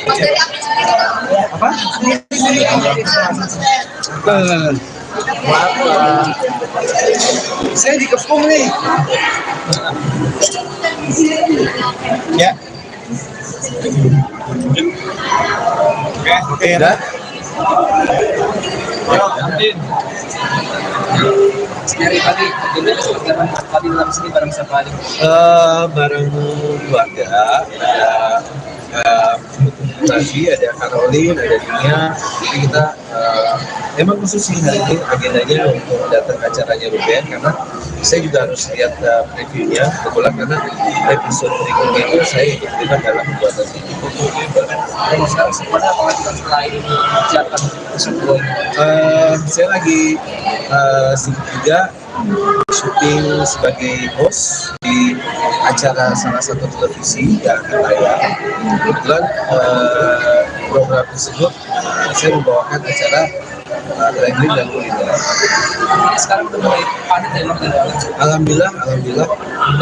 Mas dari Ambil sendiri Kak. Apa? Maaf, saya dikepung nih. Ya. Oke, udah. Dari tadi, jadi seperti apa tadi dalam sini bareng siapa aja? Bareng keluarga, ada Nasi, ada Caroline, ada Nia. Jadi kita emang khusus sih hari ini agendanya untuk datang ke acaranya Ruben, karena saya juga harus lihat previewnya kebetulan, karena episode berikutnya itu saya ikut terlibat dalam pembuatan ini. Kalau sekarang semuanya apa lagi selain mengerjakan tersebut? Saya lagi sibuk juga syuting sebagai host di acara salah satu televisi yang akan tayang. Kebetulan program tersebut saya membawakan acara traveling dan kuliner. Sekarang udah mulai padat ya Bang? Alhamdulillah,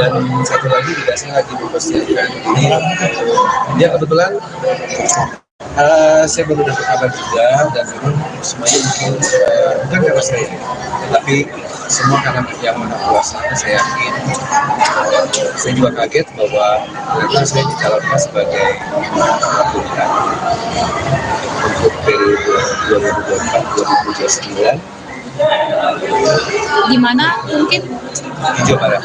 dan satu lagi juga saya lagi mempersiapkan ini. Ya kebetulan saya baru dapat kabar juga, dan memang semuanya mungkin bukan karena saya, tapi semua karena yang Maha Kuasa. Saya yakin, saya juga kaget bahwa ternyata saya dicalonkan sebagai pilihan untuk periode 2024-2029 Di mana mungkin di Jawa Barat.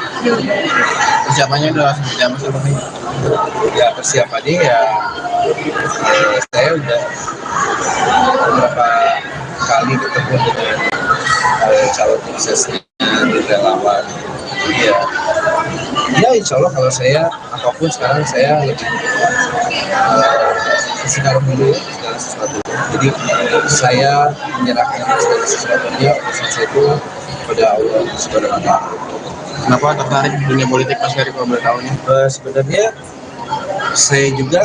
Persiapannya udah seperti apa sih Bang? Ya persiapannya ya, saya udah beberapa kali ketemu dengan calon suksesnya di relawan. Jadi ya insya Allah kalau saya apapun sekarang saya lebih sekarang dulu ya, segala sesuatu. Jadi saya menyerahkan segala sesuatunya urusan saya itu kepada Allah Subhanahu wa Ta'ala. Kenapa tertarik di dunia politik Mas Ferry kalau boleh tahu nih? Sebenarnya saya juga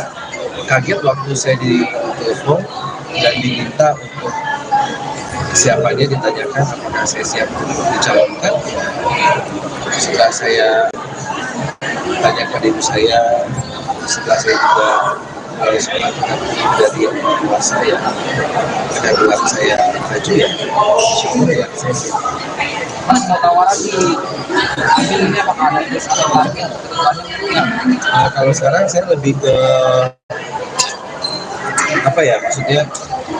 kaget waktu saya ditelepon dan diminta untuk siapanya, ditanyakan apakah saya siap untuk dicalonkan. Setelah saya tanyakan ibu saya, setelah saya juga harus melakukan dari yang kuasa ya, pada gelar saya maju ya, syukur ya saya siap. Mas mau tawaran di Ambil ini apakah ada des atau target kedepannya? Nah, kalau sekarang saya lebih ke apa ya, maksudnya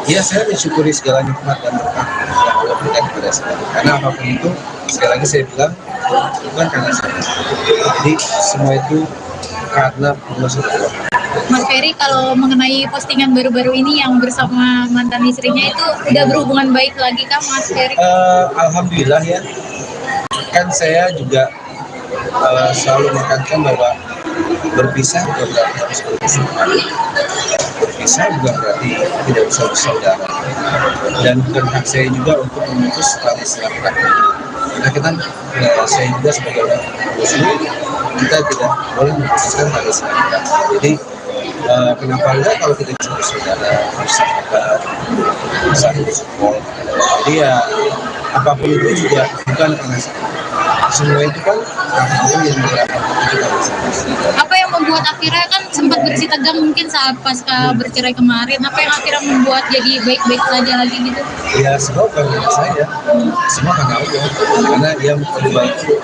ya saya mensyukuri segala nikmat dan berkah yang Allah berikan kepada saya, karena apapun itu sekali lagi saya bilang bukan karena saya, jadi semua itu karena Allah SWT. Mas Ferry kalau mengenai postingan baru-baru ini yang bersama mantan istrinya itu udah berhubungan baik lagi kan Mas Ferry? Alhamdulillah ya, kan saya juga selalu menekankan bahwa berpisah bukan berarti harus berpisah, berpisah bukan berarti tidak bisa bersaudara, dan bukan hak saya juga untuk memutus tali silaturahmi. Karena kita, saya juga sebagai orang Muslim, kita tidak boleh memutuskan tali silaturahmi. Jadi kenapa enggak kalau kita bisa bersaudara, bersahabat, saling support. Jadi ya apapun itu juga bukan karena semua itu kan Allah yang menggerakkan kita bersama. Apa yang membuat akhirnya kan sempat bersih tegang mungkin saat pasca bercerai kemarin, apa yang akhirnya membuat jadi baik-baik saja lagi gitu? Ya semua bukan karena saya, semua karena Allah, karena dia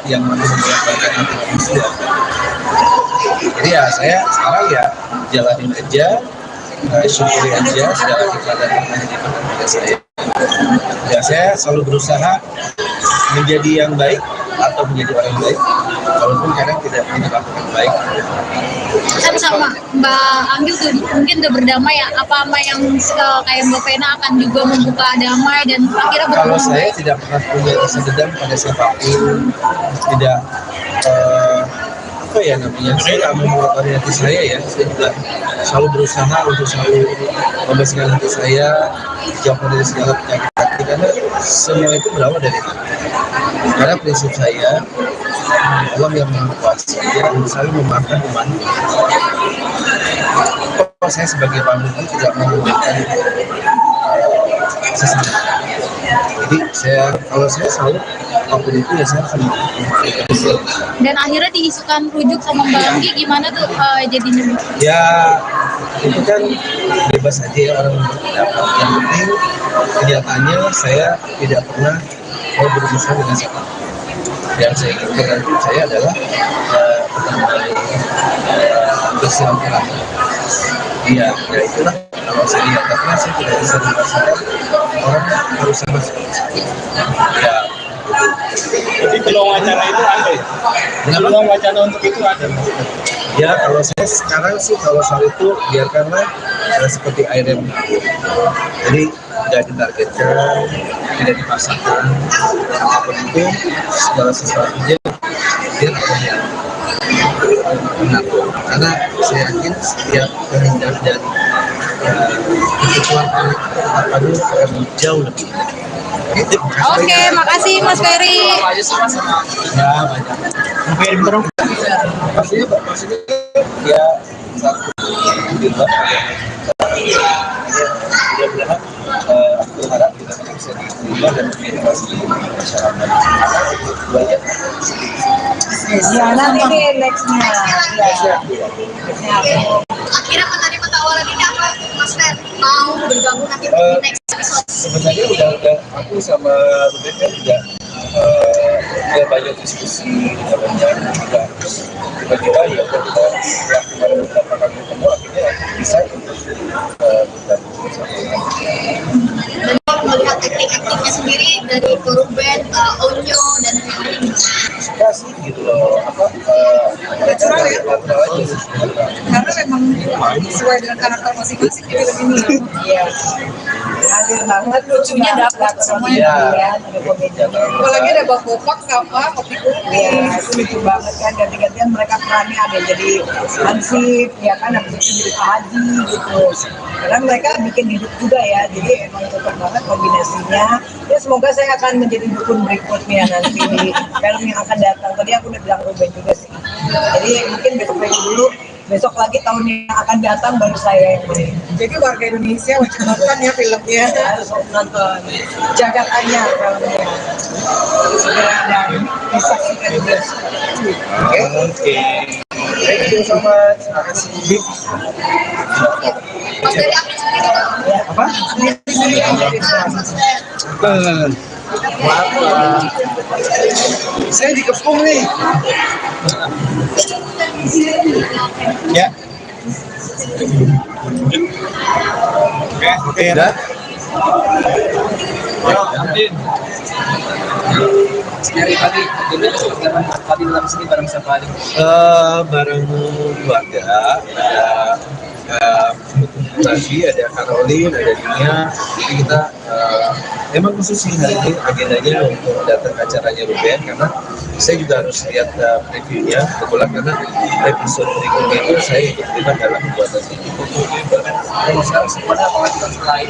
yang membaikkan hati manusia. Jadi ya saya sekarang ya jalanin aja, syukuri aja segala keadaan yang ada pada saya. Ya saya selalu berusaha menjadi yang baik atau menjadi orang yang baik, walaupun kadang tidak lakukan baik. Kan sama Mbak Anggil tuh mungkin udah berdamai ya, apa yang kayak Mbak Vena akan juga membuka damai dan akhirnya Kalau berhubungan saya baik? tidak pernah punya rasa dendam pada siapapun, tidak apa ya namanya, saya tidak mengeluarkan hati saya ya, saya juga selalu berusaha untuk selalu membersihkan hati saya, jauh dari segala penyakit hati, karena semua itu berawal dari hati. Karena prinsip saya, Allah yang Maha Kuasa yang selalu memaafkan umat. Kalau saya sebagai pemimpin tidak mau memberikan sesama. Jadi kalau saya selalu apapun itu ya saya akan memaafkan. Dan akhirnya diisukan rujuk sama Mbak Anggi, gimana tuh jadinya? Ya itu kan bebas aja ya orang berpendapat. Yang penting kenyataannya saya tidak pernah mau berurusan dengan siapa. Yang saya inginkan saya adalah pertemuan bersilaturahmi. Ya itulah kalau saya lihat, karena saya tidak bisa merasakan orang harus sama seperti saya. Ya. Jadi peluang wacana itu ada ya? Peluang wacana untuk itu ada. Ya kalau saya sekarang sih kalau soal itu biarkanlah seperti air yang mengalir. Jadi tidak ditargetkan, tidak dipaksakan, apapun itu segala sesuatunya dia benar. Karena saya yakin setiap kehendak dan kebutuhan anak apa dulu akan jauh lebih. Oke, makasih Mas Ferry. Ya banyak. Maksudnya ya satu juga. Mudah-mudahan aku berharap kita bisa diterima dan menginspirasi masyarakat. Banyak. Ya nanti nih nextnya. Akhirnya menerima tawaran ini apa, Mas Fer? Mau bergabung nanti di next episode? Sebenarnya udah aku sama Ruben kan udah banyak diskusi, udah banyak juga tiba-tiba ya kita setelah kemarin beberapa kali ketemu akhirnya bisa untuk bergabung bersama. Dan kalau melihat akting-aktingnya sendiri dari Ruben, Onyo, dan lain-lain, Suka sih gitu loh, Natural ya? natural aja. Karena memang sesuai dengan karakter masing-masing di film ini. Iya. Hadir banget, lucunya dapat semuanya. Iya. Ada komedi. Apalagi ada Bang Bopak sama Kopi Kupi. Iya, itu lucu banget kan, ganti-gantian mereka perannya ada yang jadi Hansip, ya kan, habis itu jadi Pak Haji gitu. Karena mereka bikin hidup juga ya, jadi emang cocok banget kombinasinya. Ya semoga saya akan menjadi dukun berikutnya nanti di film yang akan datang. Tadi aku udah bilang Ruben juga sih. Jadi mungkin besok lagi tahun yang akan datang baru saya yang main. Jadi warga Indonesia wajib nonton ya filmnya. Harus nonton Jagat Anya filmnya. Segera dan disaksikan di bioskop. Oke. Thank you so much. Terima kasih. Mas Ferry akting sendiri tuh. Apa? Maaf, saya dikepung nih. Ya. Oke. Udah. Sekali tadi, tadi dalam sini bareng siapa aja? Bareng keluarga, ada Rafi, ada Caroline, ada Dina. Jadi kita emang khusus sih hari ini agendanya untuk datang ke acaranya Ruben karena saya juga harus lihat previewnya kebetulan karena episode berikutnya itu saya ikut terlibat dalam pembuatan ini. Kalau sekarang sebenarnya apalagi kan selain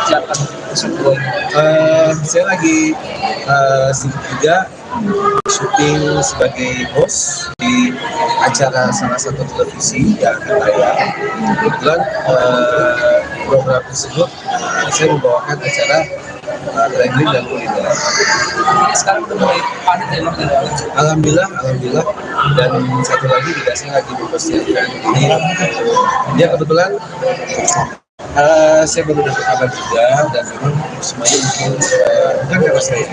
siapkan sebuah Saya lagi sibuk juga syuting sebagai host di acara salah satu televisi yang akan tayang. Kebetulan program tersebut saya membawakan acara traveling dan kuliner. sekarang udah mulai padat ya Bang? Alhamdulillah, dan satu lagi juga saya lagi mempersiapkan ini. Ya kebetulan saya baru dapat kabar juga dan memang semuanya mungkin bukan karena saya,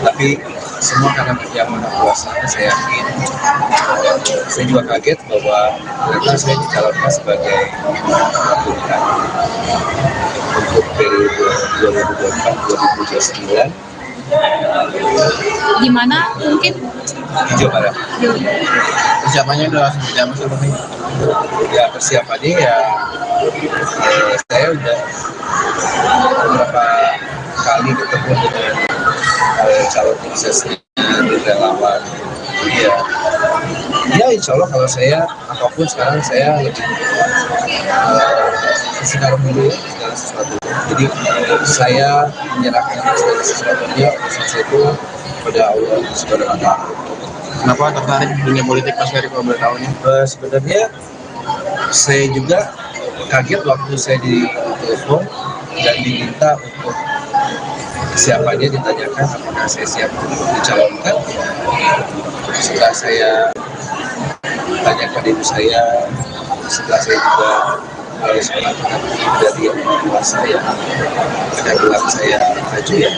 tapi semua karena yang Maha Kuasa. Saya yakin. Saya juga kaget bahwa ternyata saya dicalonkan sebagai pilihan untuk periode 2024-2029 Di mana mungkin di Jawa Barat. Persiapannya udah langsung berjalan sama nih. Ya persiapannya ya saya udah beberapa kali ketemu dengan calon suksesnya di relawan. Ya insya Allah kalau saya apapun sekarang saya lebih sekarang dulu ya segala sesuatu. Jadi saya menyerahkan segala sesuatunya urusan saya itu kepada Allah Subhanahu wa Ta'ala. Kenapa tertarik di dunia politik Mas Ferry kalau boleh tahu nih? Sebenarnya saya juga kaget waktu saya ditelepon dan diminta untuk siapanya, ditanyakan apakah saya siap untuk dicalonkan. Setelah saya tanyakan ibu saya, setelah saya juga melakukan dari orang tua saya, mereka bilang saya maju ya,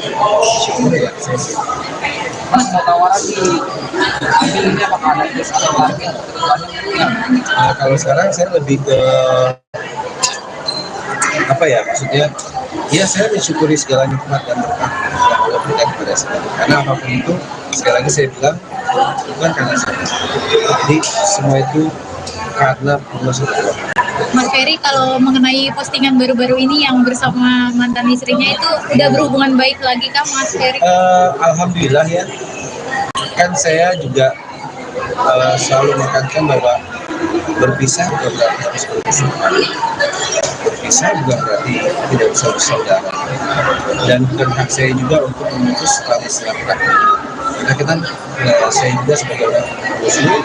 syukur ya saya siap. Mas mau tawaran di ambil ini apakah ada tes atau target kedepannya? Nah, kalau sekarang saya lebih ke apa ya, maksudnya ya saya mensyukuri segala nikmat dan berkah yang Allah berikan kepada saya, karena apapun itu sekali lagi saya bilang bukan karena saya, jadi semua itu karena Allah SWT. Mas Ferry, kalau mengenai postingan baru-baru ini yang bersama mantan istrinya itu udah berhubungan baik lagi kah Mas Ferry? Alhamdulillah ya, kan saya juga selalu menekankan bahwa berpisah bukan berarti harus berpisah, berpisah bukan berarti tidak bisa bersaudara, dan bukan hak saya juga untuk memutus tali silaturahmi. Karena kita, saya juga sebagai orang Muslim,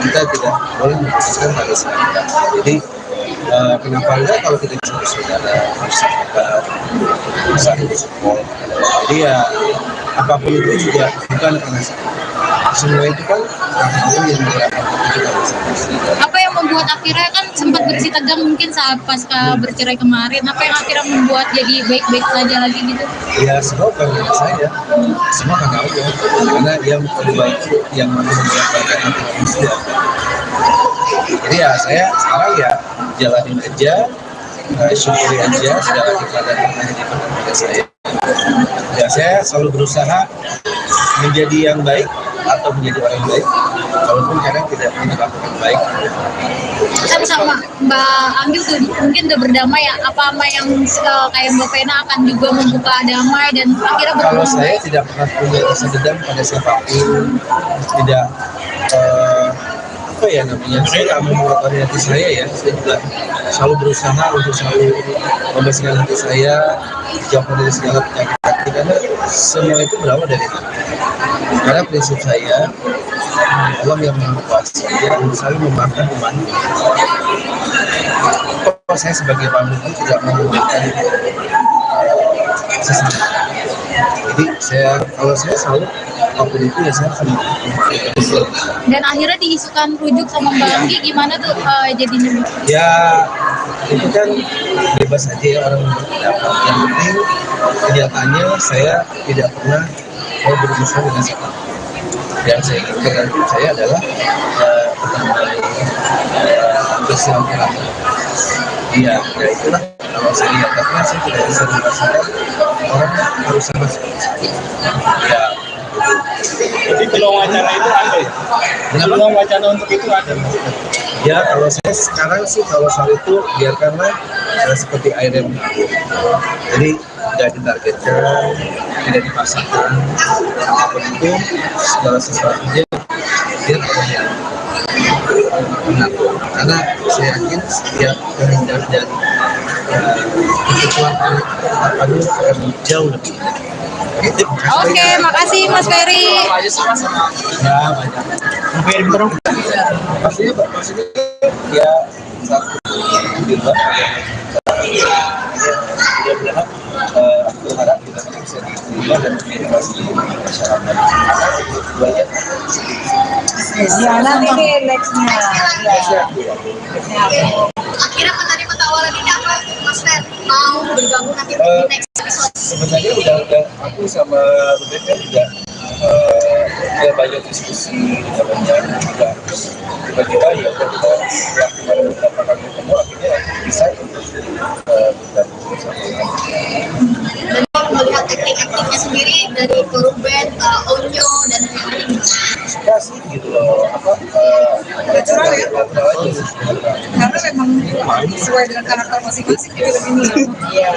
kita tidak boleh memutuskan tali silaturahmi. Jadi kenapa enggak kalau kita bisa bersaudara, bersahabat, bisa support. Jadi ya apapun itu juga bukan karena saya. Semua itu kan Allah yang menggerakkan kita bersama. Apa yang membuat akhirnya kan sempat bersih tegang mungkin saat pasca bercerai kemarin, apa yang akhirnya membuat jadi baik-baik saja lagi gitu? Ya semua karena saya, semua karena Allah, karena dia lebih baik yang membaikkan hati manusia. Jadi ya saya sekarang ya jalanin aja, syukuri aja segala nikmat dan berkah yang diberikan kepada saya. Ya saya selalu berusaha menjadi yang baik atau menjadi orang yang baik, walaupun kadang tidak melakukan baik. Kan sama Mbak Anggil tuh mungkin udah berdamai ya, apa yang kayak Mbak Vena akan juga membuka damai dan akhirnya Kalau berhubungan saya baik? tidak pernah punya rasa dendam pada siapapun, tidak apa ya namanya, saya nggak mau mengorbankan hati saya ya, saya juga selalu berusaha untuk selalu membersihkan hati saya, dijauhkan dari segala penyakit hati, karena semua itu berawal dari hati. Karena prinsip saya, Allah yang Maha Kuasa, dia selalu memaafkan umatnya. Kalau saya sebagai pemimpin tidak mau memaafkan sesama. Jadi kalau saya selalu apapun itu ya saya akan memaafkan. Dan akhirnya diisukan rujuk sama Mbak Anggi, gimana tuh jadinya? Ya itu kan bebas aja ya orang berpendapat. Yang penting kenyataannya saya tidak pernah mau berurusan dengan siapa. Yang saya inginkan dalam hidup saya adalah bersilaturahmi. Iya, ya itulah. Kalau saya lihat karena saya tidak bisa merasakan orang harus sama seperti saya. Ya. Jadi peluang wacana itu ada ya? Peluang wacana untuk itu ada. Ya kalau saya sekarang sih kalau soal itu biarkanlah seperti air yang mengalir. Jadi tidak ditargetkan, tidak dipasangkan, apapun itu segala sesuatunya dia yang benar. Karena saya yakin setiap kehendak dan ketentuan Allah akan jauh lebih baik. Oke, makasih Mas Ferry. Ya banyak. Maksudnya ya satu juga mudah-mudahan aku harap kita bisa diterima dan diedukasi masyarakat. Banyak. Ya nanti nih nextnya. Akhirnya menerima tawaran ini apa Mas Fer? Mau bergabung nanti di next episode? Sebenarnya udah aku sama Ruben kan juga ya banyak diskusi, banyak juga tiba-tiba ya kita setelah kemarin beberapa kali ketemu akhirnya bisa bergabung bersama. Dan kalau melihat akting-aktingnya sendiri dari Ruben, Onyo dan lain-lain. Suka sih gitu loh, Natural ya? natural aja. Karena memang sesuai dengan karakter masing-masing di film ini. Iya.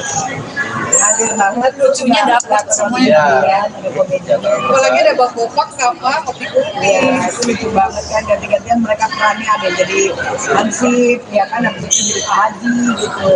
Hadir banget, lucunya dapat semuanya. Iya. Ada komedinya. Apalagi ada Bang Bopak sama Kopi Kupi. Iya, itu lucu banget kan, ganti-gantian mereka perannya, ada yang jadi Hansip, ya kan, habis itu jadi Pak Haji gitu.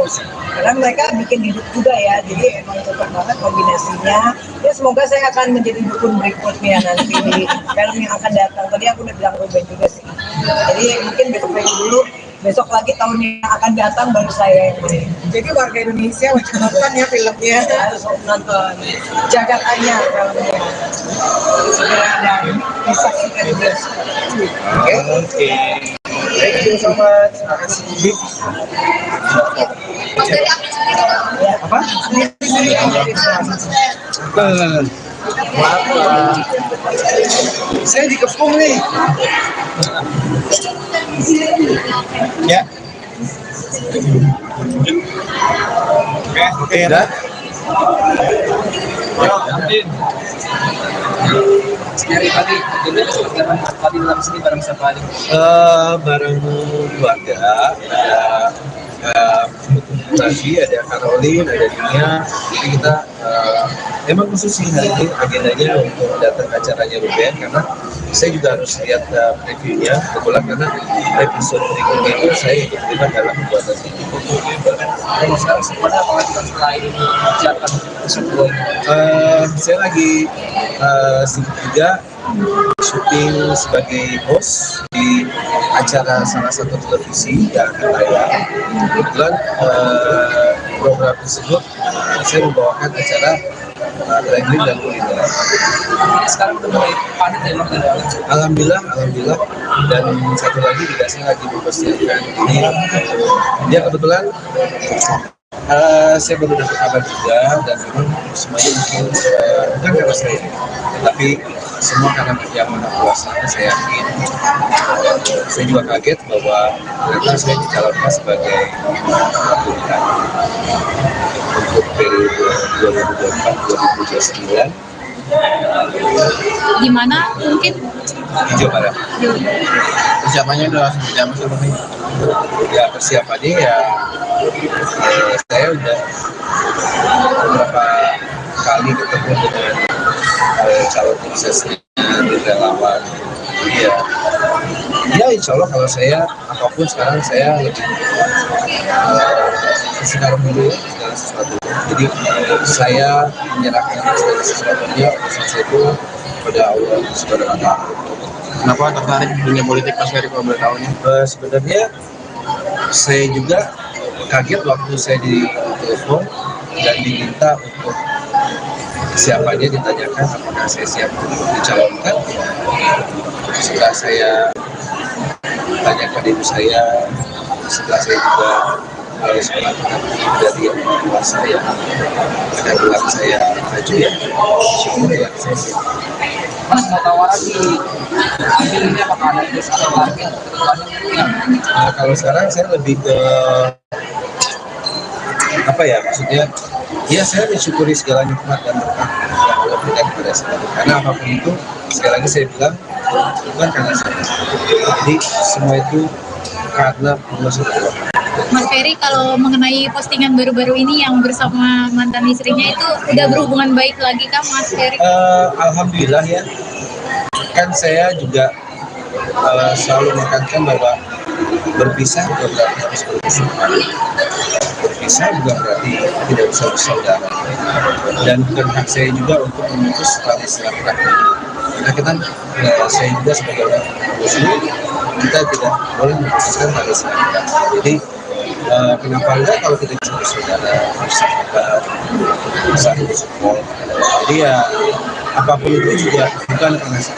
Karena mereka bikin hidup juga ya, jadi emang cocok banget kombinasinya. Ya semoga saya akan menjadi dukun berikutnya nanti di film yang akan datang. Tadi aku udah bilang Ruben juga sih. Jadi mungkin besok dulu, besok lagi tahun yang akan datang baru saya yang main. Jadi warga Indonesia wajib nonton ya filmnya. Harus nonton Jagat Anyar filmnya. Segera ada disaksikan di bioskop. Oke. Thank you so much. Terima kasih. Mas dari aku sendiri Ya, Apa? Maaf, saya dikepung nih. Ya. Oke, dah. Dari tadi, jadi tadi dalam sini bareng siapa aja? Bareng keluarga, ada lagi, ada Caroline, ada Nia. Jadi kita emang khusus sih hari ini agendanya untuk datang ke acaranya Ruben, karena saya juga harus lihat previewnya. Kebetulan karena episode berikutnya itu saya ikut terlibat dalam pembuatan ini. Kalau sekarang semuanya apakah kita selain siapkan sebuah Saya lagi sibuk juga syuting sebagai host di acara salah satu televisi yang akan tayang. Kebetulan program tersebut saya membawakan acara traveling dan kuliner. sekarang udah mulai padat ya Mas? Alhamdulillah, dan satu lagi juga saya lagi mempersiapkan ini. Dia kebetulan saya baru dapat kabar juga, dan memang semuanya mungkin bukan karena saya, tapi semua karena yang Maha Kuasa. Saya yakin, saya juga kaget bahwa ternyata saya dicalonkan sebagai pilihan untuk periode 2024-2029 di mana mungkin di Jawa Barat. Persiapannya udah langsung berjalan sama nih. Ya persiapannya ya, saya udah beberapa kali ketemu dengan calon suksesnya di relawan. Ya insya Allah kalau saya apapun sekarang saya lebih sekarang dulu segala sesuatu. Jadi saya menyerahkan segala sesuatunya saya itu kepada Allah Subhanahu wa Ta'ala. Kenapa tertarik di dunia politik pas dari kalau boleh tahu nih? Sebenarnya saya juga kaget waktu saya ditelepon dan diminta untuk siapanya, ditanyakan apakah saya siap untuk dicalonkan. Setelah saya tanyakan ibu saya, setelah saya juga harus melakukan dari yang kuasa yang akan bilang saya maju ya, syukur ya saya siap. Mas mau tawaran di ambil ini apakah ada terus atau target Kalau sekarang saya lebih ke apa ya, maksudnya ya saya mensyukuri segala nikmat dan berkah yang Allah berikan kepada saya, karena apapun itu sekali lagi saya bilang bukan karena saya, jadi semua itu karena Allah SWT. Mas Ferry, kalau mengenai postingan baru-baru ini yang bersama mantan istrinya itu udah berhubungan baik lagi kah Mas Ferry? Alhamdulillah ya, kan saya juga selalu menekankan bahwa berpisah bukan berarti harus berpisah, berpisah bukan berarti tidak bisa bersaudara, dan bukan hak saya juga untuk memutus tali silaturahmi. Karena kita, saya juga sebagai orang Muslim, kita tidak boleh memutuskan tali silaturahmi. Jadi kenapa enggak kalau kita bisa bersaudara, bersahabat, bisa bersupport. Jadi ya apapun itu juga bukan karena saya.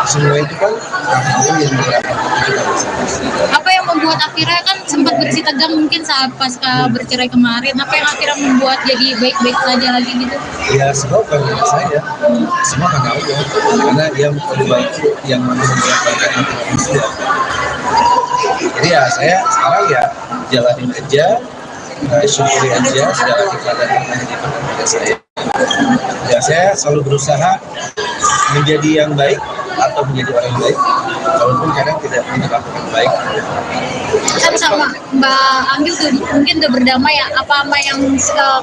Semua itu kan Allah yang menggerakkan kita bersama. Apa yang membuat akhirnya kan sempat bersih tegang mungkin saat pasca bercerai kemarin, apa yang akhirnya membuat jadi baik-baik saja lagi gitu? Ya semua bukan karena saya, semua karena Allah, karena Dia yang membolak-balikan antara manusia. Jadi ya saya sekarang ya jalanin aja, syukuri aja segala keadaan yang diberikan kepada saya. Ya saya selalu berusaha menjadi yang baik atau menjadi orang yang baik, walaupun kadang tidak melakukan baik. Kan sama Mbak Anggil tuh mungkin udah berdamai ya, apa yang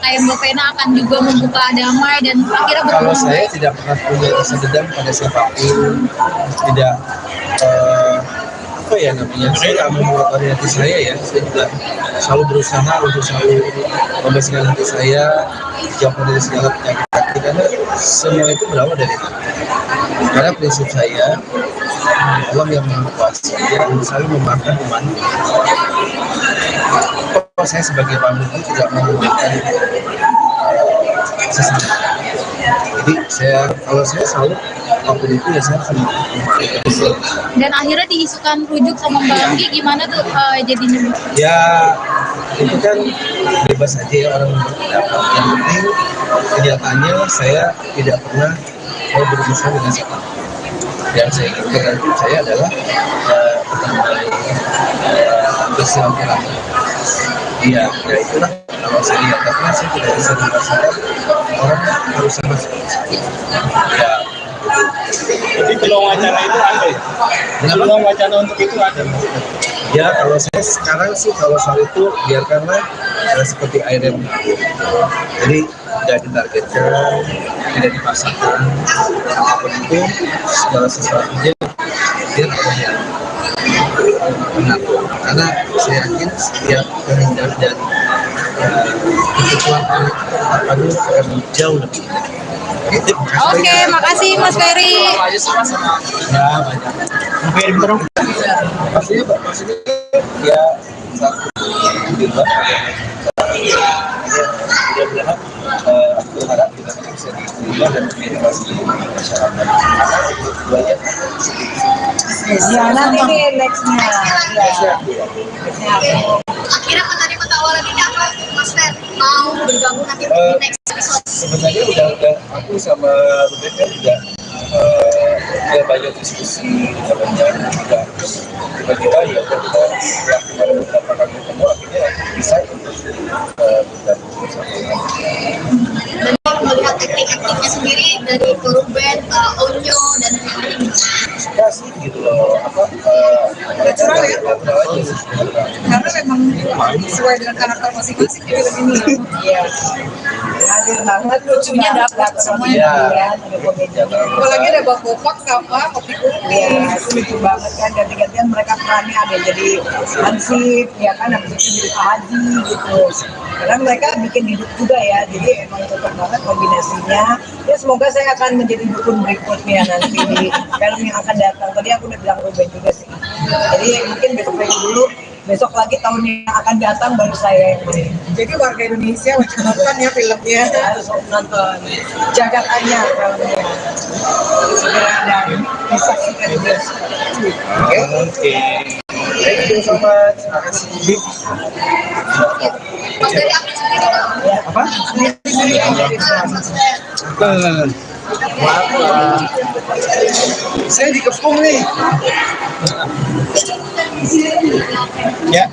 kayak Mbak Vena akan juga membuka damai dan akhirnya Kalau saya tidak pernah punya rasa dendam pada siapapun, tidak apa ya namanya, saya nggak mau mengotori hati saya ya. Saya juga selalu berusaha untuk selalu membersihkan hati saya, jauh dari segala penyakit hati, karena semua itu berawal dari hati. Karena prinsip saya, Allah yang Maha Kuasa, dia selalu memaafkan umat. Kalau saya sebagai pemimpin tidak mau memberikan sesama. Jadi kalau saya selalu apapun itu ya saya akan memaafkan. dan akhirnya diisukan rujuk sama Mbak Anggi, gimana tuh jadinya? Ya itu kan bebas aja ya orang berpendapat. Yang penting kenyataannya saya tidak pernah mau berurusan dengan siapa. Yang saya inginkan dalam hidup saya adalah bersilaturahmi. Iya, ya itulah kalau saya lihat, karena saya tidak bisa merasakan orang harus sama seperti ya. Jadi peluang wacana itu ada ya? Peluang wacana untuk itu ada. Ya kalau saya sekarang sih kalau soal itu biarkanlah seperti air yang mengalir. Jadi tidak ditargetkan, tidak dipaksakan, apapun itu segala sesuatunya dia terlihat mengatur. Karena saya yakin setiap kehendak dan kebutuhan anak akan jauh lebih. Oke, makasih Mas Ferry. Ya banyak. Ferry berapa? Maksudnya ya satu di luar mudah-mudahan berharap kita bisa diterima dan diedukasi masyarakat. Duanya Ya nanti nih nextnya. Akhirnya menerima tawaran ini apa Mas Fer? Mau bergabung nanti di next episode? sebenarnya udah aku sama Ruben kan juga ya banyak diskusi, banyak juga tiba-tiba ya kita melakukan beberapa kali ketemu akhirnya bisa untuk bergabung bersama. Dan kalau melihat akting-aktingnya sendiri dari Ruben, Onyo dan lain-lain. Suka sih gitu loh, Natural ya? natural aja. Karena memang sesuai dengan karakter masing-masing di film ini. Iya. Hadir banget, lucunya dapat semuanya. Iya. Apalagi ada Bang Bopak sama Kopi Kupi. Iya, itu lucu banget kan, ganti-gantian mereka perannya ada yang jadi Hansip, ya kan, habis itu jadi Pak Haji gitu. Karena mereka bikin hidup juga ya, jadi emang cocok banget kombinasinya. Ya semoga saya akan menjadi dukun berikutnya nanti di film yang akan datang. Tadi aku udah bilang Ruben juga sih. Jadi mungkin besok lagi dulu, besok lagi tahun yang akan datang baru saya yang main. Jadi warga Indonesia wajib nonton ya filmnya. Harus nonton Jagat Anyar filmnya. Segera dan disaksikan di bioskop. Oke. Thank you so much. Terima kasih. Mas dari akting sendiri dong. Apa? Maaf, saya dikepung nih. Ya.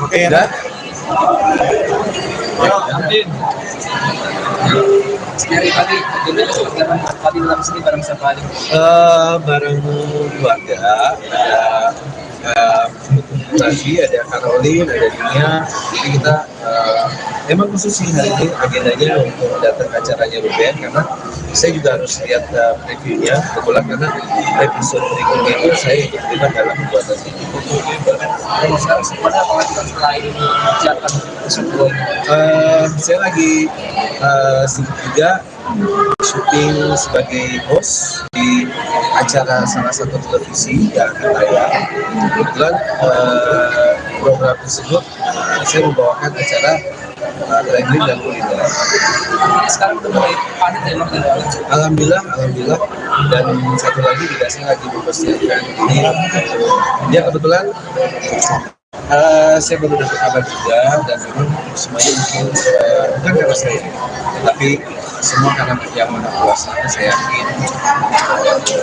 Oke. Udah. Dari pagi, jadi pagi dalam sini bareng siapa aja? Bareng keluarga, ada Nasi, ada Caroline, ada Nia. Jadi kita emang khusus sih hari ini agendanya untuk datang ke acaranya Ruben, karena saya juga harus lihat previewnya kebetulan, karena episode berikutnya itu saya ikut terlibat dalam pembuatan ini. Setelah ini siapkan sebuah Saya lagi sibuk juga syuting sebagai host di acara salah satu televisi yang tayang. Kebetulan program tersebut saya membawakan acara traveling dan kuliner. sekarang udah mulai padat ya Mas? Alhamdulillah, dan satu lagi juga saya lagi mempersiapkan ini. Ya kebetulan saya baru dapat kabar juga, dan memang semuanya mungkin bukan karena saya, tapi semua karena yang Maha Kuasa. Saya yakin,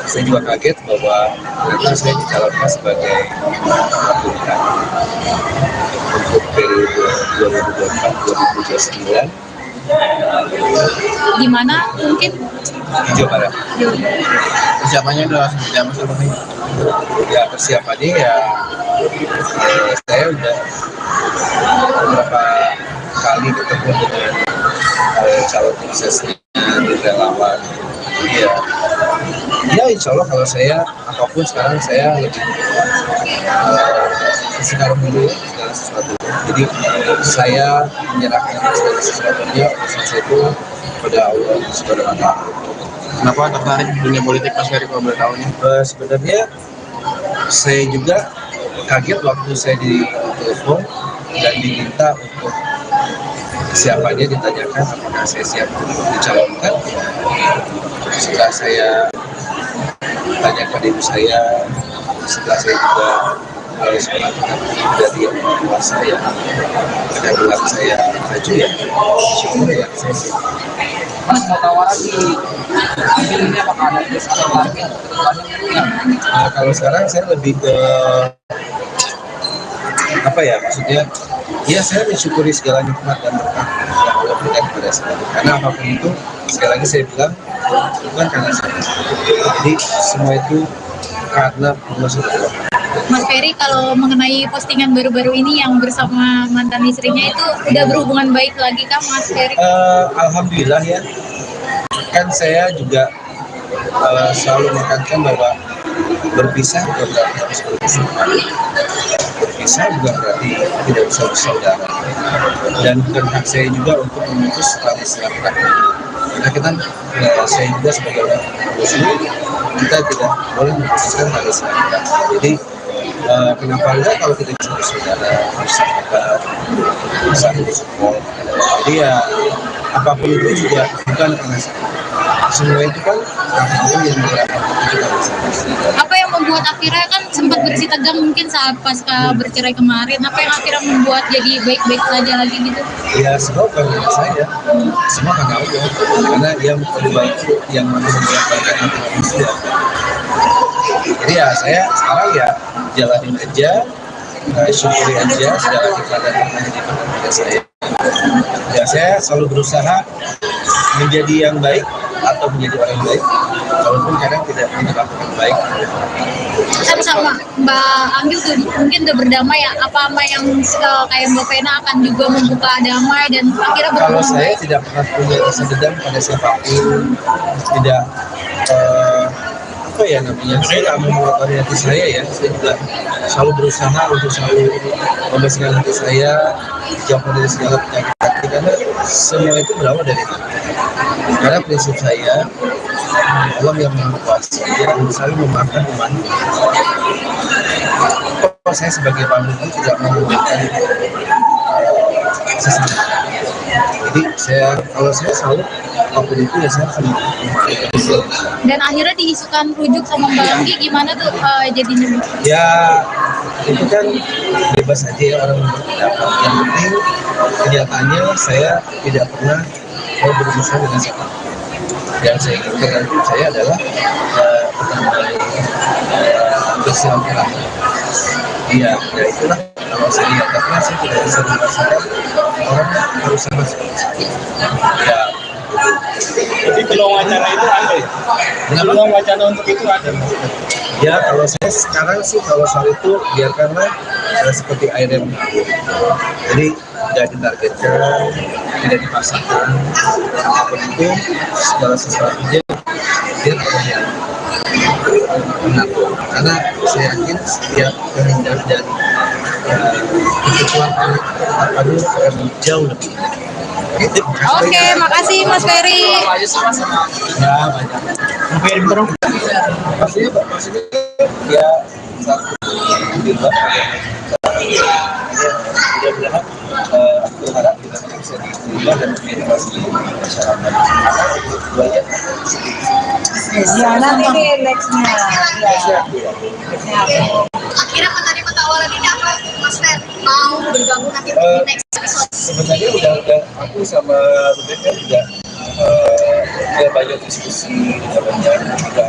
saya juga kaget bahwa ternyata saya dicalonkan sebagai pilihan untuk periode 2024-2029. Gimana mungkin? Jawa Barat. Persiapannya udah langsung berjalan sama nih. Ya persiapannya ya saya udah beberapa kali ketemu dengan calon suksesnya di relawan. Ya insya Allah kalau saya apapun sekarang saya lebih sekarang dulu ya segala sesuatu. Jadi saya menyerahkan segala sesuatunya urusan itu kepada Allah Subhanahu wa Ta'ala. Kenapa tertarik di dunia politik Mas Ferry kalau boleh tahu nih? Sebenarnya saya juga kaget waktu saya ditelepon dan diminta untuk siapanya, ditanyakan apakah saya siap untuk dicalonkan. Setelah saya tanyakan ibu saya, setelah saya juga harus melakukan dari orang tua saya pada bilang saya maju ya, syukur ya saya siap. Mas mau tawaran di ambil ini apakah ada tes atau target Nah, kalau sekarang saya lebih ke apa ya, maksudnya ya saya mensyukuri segala nikmat dan berkah yang Allah berikan kepada saya, karena apapun itu sekali lagi saya bilang bukan karena saya, jadi semua itu karena Allah SWT. Mas Ferry, kalau mengenai postingan baru-baru ini yang bersama mantan istrinya itu udah berhubungan baik lagi kah Mas Ferry? Alhamdulillah ya, kan saya juga selalu menekankan bahwa berpisah bukan berarti harus berpisah, berpisah bukan berarti tidak bisa bersaudara, dan bukan hak saya juga untuk memutus tali silaturahmi. Karena kita, saya juga sebagai orang muslim, kita tidak boleh memutuskan tali silaturahmi. Jadi kenapa enggak kalau kita bisa bersaudara, bersahabat, bisa bersupport. Jadi ya apapun itu juga bukan karena semua itu kan Allah yang menggerakkan kita bersama. Apa yang membuat akhirnya kan sempat bersih tegang mungkin saat pasca bercerai kemarin, apa yang akhirnya membuat jadi baik-baik saja lagi gitu? Ya semua bukan karena saya, semua karena Allah, karena dia memperbaiki yang memperbaikkan hati manusia. Jadi ya saya sekarang ya jalanin aja, syukuri aja segala nikmat dan berkah yang diberikan kepada saya. Ya saya selalu berusaha menjadi yang baik atau menjadi orang baik, walaupun kadang tidak melakukan baik. Kan sama Mbak Anggil tuh mungkin udah berdamai ya, apa yang kayak Mbak Vena akan juga membuka damai dan akhirnya Kalau berhubungan saya baik? tidak pernah punya rasa dendam pada siapapun, tidak apa ya namanya, saya tidak mau mengotori hati saya ya, saya juga selalu berusaha untuk selalu membersihkan hati saya, jauh dari segala penyakit hati, karena semua itu berawal dari hati. Karena prinsip saya, Allah yang Maha Kuasa, dia selalu memaafkan umatnya. Kalau saya sebagai pemimpin tidak mau memaafkan sesama. Jadi kalau saya selalu apapun itu ya saya akan memaafkan. Dan akhirnya diisukan rujuk sama Mbak Anggi, gimana tuh jadinya? Ya itu kan bebas aja ya orang berpendapat. Yang penting kenyataannya saya tidak pernah mau berurusan dengan siapa. Yang saya inginkan dalam hidup saya adalah bersilaturahmi. Iya, ya itulah kalau saya lihatnya saya tidak bisa merasakan orang harus sama seperti saya. Ya. Jadi peluang wacana itu ada ya? Peluang wacana untuk itu ada. Ya kalau saya sekarang sih kalau soal itu biarkanlah seperti air yang mengalir. Jadi tidak ditargetkan, tidak dipaksakan, apapun itu segala sesuatunya biar Allah yang mengatur. Karena saya yakin setiap kehendak dan kekuatan apa itu akan jauh lebih indah. Oke, makasih Mas Ferry. Ya banyak. Ferry terus. Maksudnya ya satu juga mudah-mudahan aku berharap kita bisa diterima dan diintegrasi masyarakat. Keduanya Ya nanti deh nextnya. Ya. Akhirnya menerima tawaran ini apa Mas Fer? Mau bergabung nanti di next episode? sebenarnya udah aku sama Ruben kan juga ya banyak diskusi, banyak juga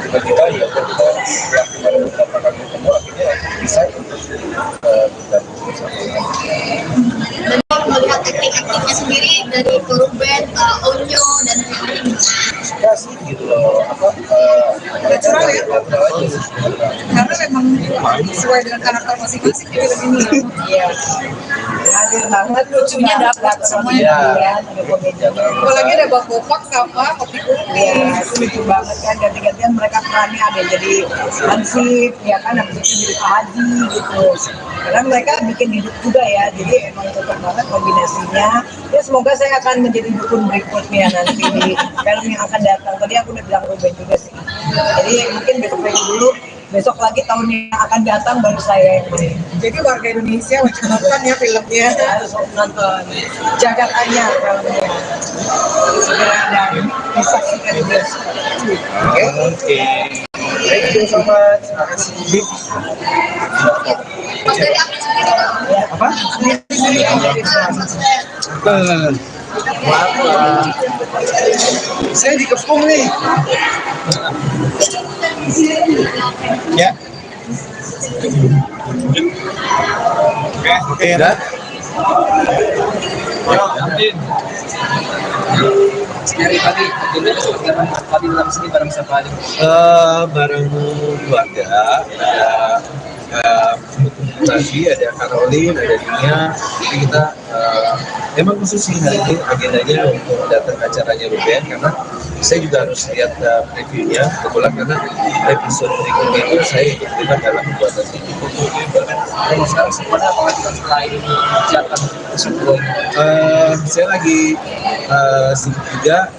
tiba-tiba ya kita melakukan beberapa kali ketemu akhirnya bisa untuk bergabung bersama. Dan melihat teknik aktifnya sendiri dari grup band Onyo dan lain-lain. Suka sih gitu loh, Natural ya? natural aja. Karena memang sesuai dengan karakter masing-masing di film ini. Iya. Hadir banget, lucunya dapat semuanya. Iya. Ya, ada komedinya. Apalagi ada Bang Bopak sama Kopi Kupi. Iya, itu lucu banget kan, ganti-gantian mereka perannya ada yang jadi Hansip, ya kan, habis itu jadi Pak Haji gitu. Karena mereka bikin hidup juga ya, jadi emang cocok banget kombinasinya. Ya semoga saya akan menjadi dukun berikutnya nanti di film yang akan datang. Tadi aku udah bilang Ruben juga sih. Jadi mungkin besok dulu, besok lagi tahun yang akan datang baru saya yang main. Jadi warga Indonesia wajib nonton ya filmnya. Harus nonton Jagat Anyar filmnya. Segera dan disaksikan di bioskop. Oke. Thank you so much. Terima kasih. Mas dari aktif sendiri Kak? Apa? Maaf, saya dikepung nih. Ya. Oke, udah. Dari tadi, jadi tadi dalam sini bareng siapa aja? Bareng keluarga, ada Nafi, ada Caroline, ada Nia. Jadi kita emang khusus sih hari ini agendanya untuk datang ke acaranya Ruben, karena saya juga harus lihat previewnya kebetulan, karena episode berikutnya itu saya ikut terlibat dalam pembuatan ini. Kalau sekarang sebenarnya apa lagi selain kegiatan tersebut? Saya lagi sibuk juga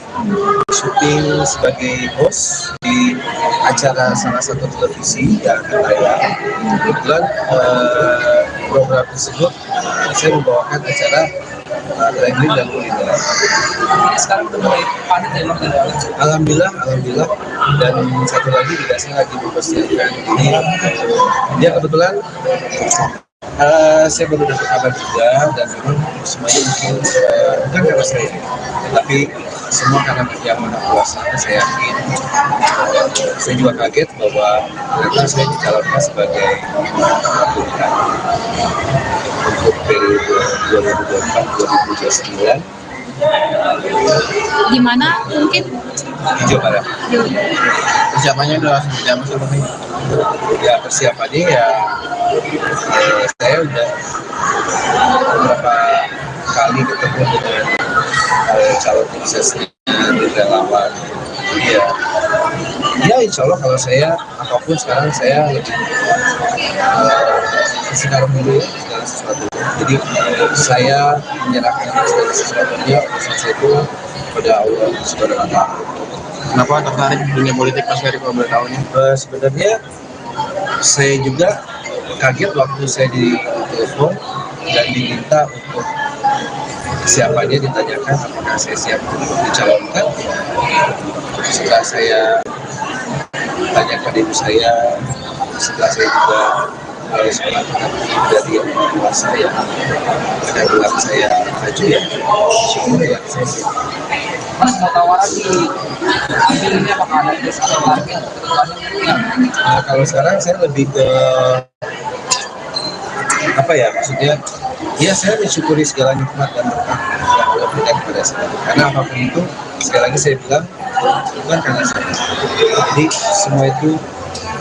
syuting sebagai host di acara salah satu televisi yang akan tayang. Kebetulan program tersebut saya membawakan acara traveling dan kuliner. Sekarang udah mulai padat ya Bang? Alhamdulillah, dan satu lagi juga saya lagi mempersiapkan ini. Ya kebetulan saya baru dapat kabar juga, dan memang semuanya mungkin bukan karena saya, tapi semua karena yang Maha Kuasa. Saya yakin, saya juga kaget bahwa ternyata saya dicalonkan sebagai pilihan untuk periode 2024-2029 Gimana mungkin? di Jawa Barat. Persiapannya udah seperti apa sih Bang? Ya persiapannya ya, saya udah beberapa kali ketemu dengan calon suksesnya di relawan. Jadi ya insya Allah kalau saya apapun sekarang saya lebih sekarang dulu ya, segala sesuatu. Jadi saya menyerahkan segala sesuatunya urusan saya itu pada Allah Subhanahu wa Ta'ala. Kenapa tertarik di dunia politik Mas Ferry kalau boleh tahu nih? Sebenarnya saya juga kaget waktu saya ditelepon dan diminta untuk siapa dia, ditanyakan apakah saya siap untuk dicalonkan. Setelah saya tanyakan ibu saya, setelah saya juga harus melakukan dari yang kuasa yang pada bilang saya maju, ya syukur ya saya siap. Mas mau tawaran di ambil ini apakah ada des atau target kedepannya? Kalau sekarang saya lebih ke apa ya, maksudnya ya saya mensyukuri segala nikmat dan berkah yang Allah berikan kepada saya, karena apapun itu sekali lagi saya bilang bukan karena saya, jadi semua itu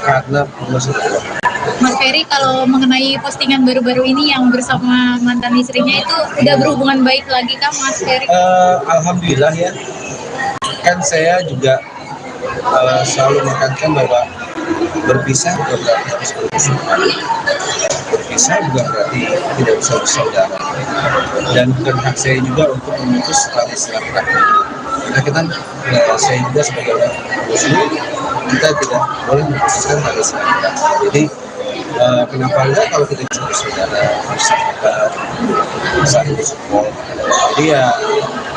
karena Allah SWT. Mas Ferry, kalau mengenai postingan baru-baru ini yang bersama mantan istrinya itu udah berhubungan baik lagi kah Mas Ferry? Alhamdulillah ya, kan saya juga selalu menekankan bahwa berpisah bukan berarti harus berpisah, berpisah bukan berarti tidak bisa bersaudara, dan bukan hak saya juga untuk memutus tali silaturahmi. Karena kita, saya juga sebagai orang Muslim, kita tidak boleh memutuskan tali silaturahmi. Jadi kenapa enggak kalau kita bisa bersaudara, bersahabat, saling support. Jadi ya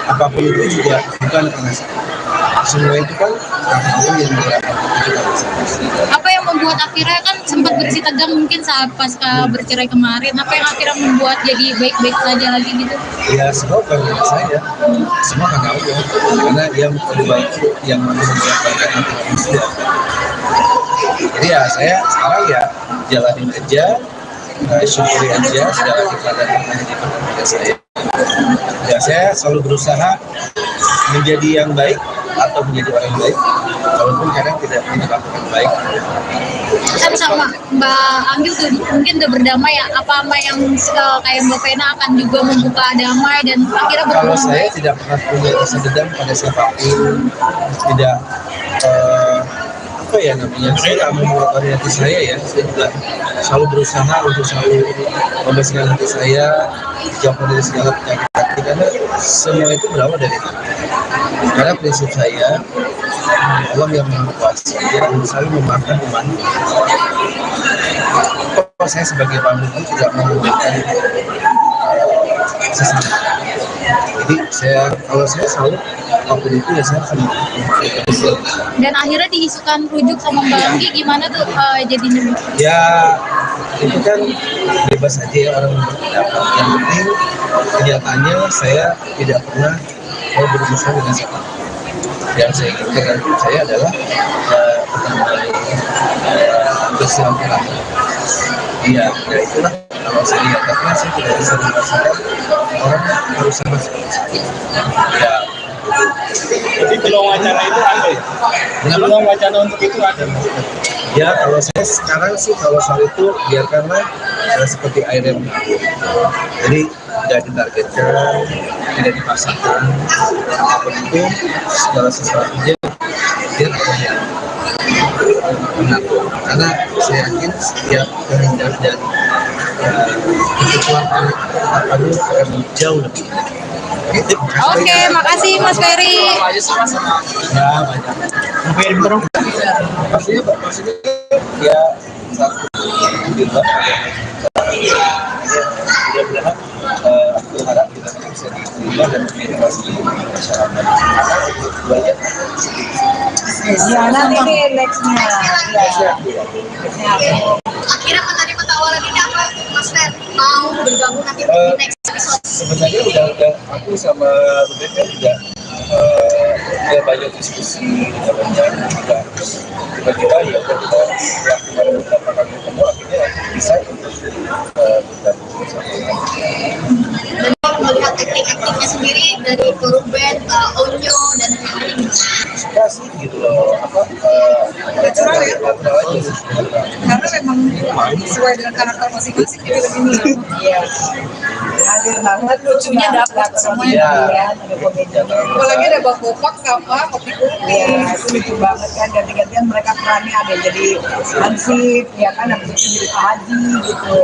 apapun itu juga bukan karena saya. Semua itu kan Allah yang menggerakkan kita bersama. Apa yang membuat akhirnya kan sempat bersih tegang mungkin saat pasca bercerai kemarin? Apa yang akhirnya membuat jadi baik-baik saja lagi gitu? Ya semua bukan karena saya, semua karena Allah, karena dia yang membaikkan hati manusia. Jadi ya saya sekarang ya jalanin aja, syukuri aja segala keadaan yang diberikan kepada saya. Ya saya selalu berusaha menjadi yang baik atau menjadi orang yang baik, walaupun kadang tidak lakukan baik. Kan sama Mbak Anggil tuh mungkin udah berdamai ya, apa yang kayak Mbak Vena akan juga membuka damai dan akhirnya Kalau berkembang saya baik? tidak pernah punya rasa dendam pada siapapun, tidak apa ya namanya, saya tidak mengeluarkan hati saya ya, saya juga selalu berusaha untuk selalu membersihkan hati saya, jauh dari segala penyakit hati, karena semua itu berawal dari hati. Karena prinsip saya, Allah yang Maha Kuasa, Dia selalu memaafkan umatnya. Kalau saya sebagai pemimpin tidak menggunakan sesama. Jadi kalau saya selalu apapun itu ya saya akan memaafkan. Dan akhirnya diisukan rujuk sama Mbak Anggi, gimana tuh jadinya? Ya itu kan bebas aja ya orang berpendapat. Yang penting kenyataannya saya tidak pernah mau berurusan dengan siapa. Yang saya inginkan itu saya adalah bersilaturahmi. Iya, ya itulah kalau saya lihat, karena saya tidak bisa merasakan orang berusaha seperti itu. Ya. Jadi peluang wacana itu ada ya? Peluang wacana untuk itu ada. Ya kalau saya sekarang sih kalau soal itu biarkanlah seperti air yang mengalir. Jadi tidak ditargetkan, tidak dipaksakan, apapun itu segala sesuatunya dia benar. Karena saya yakin setiap kehendak dan kebutuhan akan jauh lebih. Oke, makasih Mas Ferry. Ya banyak. Maksudnya ya satu juga. Mudah-mudahan aku berharap kita bisa diterima dan diedukasi masyarakat. Keduanya Ya nanti nih nextnya. Akhirnya menerima tawaran ini apa Mas Fer? Mau bergabung nanti di next episode? sebenarnya udah aku sama Ruben kan juga udah banyak diskusi, udah banyak juga tiba-tiba ya udah kita melakukan beberapa kali ketemu akhirnya bisa untuk bergabung bersama. Dan kalau melihat akting-aktingnya sendiri dari Ruben, Onyo dan Ferry, Suka sih gitu loh, Natural ya? natural aja. Karena memang sesuai dengan karakter masing-masing di film ini. Iya. Hadir banget, lucunya dapat semuanya. Iya. Ya, ada komedinya. Apalagi ada Bang Bopak sama Kopi Kupi. Iya, itu lucu banget kan, ganti-gantian mereka perannya ada yang jadi Hansip, ya kan, habis itu jadi Pak Haji gitu.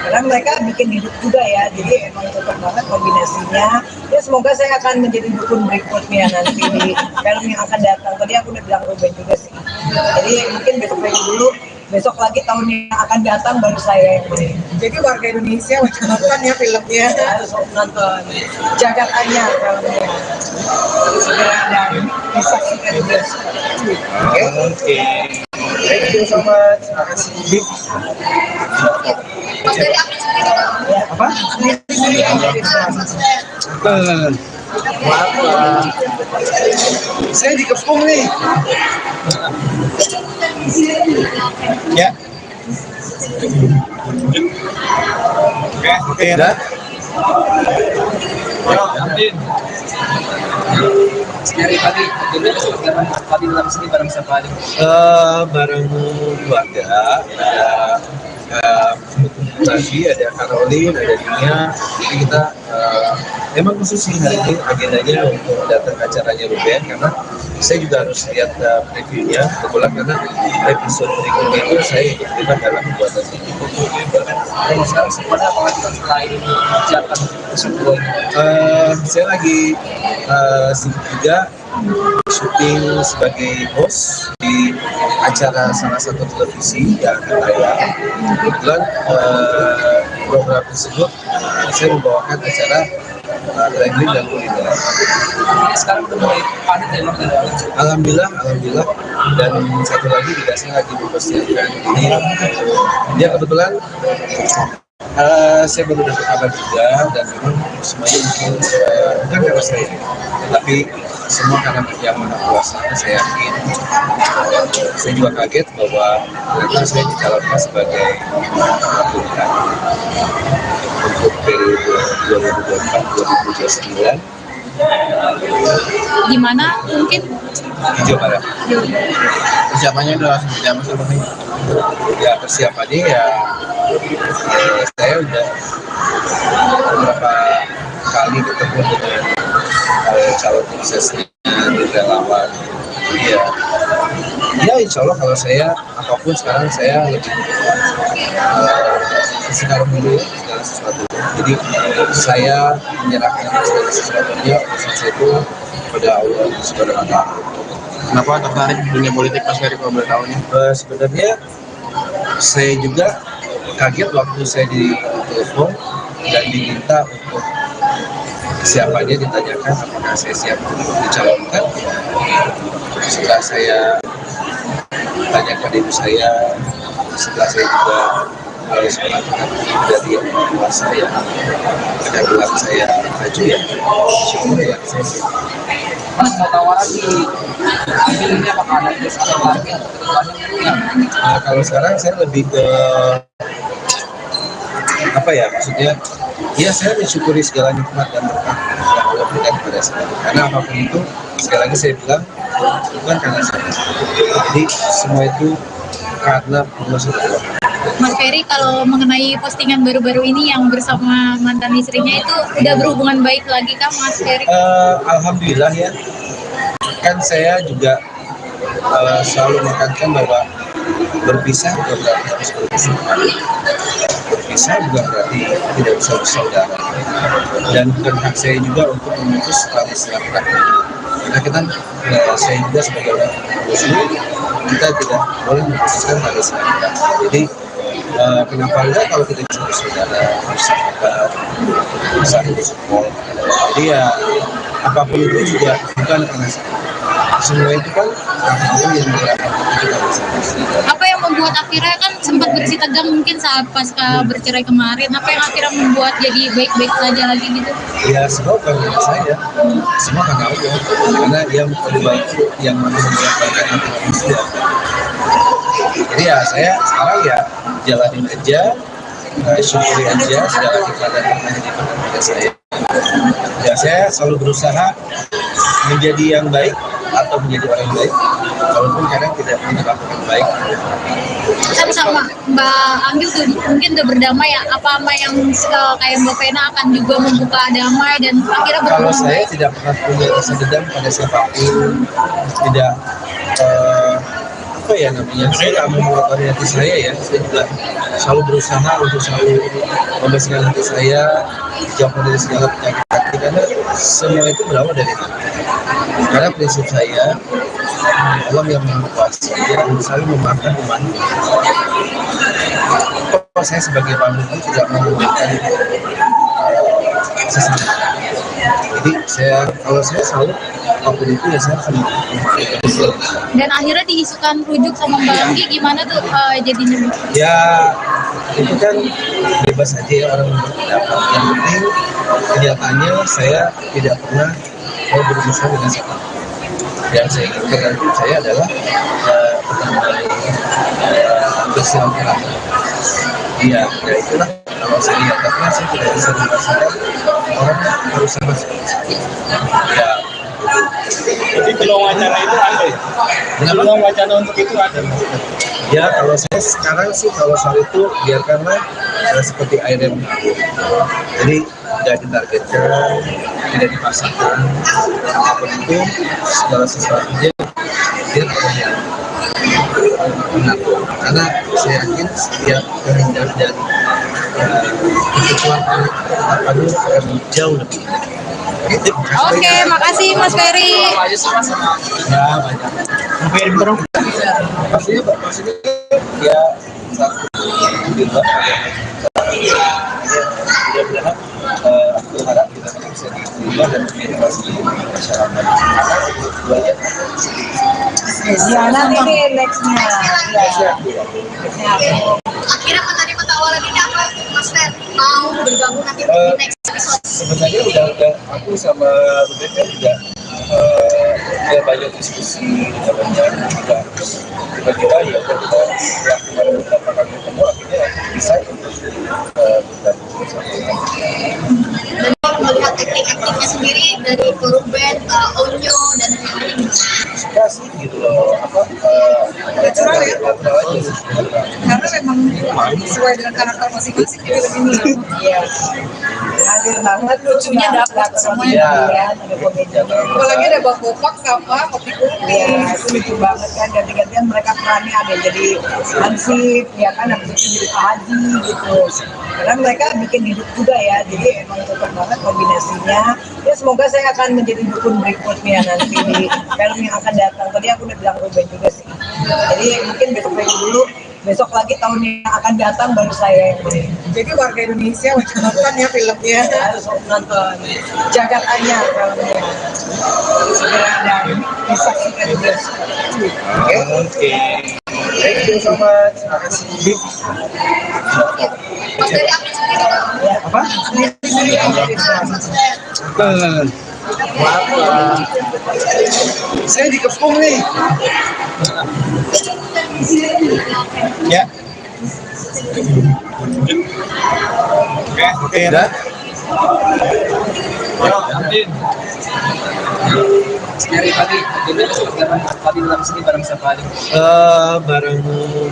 Karena mereka bikin hidup juga ya, jadi emang cocok banget kombinasinya. Ya semoga saya akan menjadi dukun berikutnya nanti di film yang akan datang. Tadi aku udah bilang Ruben juga sih. Jadi mungkin besok dulu, besok lagi tahun yang akan datang baru saya yang main. Jadi warga Indonesia wajib nonton ya filmnya. Harus nonton Jagat Anyar filmnya. Segera dan disaksikan di bioskop. Oke. Thank you so much. Terima kasih. Mas Ferry akting sendiri juga. Apa? Mas Fer. Maaf, saya dikepung nih. Ya. Oke, udah. Dari pagi, jadi pagi dalam sini bareng siapa aja? Bareng keluarga, ada Nabi, ada Caroline, ada Nia. Jadi kita memang khusus sih hari ini agendanya untuk datang ke acaranya Ruben, karena saya juga harus lihat previewnya kebetulan, karena episode berikutnya itu saya ikut terlibat dalam pembuatan ini. Kalau sekarang sebenarnya apa lagi selain mengerjakan episode 2 ini? Saya lagi sibuk juga syuting sebagai host di acara salah satu televisi yang akan tayang. Kebetulan program tersebut saya membawakan acara traveling dan kuliner. Sekarang udah mulai padat ya Bang? Alhamdulillah, dan satu lagi juga saya lagi mempersiapkan ini. Dia kebetulan Saya baru dapat kabar juga dan memang semuanya mungkin bukan karena saya, tapi semua karena yang Maha Kuasa. Saya yakin. Saya juga kaget bahwa ternyata saya dicalonkan sebagai pilihan untuk periode 2024-2029 Gimana mungkin? di Jawa Barat. Persiapannya udah seperti apa sih Bang? Ya persiapannya ya saya udah beberapa kali ketemu dengan calon suksesnya di relawan. Jadi ya insya Allah kalau saya apapun sekarang saya lebih sekarang dulu ya segala sesuatu. Jadi saya menyerahkan segala sesuatunya urusan saya itu kepada Allah Subhanahu wa Ta'ala. Kenapa tertarik di dunia politik Mas Ferry kalau boleh tahu nih? Sebenarnya saya juga kaget waktu saya ditelepon dan diminta untuk siapa dia ditanyakan apakah saya siap untuk dicalonkan. Setelah saya tanyakan ibu saya, setelah saya juga harus melakukan dari yang kuasa yang pada bilang saya maju ya, syukur ya saya siap. Mas mau tawaran di ambil ini apakah ada tes atau target kedepannya? Nah, kalau sekarang saya lebih ke apa ya, maksudnya ya saya mensyukuri segala nikmat dan berkah yang Allah berikan kepada saya, karena apapun itu sekali lagi saya bilang bukan karena saya, jadi semua itu karena Allah SWT. Mas Ferry, kalau mengenai postingan baru-baru ini yang bersama mantan istrinya itu udah berhubungan baik lagi kah Mas Ferry? Alhamdulillah ya, kan saya juga selalu menekankan bahwa berpisah bukan berarti harus berpisah, berpisah bukan berarti tidak bisa bersaudara, dan bukan hak saya juga untuk memutus tali silaturahmi. Karena kita saya juga sebagai orang Muslim, kita tidak boleh memutuskan tali silaturahmi. Jadi kenapa enggak kalau kita bisa bersaudara, bersahabat, bisa support. Jadi ya apapun itu juga bukan karena saya. Semua itu kan Allah yang menggerakkan kita bersama. Apa yang membuat akhirnya kan sempat bersih tegang mungkin saat pasca bercerai kemarin, apa yang akhirnya membuat jadi baik-baik saja lagi gitu? Ya semua bukan karena saya, semua karena Allah, karena dia yang membaikkan hati manusia. Jadi ya saya sekarang ya jalanin aja, syukuri aja segala keadaan yang diberikan kepada saya. Ya saya selalu berusaha menjadi yang baik atau menjadi orang baik, walaupun kadang tidak melakukan baik. Kan sama Mbak Anggil tuh mungkin udah berdamai ya, apa yang kayak Mbak Vena akan juga membuka damai dan akhirnya Kalau berhubungan saya baik? tidak pernah punya rasa dendam pada siapapun, tidak apa ya namanya, saya tidak mengeluarkan hati saya ya, saya juga selalu berusaha untuk selalu membersihkan hati saya, jauh dari segala penyakit hati, karena semua itu berawal dari hati. Karena prinsip saya, Allah yang Maha Kuasa, dia selalu memaafkan umatnya. Kalau saya sebagai pemimpin tidak memaafkan sesama. Jadi kalau saya selalu apapun itu ya saya akan memaafkan. Dan akhirnya diisukan rujuk sama Mbak Anggi, gimana tuh jadinya? Ya itu kan bebas aja ya orang berpendapat. Yang penting kenyataannya saya tidak pernah mau berurusan dengan siapa. Yang saya inginkan dalam hidup saya adalah pertemuan bersilaturahmi. Iya, ya itulah kalau saya lihat, tapi saya tidak bisa merasakan orang harus sama seperti ya. Jadi peluang wacana itu ada ya? Peluang wacana untuk itu ada. Ya kalau saya sekarang sih kalau soal itu biarkanlah seperti air yang mengalir. Jadi tidak ditargetkan, tidak dipaksakan, apapun itu segala sesuatunya dia yang benar. Karena saya yakin setiap kehendak dan kebutuhan apa dulu akan jauh lebih indah. Oke, makasih Mas Ferry. Ya banyak. Ferry berapa? Maksudnya ya satu juga. Mudah-mudahan aku harap kita bisa diterima dan diedukasi masyarakat. Banyak. Ya nanti nextnya. Akhirnya penerima tawaran ini apa Mas Ferry? mau bergabung nanti di next episode? Sebenarnya udah aku sama Ruben kan juga ya banyak diskusi namanya juga, terus tiba-tiba ya kita setelah kemarin beberapa kali ketemu akhirnya bisa bergabung bersama. Dan kalau melihat akting-aktingnya sendiri dari Ruben, Onyo dan lain-lain, Suka sih gitu loh, Natural ya? natural aja sih. Karena memang sesuai dengan karakter masing-masing di film ini. Iya. Hadir banget, lucunya dapat semuanya. Iya. Ada komedi. Apalagi ada Bang Bopak sama Kopi Kupi. Iya, itu lucu banget kan, ganti-gantian mereka perannya ada yang jadi Hansip, ya kan, habis itu jadi Pak Haji gitu. Karena mereka bikin hidup juga ya, jadi emang cocok banget kombinasinya. Ya semoga saya akan menjadi dukun berikutnya nanti di film yang akan datang. Tadi aku udah bilang Ruben juga sih. Jadi mungkin besok dulu, besok lagi tahun yang akan datang baru saya yang main. Jadi warga Indonesia wajib nonton ya filmnya. Harus nonton Jagat Anyar filmnya. Segera ada disaksikan di bioskop. Oke. Thank you so much. Terima kasih. Mas dari akting sendiri Ya, Apa? Maaf, saya dikepung nih. Ya. Oke, udah. Dari pagi, jadi tadi dalam sini bareng siapa aja? Bareng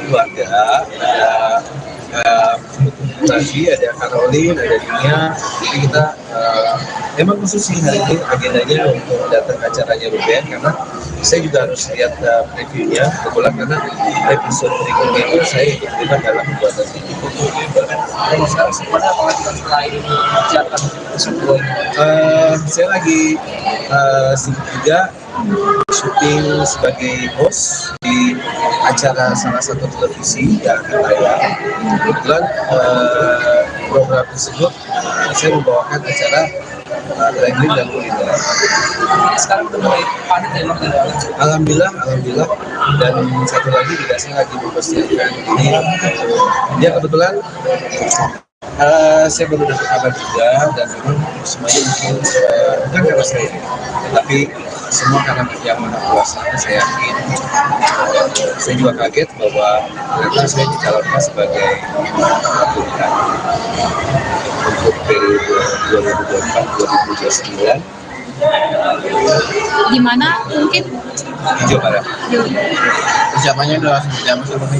keluarga, ada lagi, ada Caroline, ada Nia. Jadi kita emang khusus sih hari ini agendanya untuk datang ke acaranya Ruben, karena saya juga harus lihat previewnya. Kebetulan karena episode berikutnya itu saya ikut terlibat dalam pembuatan ini. Kalau sekarang semuanya apakah kita selain siapkan sebuah Saya lagi sibuk juga syuting sebagai host di acara salah satu televisi yang akan tayang. Kebetulan program tersebut saya membawakan acara traveling dan kuliner. sekarang udah mulai padat ya Mas? Alhamdulillah, dan satu lagi juga saya lagi mempersiapkan ini. Ya kebetulan saya baru dapat kabar juga, dan memang semuanya mungkin bukan karena saya, tapi semua karena yang Maha Kuasa. Saya yakin, saya juga kaget bahwa ternyata saya dicalonkan sebagai pilihan untuk periode 2024-2029 di mana mungkin di Jawa Barat. Persiapannya udah seperti apa sih Bang?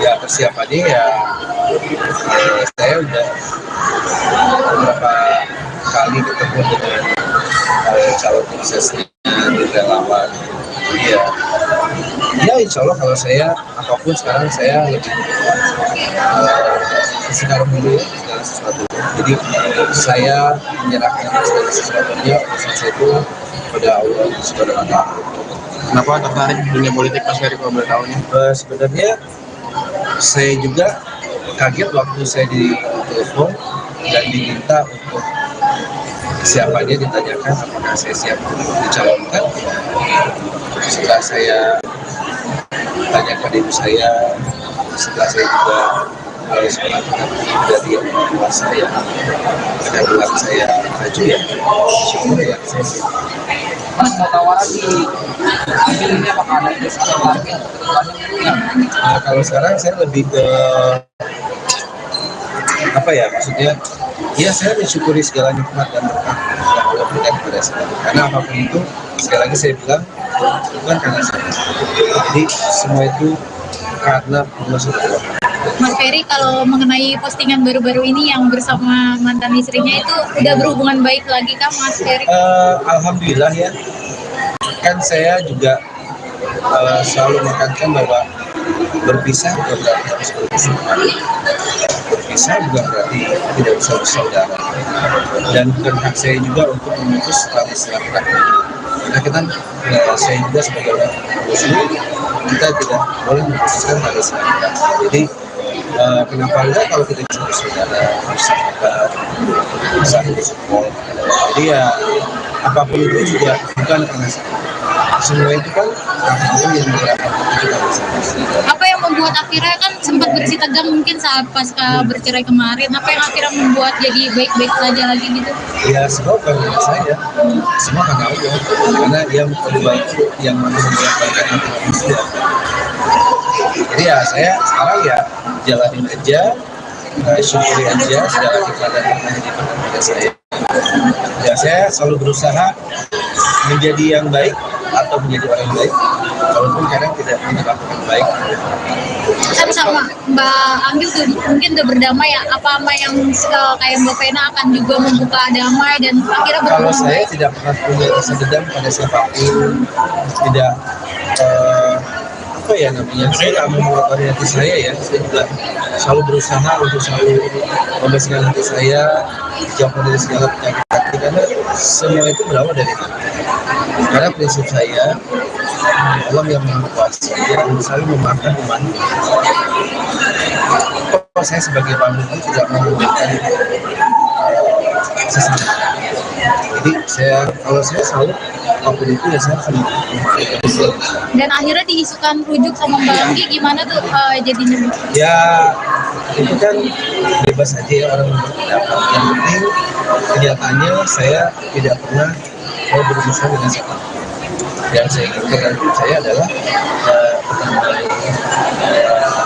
Ya persiapannya ya, saya udah beberapa kali ketemu dengan calon suksesnya di relawan. Ya insya Allah kalau saya apapun sekarang saya lebih sekarang dulu ya, segala sesuatu. Jadi saya menyerahkan segala sesuatunya urusan saya itu pada Allah Subhanahu wa Ta'ala. Kenapa tertarik di dunia politik Mas Ferry kalau boleh tahu nih? Sebenarnya saya juga kaget waktu saya ditelepon dan diminta untuk siapanya, ditanyakan apakah saya siap untuk dicalonkan. Setelah saya tanyakan ibu saya, setelah saya juga harus melakukan dari yang tua saya, ada bilang saya maju ya, syukur ya saya siap. Mas mau tawaran di ambil ini apakah ada discount harga atau kedepannya? Kalau sekarang saya lebih ke apa ya, maksudnya ya saya mensyukuri segala nikmat dan berkah yang Allah berikan kepada saya, karena apapun itu sekali lagi saya bilang bukan karena saya, jadi semua itu karena Allah Subhanahu wa Ta'ala. Mas Ferry, kalau mengenai postingan baru-baru ini yang bersama mantan istrinya itu udah berhubungan baik lagi kah Mas Ferry? Alhamdulillah ya, kan saya juga selalu menekankan bahwa berpisah bukan berarti harus bermusuhan, berpisah bukan berarti tidak bisa bersaudara, dan bukan hak saya juga untuk memutus tali silaturahmi. Karena kita, saya juga sebagai orang muslim, kita tidak boleh memutuskan tali silaturahmi. Jadi kenapa enggak kalau kita bisa bersaudara, bersahabat, bisa bersupport. Jadi ya apapun itu juga bukan karena saya. semua itu kan yang dilakukan kita bersama. Apa yang membuat akhirnya kan sempat bersih tegang mungkin saat pasca bercerai kemarin, apa yang akhirnya membuat jadi baik-baik saja lagi gitu? Ya semua karena saya, semua karena Allah, karena yang membantu, yang membolak-balikan hati manusia. Jadi ya saya sekarang ya jalanin aja, syukuri aja segala keadaan yang ada di pada saya. Ya saya selalu berusaha menjadi yang baik atau menjadi orang yang baik, walaupun kadang tidak melakukan baik. Kan sama Mbak Anggil tuh mungkin udah berdamai ya, apa sama yang kayak Mbak Vena akan juga membuka damai dan akhirnya Kalau saya tidak pernah punya rasa dendam pada siapapun, tidak apa ya namanya, saya tidak mau mengotori hati saya ya, saya juga selalu berusaha untuk selalu membersihkan hati saya, jauh dari segala penyakit hati, karena semua itu berawal dari hati. Karena prinsip saya, Allah yang Maha Kuasa, dia selalu memaafkan umat. Kalau saya sebagai pemimpin tidak mau memberikan sesama. Jadi kalau saya selalu apapun itu ya saya akan memaafkan. dan akhirnya diisukan rujuk sama Mbak Anggi gimana tuh jadinya? Ya itu kan bebas aja ya orang berpendapat. Yang penting kenyataannya saya tidak pernah mau berurusan dengan siapa. Yang saya inginkan dalam hidup saya adalah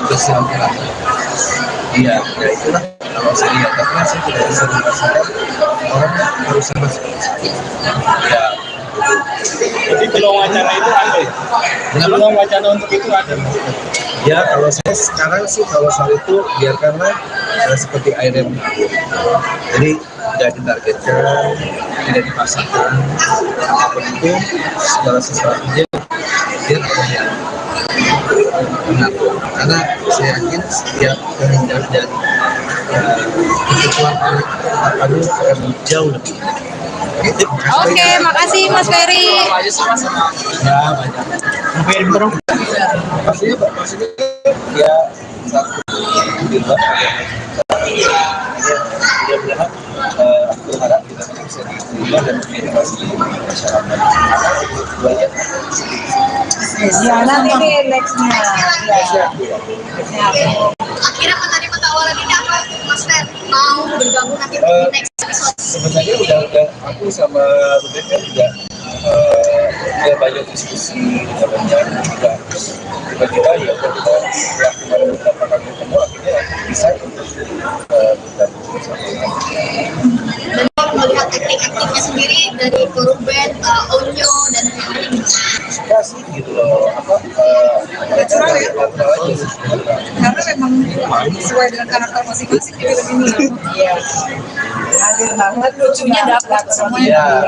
bersilaturahmi. Iya, ya itulah kalau saya lihat, karena saya tidak bisa merasakan orang harus sama seperti ya. Jadi peluang wacana itu ada ya? Peluang wacana untuk itu ada. Ya kalau saya sekarang sih kalau soal itu biarkanlah seperti air yang mengalir. Jadi tidak ditargetkan, tidak dipasangkan, apapun itu segala sesuatunya dia punya mengatur. Karena saya yakin setiap kehendak dan kebutuhan akan jauh lebih. Oke, makasih Mas Ferry. Ya banyak. Ferry dorong. Maksudnya ya satu di luar dia berharap berharap kita bisa diterima dan diedukasi masyarakat. Duanya Ya nanti nih nextnya. Akhirnya menerima tawaran ini apa Mas Fer mau bergabung nanti di next episode? sebenarnya udah aku sama Ruben kan juga ya banyak diskusi, banyak juga tiba-tiba ya kita setelah kemarin beberapa kali ketemu akhirnya bisa untuk bergabung bersama. Dan kalau melihat akting-aktingnya sendiri dari Ruben, Onyo dan Ferry, Suka sih gitu loh, Natural ya? natural aja. Karena memang sesuai dengan karakter masing-masing di film ini. Iya. Hadir banget, lucunya dapat semuanya.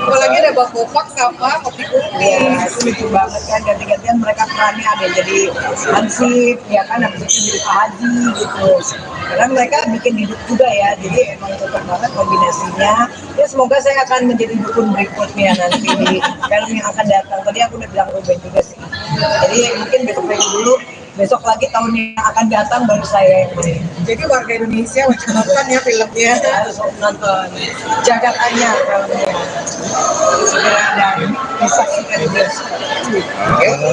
Apalagi ada Bang Bopak sama Kopi Kupi. Iya, itu lucu banget kan, ganti-gantian mereka perannya, ada yang jadi Hansip, ya kan, habis itu jadi Pak Haji gitu. Karena mereka bikin hidup juga ya, jadi emang cocok banget kombinasinya. Ya semoga saya akan menjadi dukun berikutnya nanti di film yang akan datang. Tadi aku udah bilang Ruben juga sih. Jadi mungkin besok dulu, besok lagi tahun yang akan datang baru saya yang main. Jadi warga Indonesia wajib nonton ya filmnya. Harus nonton Jagat Anyar filmnya. Segera dan disaksikan di bioskop.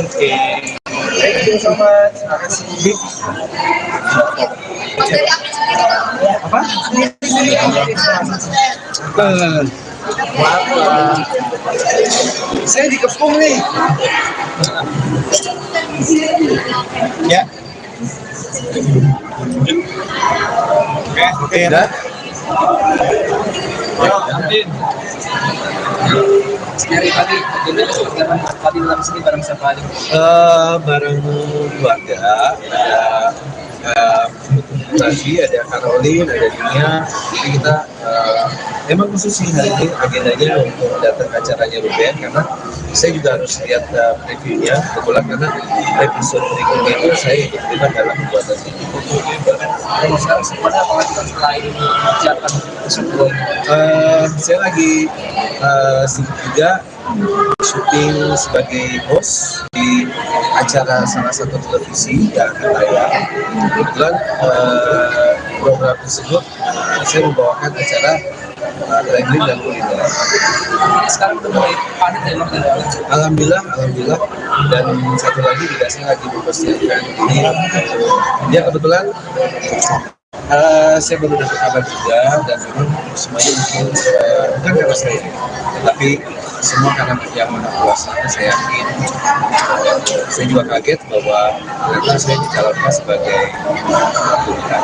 Oke. Thank you so much. Terima kasih. Mas dari akting sendiri dong. Apa? Maaf, saya dikepung nih. Ya. Oke. Udah. Dari pagi, jadi pagi dalam sini bareng siapa aja? Bareng keluarga, ada Nasi, ada Caroline, ada Nia. Jadi kita emang khusus sih hari ini agendanya untuk datang ke acaranya Ruben, karena saya juga harus lihat previewnya kebetulan, karena episode berikutnya itu saya ikut terlibat dalam pembuatan ini. Sebenarnya apa setelah ini mengerjakan tersebut? Saya lagi sibuk juga syuting sebagai host di acara salah satu televisi yang tayang. Kebetulan program tersebut saya membawakan acara traveling dan kuliner. Sekarang udah mulai padat ya Bang? Alhamdulillah, dan satu lagi juga saya lagi mempersiapkan ini. Ya kebetulan saya baru dapat kabar juga, dan memang semuanya mungkin bukan karena saya, tapi semua karena yang Maha Kuasa. Saya yakin, saya juga kaget bahwa ternyata saya dicalonkan sebagai pilihan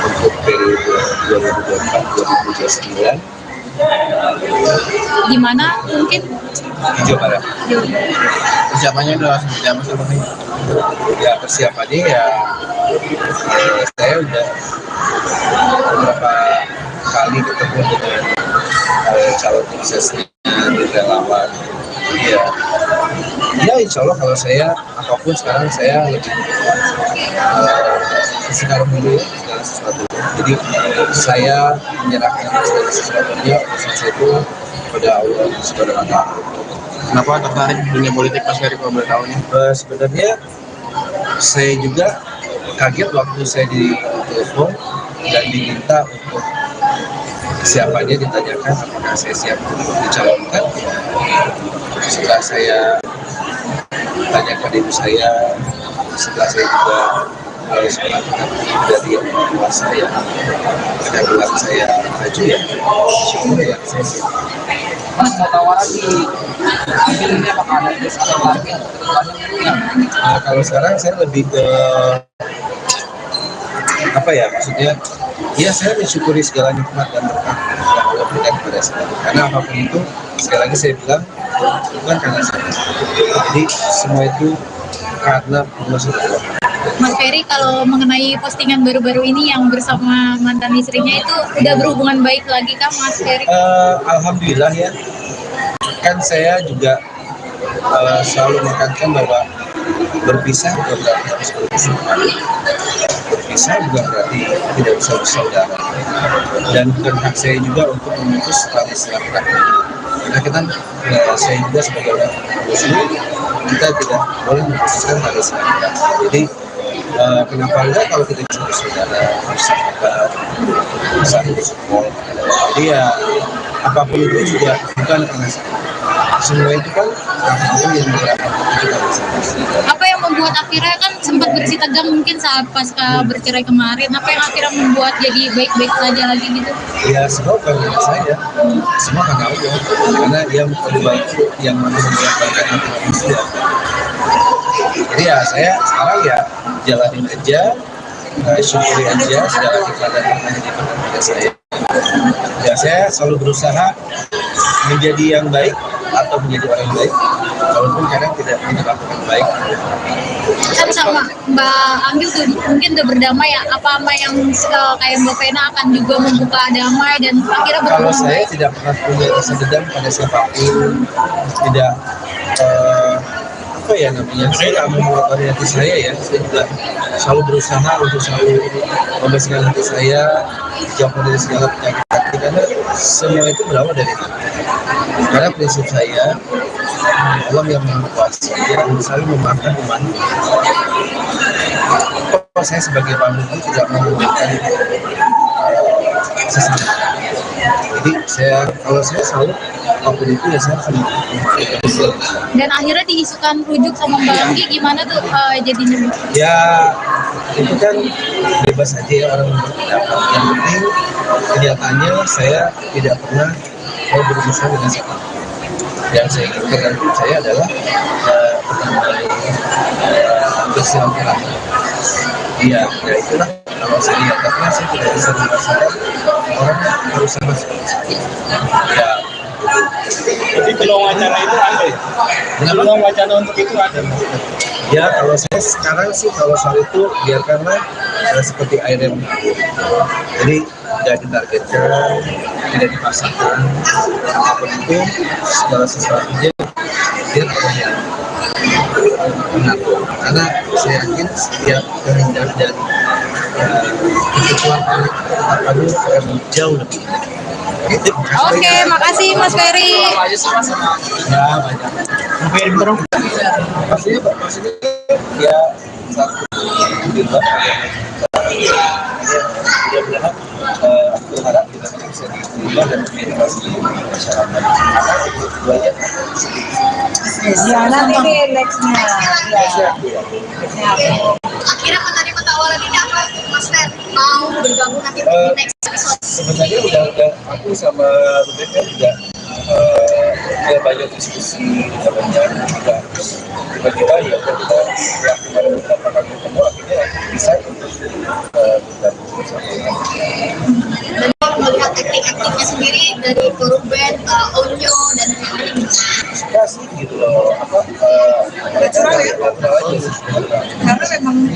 untuk periode 2024-2029 Di mana mungkin di Jawa Barat. Persiapannya udah langsung berjalan sama nih. Ya persiapannya ya, saya udah beberapa kali ketemu dengan calon suksesnya di relawan. Ya insya Allah kalau saya apapun sekarang saya lebih sekarang dulu ya, segala sesuatu. Jadi saya menyerahkan segala sesuatunya urusan itu kepada Allah Subhanahu wa Ta'ala. Kenapa tertarik di dunia politik Mas Ferry kalau boleh tahu nih? Sebenarnya saya juga kaget waktu saya ditelepon dan diminta untuk kesiapannya, ditanyakan apakah saya siap untuk dicalonkan. Setelah saya tanyakan ibu saya, setelah saya juga harus melakukan dari yang kuasa yang ada bilang saya maju, ya syukur ya saya siap. Mas mau tawaran di ambil ini apakah ada des atau parkir atau kedepannya? Nah, kalau sekarang saya lebih ke apa ya, maksudnya ya saya mensyukuri segala nikmat dan berkah yang Allah berikan kepada saya, karena apapun itu sekali lagi saya bilang bukan karena saya, jadi semua itu karena Allah SWT. Mas Ferry, kalau mengenai postingan baru-baru ini yang bersama mantan istrinya itu udah berhubungan baik lagi kah Mas Ferry? Alhamdulillah ya, kan saya juga selalu menekankan bahwa berpisah bukan berarti harus berpisah, berpisah bukan berarti tidak bisa bersaudara, dan bukan hak saya juga untuk memutus tali silaturahmi. Karena kita, saya juga sebagai orang Muslim, kita tidak boleh memutuskan tali silaturahmi. Jadi kenapa enggak kalau kita bisa bersaudara, bersahabat, bisa bersupport. Jadi ya apapun itu juga bukan karena saya. Semua itu kan Allah yang menggerakkan kita bersama. Apa yang membuat akhirnya kan sempat bersih tegang mungkin saat pasca bercerai kemarin, apa yang akhirnya membuat jadi baik-baik saja lagi gitu? Ya semua bukan karena saya, semua karena Allah, karena dia memperbaiki yang mana memperbaikkan hati manusia. Jadi ya saya sekarang ya jalanin aja, syukuri aja segala nikmat dan berkah yang diberikan kepada saya. Ya saya selalu berusaha menjadi yang baik atau menjadi orang baik, walaupun kadang tidak melakukan baik. Kan sama Mbak Anggil tuh mungkin udah berdamai ya, apa yang kayak Mbak Vena akan juga membuka damai dan akhirnya Kalau berhubungan saya baik? tidak pernah punya rasa dendam pada siapapun, tidak apa ya namanya, saya tidak mau mengotori hati saya ya. Saya juga selalu berusaha untuk selalu membersihkan hati saya, jauh dari segala penyakit hati, karena semua itu berawal dari hati. Karena prinsip saya, Allah yang Maha Kuasa, dia selalu memaafkan umatnya. Kalau saya sebagai pemimpin tidak mau memberikan sesama. Jadi kalau saya selalu apapun itu ya saya akan memaafkan. Dan akhirnya diisukan rujuk sama Mbak Anggi, gimana tuh jadinya? Ya itu kan bebas aja ya orang berpendapat. Yang penting kenyataannya saya tidak pernah mau berurusan dengan siapa. Yang saya inginkan dalam hidup saya adalah bersilaturahmi. Iya, ya itulah. Kalau saya lihat, karena saya tidak bisa merasakan orang harus sama seperti saya. Ya. Jadi peluang wacana itu ada ya? Peluang wacana untuk itu ada. Ya kalau saya sekarang sih kalau soal itu biarkanlah seperti air yang mengalir. Jadi tidak ditargetkan, tidak dipasangkan, apapun itu segala sesuatunya dia terlihat mengatur. Karena saya yakin setiap kehendak dan kekuatan ketetapannya akan jauh lebih indah. Oke, makasih Mas Ferry. Aja sih Mas sama Ya banyak. Ferry terus. Maksudnya ya satu juga. Ya, mudah-mudahan bisa diterima dan diedukasi di masyarakat. Karena itu aja. Ya nanti nih nextnya. Ya. Akhirnya menerima tawaran ini apa, Mas Fer? Mau bergabung nanti di next episode? Sebenarnya udah aku sama Ruben kan juga udah banyak diskusi, udah banyak juga tiba-tiba ya kita melakukan beberapa kali ketemu akhirnya bisa untuk bergabung bersama. Dan kalau melihat akting-aktingnya sendiri dari Ruben, Onyo, dan Ferry, Suka sih gitu loh, Natural ya? natural aja sih sebenarnya. Karena memang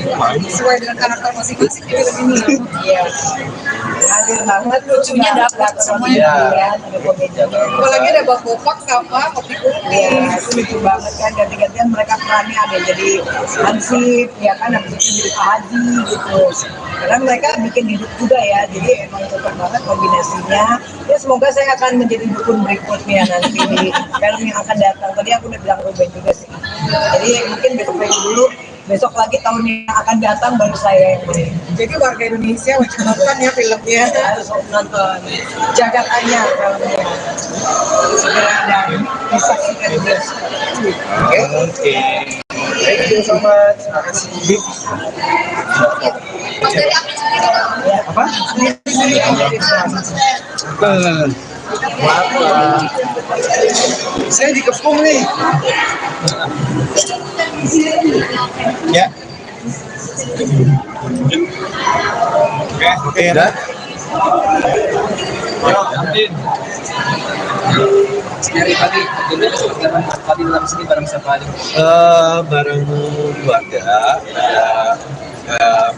sesuai dengan karakter masing-masing di film ini. Iya. Hadir banget, lucunya dapat semuanya. Iya. Ya, ada komedinya. Apalagi ada Bang Bopak sama Kopi Kupi. Ya, itu lucu banget kan, ganti-gantian mereka perannya ada yang jadi Hansip, ya kan, habis itu jadi Pak Haji gitu. Karena mereka bikin hidup juga ya, jadi emang cocok banget kombinasinya. Ya semoga saya akan menjadi dukun berikutnya nanti di film yang akan datang. Tadi aku udah bilang Ruben juga sih. Jadi mungkin besok dulu, besok lagi tahun yang akan datang baru saya yang main. Jadi warga Indonesia wajib nonton ya filmnya. Harus nonton Jagat Anyar filmnya. Segera dan disaksikan di bioskop. Oke. Thank you so much. Terima kasih. Mas Ferry akting sendiri dong. Apa? Mas Ferry. Maaf, saya dikepung nih. Ya. Oke, udah. Dari pagi, jadi tadi dalam sini bareng siapa aja? Bareng keluarga, ada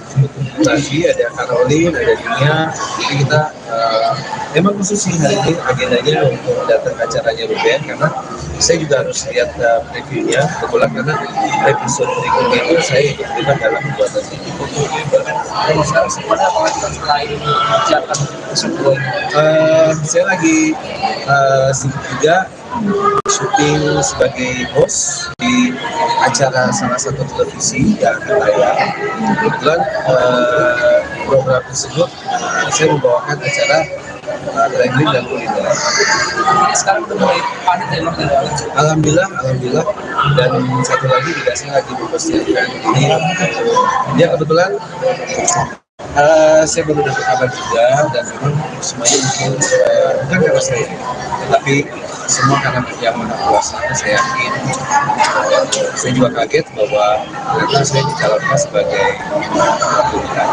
Nasi, ada Caroline, ada Nia. Jadi kita memang khusus sih hari ini agendanya untuk datang ke acaranya Ruben karena saya juga harus lihat previewnya kebetulan karena episode berikutnya itu saya ikut terlibat dalam pembuatan ini. Kalau sekarang semuanya apa selain mengerjakan tersebut? Saya lagi sibuk juga syuting sebagai host di acara salah satu televisi yang akan tayang. Kebetulan program tersebut saya membawakan acara traveling dan kuliner. Sekarang udah mulai padat ya Mas? Alhamdulillah, dan satu lagi juga saya lagi mempersiapkan ini. Ya kebetulan saya baru dapat kabar juga dan memang semuanya mungkin bukan karena saya, tetapi semua karena yang Maha Kuasa. Saya yakin. Saya juga kaget bahwa ternyata saya dicalonkan sebagai pemilihan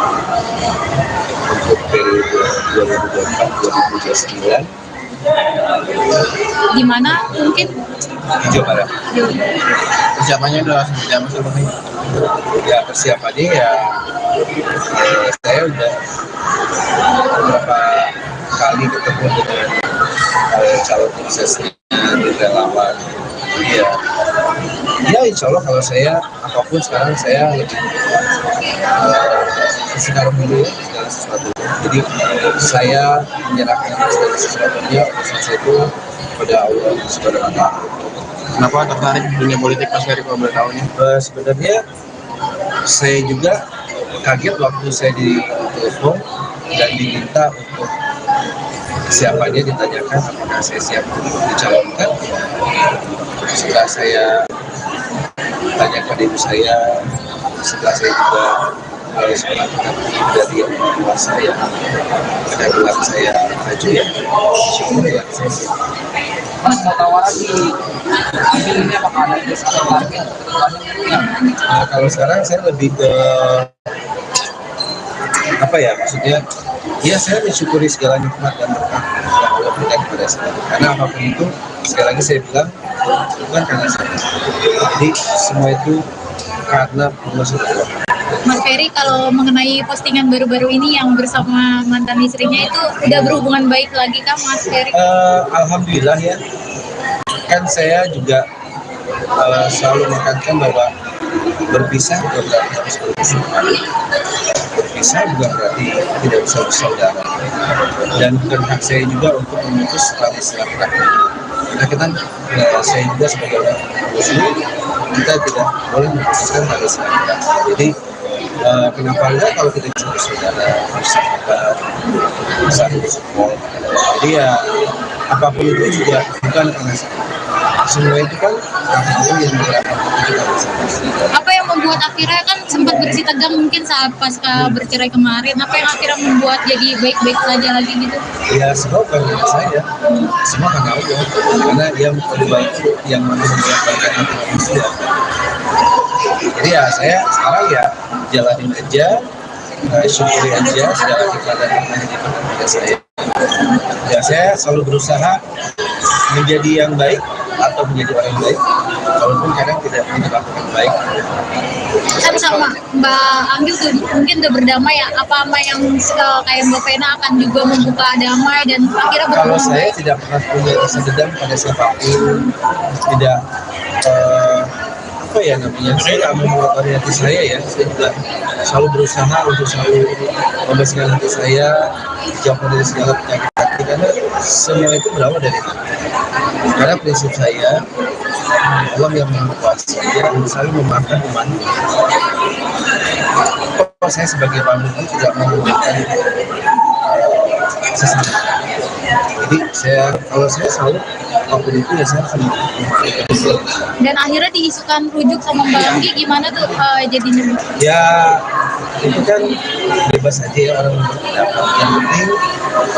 untuk periode 2024-2029 Di mana mungkin di Jawa Barat. Persiapannya udah seperti apa sih Bang? Ya persiapannya ya saya udah beberapa kali ketemu dengan calon suksesnya di relawan. Ya insya Allah kalau saya apapun sekarang saya lebih sekarang dulu ya segala sesuatu. Jadi saya menyerahkan segala sesuatunya urusan saya itu kepada Allah Subhanahu wa Ta'ala. Kenapa tertarik di dunia politik Mas Ferry kalau boleh tahu nih? Sebenarnya saya juga kaget waktu saya ditelepon dan diminta untuk siapanya ditanyakan apakah saya siap untuk dicalonkan. Setelah saya tanyakan ibu saya, setelah saya juga harus melakukan dari yang tua saya, pada gelar saya maju ya, syukur ya saya siap. Mas mau tawaran di ambil ini apakah ada des atau target kedepannya? Kalau sekarang saya lebih ke apa ya maksudnya? Ya saya mensyukuri segala nikmat dan berkah yang Allah berikan kepada saya. Karena apapun itu, sekali lagi saya bilang bukan karena saya. Jadi semua itu karena Allah SWT. Mas Ferry kalau mengenai postingan baru-baru ini yang bersama mantan istrinya itu udah berhubungan baik lagi kan Mas Ferry? Alhamdulillah ya. Kan saya juga selalu menekankan bahwa berpisah bukan berarti harus berpisah. Berpisah bukan berarti tidak bisa bersaudara. Dan bukan hak saya juga untuk memutus tali silaturahmi. Karena kita, saya juga sebagai orang Muslim, kita tidak boleh memutuskan tali silaturahmi. Jadi kenapa enggak kalau kita bisa bersaudara, bersahabat, bisa support. Jadi ya apapun itu juga bukan karena semua itu kan Allah yang menggerakkan kita masing-masing. Apa yang membuat akhirnya kan sempat bersih tegang mungkin saat pasca bercerai kemarin, apa yang akhirnya membuat jadi baik-baik saja lagi gitu? Ya semua bukan karena saya, semua karena Allah, karena dia yang membuatkan hati manusia. Jadi ya saya sekarang ya jalanin aja, syukuri aja segala keadaan yang ada pada saya. Ya saya selalu berusaha menjadi yang baik atau menjadi orang yang baik, walaupun kadang tidak melakukan baik. Kan sama Mbak Anggil tuh mungkin udah berdamai ya, apa yang kayak Mbak Vena akan juga membuka damai dan akhirnya Kalau berhubungan saya baik? tidak pernah punya rasa dendam pada siapapun, tidak apa ya namanya, saya tidak mengeluarkan hati saya ya, saya juga selalu berusaha untuk selalu membersihkan hati saya, jauh dari segala penyakit hati, karena semua itu berawal dari hati. Karena prinsip saya, Allah yang Maha Kuasa, dia selalu memaafkan umatnya. Kalau saya sebagai pemimpin tidak menggunakan sesama. Jadi kalau saya selalu apapun itu ya saya akan memaafkan. Dan akhirnya diisukan rujuk sama Mbak Anggi, gimana tuh jadinya? Ya itu kan bebas aja ya orang berpendapat. Yang penting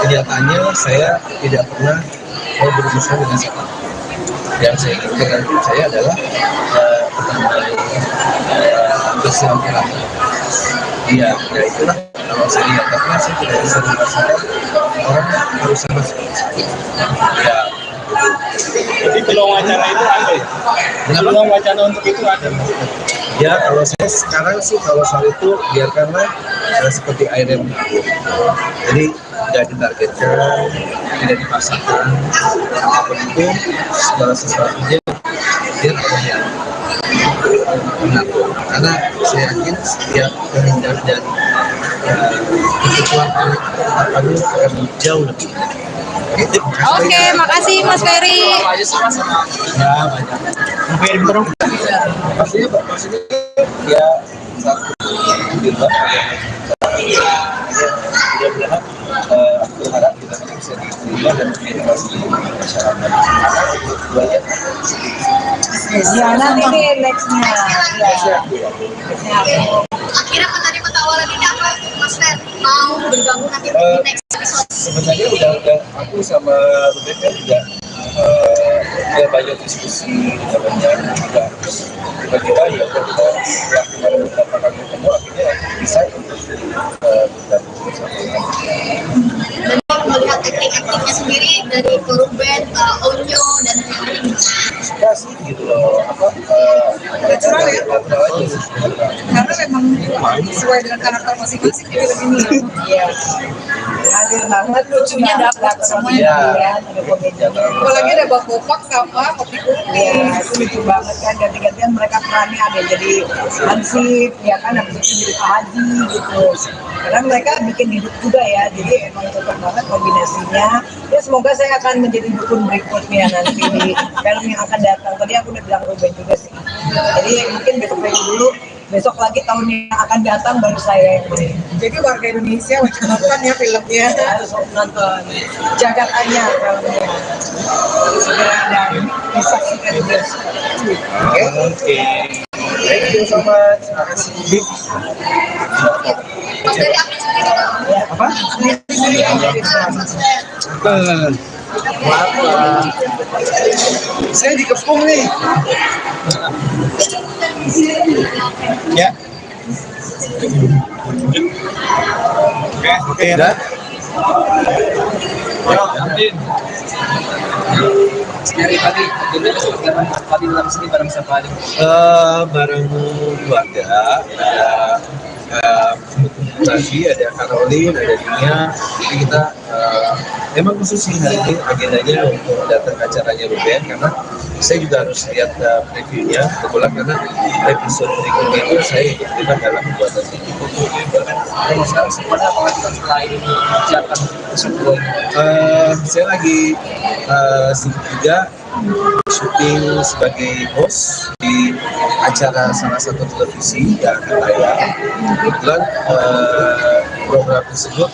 kenyataannya saya tidak pernah mau berurusan dengan siapa. Yang saya inginkan dalam hidup saya adalah pertemuan bersilaturahmi. Ya itulah kalau saya lihat, karena saya tidak bisa merasakan orang harus sama seperti ya. Jadi peluang wacana itu ada ya? Peluang wacana untuk itu ada. Ya kalau saya sekarang sih kalau soal itu biarkanlah seperti air yang mengalir. Jadi tidak ditargetkan, tidak dipaksakan, apapun itu segala sesuatunya dia yang benar. Karena saya yakin setiap terhindar dari kekecuan akan jauh lebih. Oke, makasih Mas Ferry. Ya banyak. Mungkin terus. Maksudnya ya satu juga. Mudah-mudahan aku berharap kita bisa diterima dan menginspirasi masyarakat. Ya nanti nih nextnya. Ya. Akhirnya menerima tawaran ini apa Mas Fer mau bergabung nanti di next episode? Sebenarnya udah aku sama Ruben kan udah banyak diskusi, udah banyak juga tiba-tiba ya kita setelah kemarin beberapa kali ketemu akhirnya bisa untuk bergabung bersama. Dan melihat akting-aktingnya sendiri dari Ruben, Onyo dan lain-lain. Suka sih gitu loh, Natural ya? natural aja. Karena memang sesuai dengan karakter masing-masing di film ini. Iya. Hadir banget, lucunya dapat semuanya. Iya. Ya, ada komedi. Apalagi ada Bang Bopak sama Kopi Kupi. Iya, itu lucu banget kan, ganti-gantian mereka perannya ada yang jadi Hansip, ya kan, habis itu jadi Pak Haji gitu. Karena mereka bikin hidup juga ya, jadi emang cocok banget kombinasinya. Ya semoga saya akan menjadi dukun berikutnya nanti di film yang akan datang. Tadi aku udah bilang Ruben juga sih. Jadi mungkin besok dulu, besok lagi tahun yang akan datang baru saya yang main. Jadi warga Indonesia wajib nonton ya filmnya. Harus nonton Jagat Anya filmnya. Segera dan disaksikan di bioskop. Oke. Thank you so much. Terima kasih. Mas dari akting sendiri tuh. Apa? Mas Fer. Saya dikepung nih. Ya. Oke, udah. Sekali tadi, jadi tadi dalam sini bareng siapa aja? Bareng keluarga, ada Rafi, ada Caroline, ada Dina. Jadi kita emang khusus sih hari ini agendanya untuk datang ke acaranya Ruben, karena saya juga harus lihat previewnya kebetulan, karena episode berikutnya itu saya ikut terlibat dalam pembuatan ini. Kalau sekarang semuanya apakah kita selain siapkan sebuah Saya lagi sibuk juga syuting sebagai host di acara salah satu televisi yang akan tayang. Kebetulan program tersebut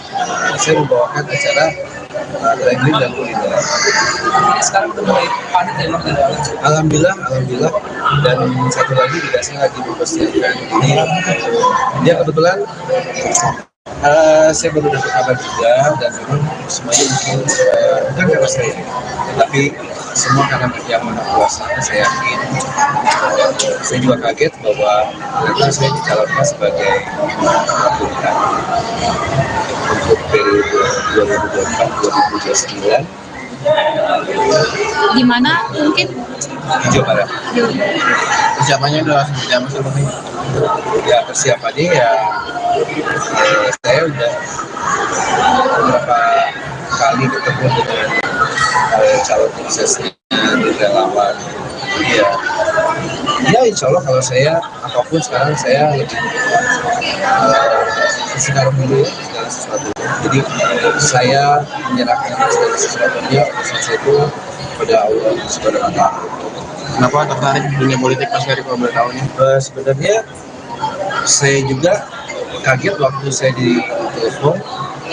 saya membawakan acara traveling dan kuliner. Sekarang udah mulai padat ya Bang? Alhamdulillah. Dan satu lagi juga saya lagi mempersiapkan ini. Ya kebetulan saya baru dapat kabar juga, dan memang semuanya mungkin bukan karena saya, tapi semua karena yang Maha Kuasa. Saya yakin, saya juga kaget bahwa ternyata saya dicalonkan sebagai pemilihan untuk periode 2024-2029 Di mana mungkin di Jawa Barat. Persiapannya udah langsung berjalan sama nih. Ya persiapannya ya saya udah beberapa kali ketemu dengan calon suksesnya di relawan. Ya insya Allah kalau saya apapun sekarang saya lebih sekarang dulu ya, segala sesuatu. Jadi saya menyerahkan segala sesuatunya urusan saya itu kepada Allah Subhanahu wa Ta'ala. Kenapa tertarik di dunia politik Mas Ferry kalau boleh tahu nih? Sebenarnya saya juga kaget waktu saya ditelepon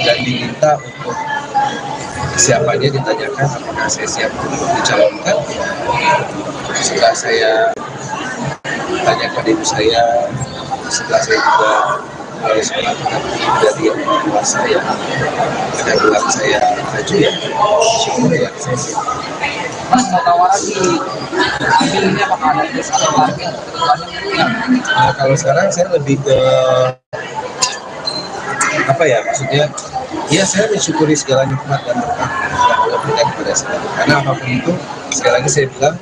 dan diminta untuk siapanya, ditanyakan apakah saya siap untuk dicalonkan. Setelah saya tanyakan ibu saya, setelah saya juga harus melakukan dari yang kuasa yang pada bilang saya maju ya, syukur ya saya siap. Mas mau tawaran di ambil ini apakah ada tes atau target kedepannya? Nah, kalau sekarang saya lebih ke apa ya, maksudnya ya saya mensyukuri segala nikmat dan berkah yang Allah berikan kepada saya, karena apapun itu sekali lagi saya bilang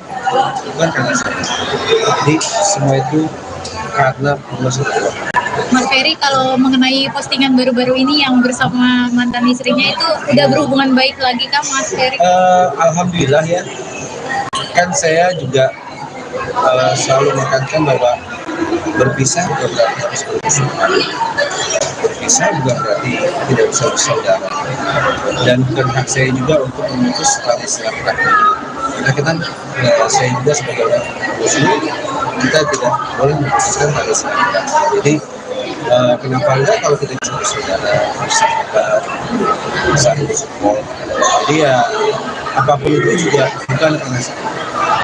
bukan karena saya, jadi semua itu karena Allah SWT. Mas Ferry, kalau mengenai postingan baru-baru ini yang bersama mantan istrinya itu udah berhubungan baik lagi kah Mas Ferry? Alhamdulillah ya, kan saya juga selalu menekankan bahwa berpisah bukan berarti harus berpisah. Berpisah bukan berarti tidak bisa bersaudara, dan bukan hak saya juga untuk memutus tali silaturahmi. Karena kita, saya juga sebagai orang Muslim, kita tidak boleh memutuskan tali silaturahmi. Jadi kenapa enggak kalau kita bisa bersaudara, bersahabat, saling support. Jadi ya apapun itu juga bukan karena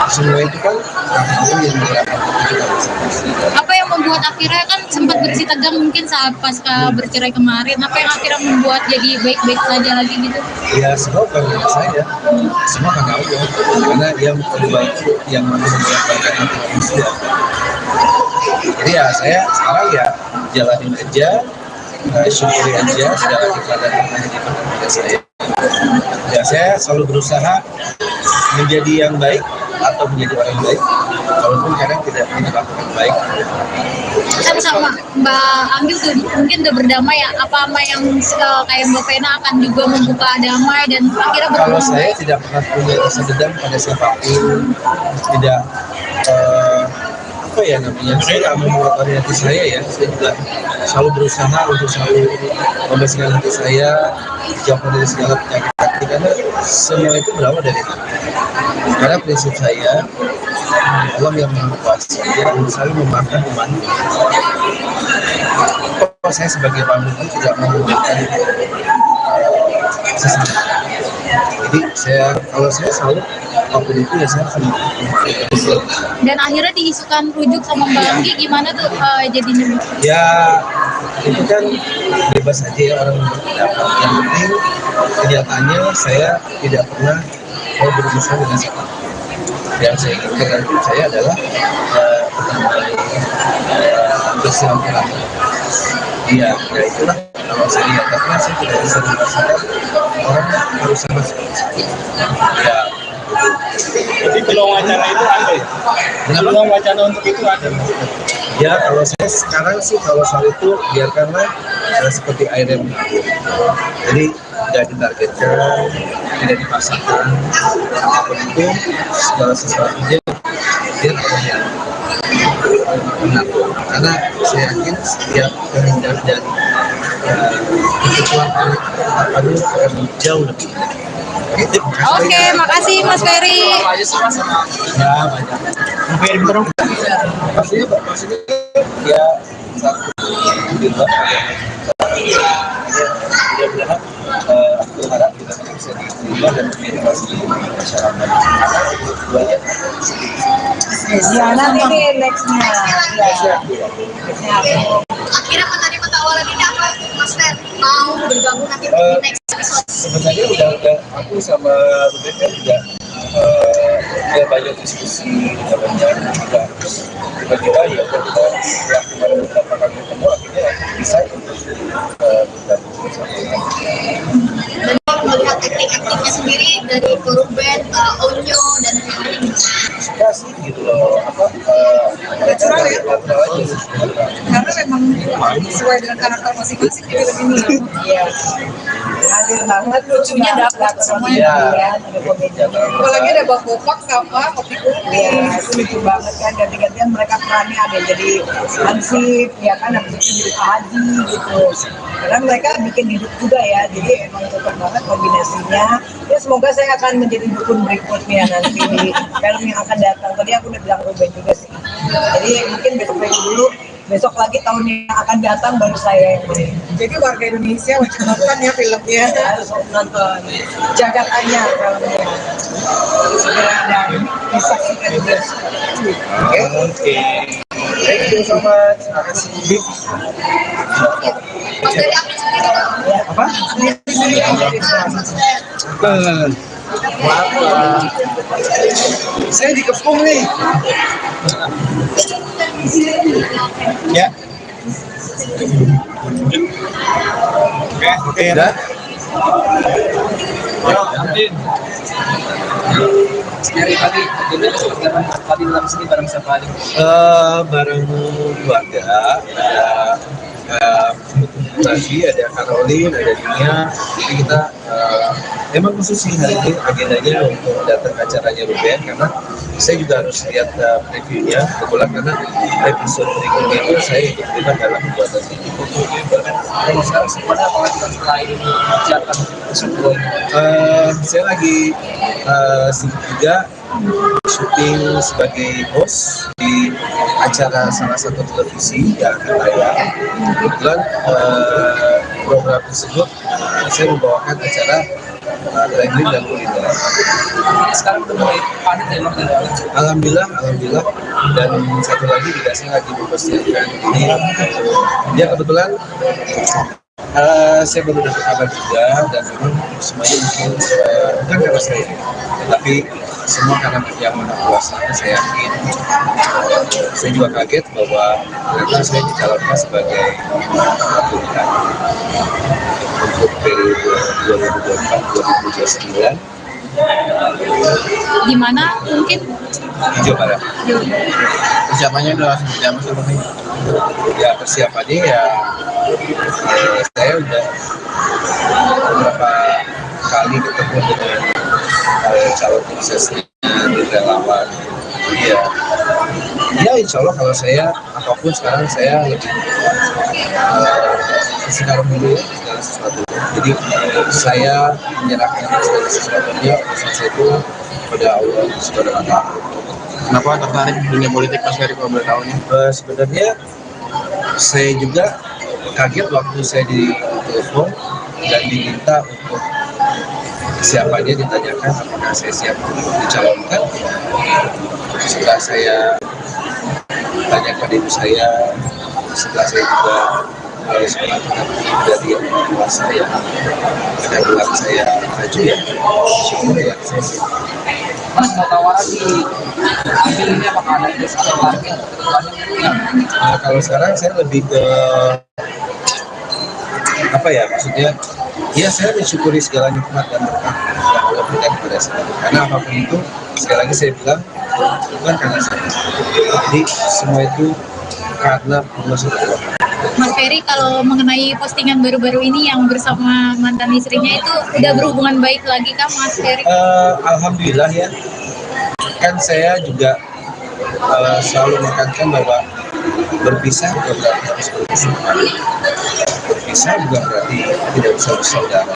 semua itu kan Allah yang menggerakkan kita bersama. Apa yang membuat akhirnya kan sempat bersih tegang mungkin saat pasca bercerai kemarin, apa yang akhirnya membuat jadi baik-baik saja lagi gitu? Ya semua karena saya, semua karena Allah, karena dia yang membaikkan hati manusia. Jadi ya saya sekarang ya jalanin aja, syukuri aja segala keadaan yang diberikan kepada saya. Ya saya selalu berusaha menjadi yang baik atau menjadi orang baik, walaupun kadang tidak dilakukan baik. Kan sama Mbak Anggil tuh mungkin udah berdamai ya, apa yang kayak Mbak Vena akan juga membuka damai dan akhirnya Kalau berhubungan saya baik? tidak pernah punya rasa dendam pada siapapun, tidak apa ya namanya, saya tidak mau mengotori hati saya ya, saya juga selalu berusaha untuk selalu membersihkan hati saya, dijauhkan dari segala penyakit hati, karena semua itu berawal dari hati. Karena prinsip saya, Allah yang Maha Kuasa, dia selalu memaafkan umatnya. Kalau saya sebagai pemimpin tidak mau memberikan sesama. Jadi kalau saya selalu apapun itu ya saya akan memaafkan. Dan akhirnya diisukan rujuk sama Mbak Anggi, gimana tuh jadinya? Ya itu kan bebas aja ya orang berpendapat. Yang penting kenyataannya saya tidak pernah mau berurusan dengan siapa. Yang saya inginkan dalam hidup saya adalah bersilaturahmi. Ya itulah kalau saya lihat, karena saya tidak bisa merasakan orang harus sama seperti saya. Ya. Jadi peluang wacana itu ada ya? Peluang wacana untuk itu ada. Ya kalau saya sekarang sih kalau soal itu biarkanlah seperti air yang mengalir. Jadi tidak ditargetkan, tidak dipaksakan, apapun itu segala sesuatunya dia yang benar. Karena saya yakin setiap kehendak dan ketentuan apa itu akan jauh lebih baik. Oke, makasih Mas Ferry. Apa aja sih Mas sama Ya banyak. Maksudnya ya satu di luar mudah-mudahan aku harap kita bisa diterima dan diedukasi di masyarakat karena keduanya Ya nanti nih nextnya. Ya. Akhirnya penerima tawaran ini apa, Mas Fer? Mau bergabung nanti di next episode? sebenarnya udah aku sama Ruben kan juga udah banyak diskusi, udah banyak juga tiba-tiba ya kita setelah kemarin beberapa kali ketemu akhirnya bisa untuk bergabung bersama. Dan kalau melihat akting-aktingnya sendiri dari Ruben, Onyo, dan lain-lain. Suka sih gitu loh Natural ya? natural aja sih. Karena memang sesuai dengan karakter masing-masing di film ini. Iya. Hadir banget, lucunya dapat semuanya. Iya. Ya, ada komedi. Apalagi ada Bang Bopak sama Kopi Kupi. Iya, itu lucu banget kan, ganti-gantian mereka perannya ada yang jadi Hansip, ya kan, habis itu jadi Pak Haji gitu. Karena mereka bikin hidup juga ya, jadi emang cocok banget kombinasinya. Ya semoga saya akan menjadi dukun berikutnya nanti di film yang akan datang. Tadi aku udah bilang Ruben juga sih. Jadi mungkin besok dulu, besok lagi tahun yang akan datang baru saya yang main. Jadi warga Indonesia wajib nonton ya filmnya. Harus nonton Jagat Anya filmnya. Segera dan disaksikan di bioskop. Oke. Thank you so much. Terima kasih. Mas dari akting sendiri dong. Apa? Maaf, saya dikepung nih. Ya. Oke, udah. Sekali tadi, jadi tadi dalam sini bareng siapa aja? Bareng keluarga, ada Rafi, ada Caroline, ada Nia. Jadi kita emang khusus sih hari ini agendanya untuk datang ke acaranya Ruben karena saya juga harus lihat previewnya kebetulan karena episode berikutnya itu saya ikut terlibat dalam pembuatan ini. Kalau sekarang semuanya apalagi kan selain siapkan sebelum Saya lagi sibuk juga syuting sebagai host di acara salah satu televisi yang akan tayang. Kebetulan program tersebut saya membawakan acara traveling dan kuliner. sekarang udah mulai padat ya Bang? Alhamdulillah, dan satu lagi juga saya lagi mempersiapkan ini. Ya kebetulan saya baru dapat kabar juga dan memang semuanya mungkin bukan karena saya, tapi semua karena yang Maha Kuasa. Saya yakin. Saya juga kaget bahwa ternyata saya dicalonkan sebagai pilihan untuk periode 2024-2029 Di mana mungkin di Jawa Barat. Persiapannya udah seperti apa sih Bang? Ya persiapannya ya saya udah beberapa kali ketemu dengan calon suksesnya di relawan. Ya insya Allah kalau saya apapun sekarang saya lebih sekarang dulu ya segala sesuatu. Jadi saya menyerahkan segala sesuatunya urusan saya itu pada Allah Subhanahu wa Ta'ala. Kenapa tertarik di dunia politik Mas Ferry kalau boleh tahu nih? Sebenarnya saya juga kaget waktu saya ditelepon dan diminta untuk siapanya ditanyakan apakah saya siap untuk dicalonkan. Setelah saya tanyakan ibu saya, setelah saya juga melakukan dari yang tua saya, dan bilang saya maju ya, syukur ya saya siap. Mas mau tawaran di ambil ini apakah ada des atau target kedepannya? Nah, kalau sekarang saya lebih ke apa ya maksudnya? Ya saya mensyukuri segala nikmat dan berkah yang Allah berikan kepada saya. Karena apapun itu, sekali lagi saya bilang bukan karena saya. Jadi semua itu karena Allah SWT. Mas Ferry kalau mengenai postingan baru-baru ini yang bersama mantan istrinya itu udah berhubungan baik lagi kah Mas Ferry? Alhamdulillah ya. Kan saya juga selalu menekankan bahwa berpisah bukan berarti harus bermusuhan. Berpisah bukan berarti tidak bisa bersaudara.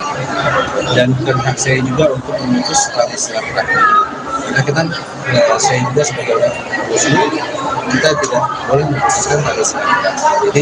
Dan bukan hak saya juga untuk memutus tali silaturahmi. Karena kita saya juga sebagai orang muslim, kita tidak boleh mengkhususkan pada sekali. Jadi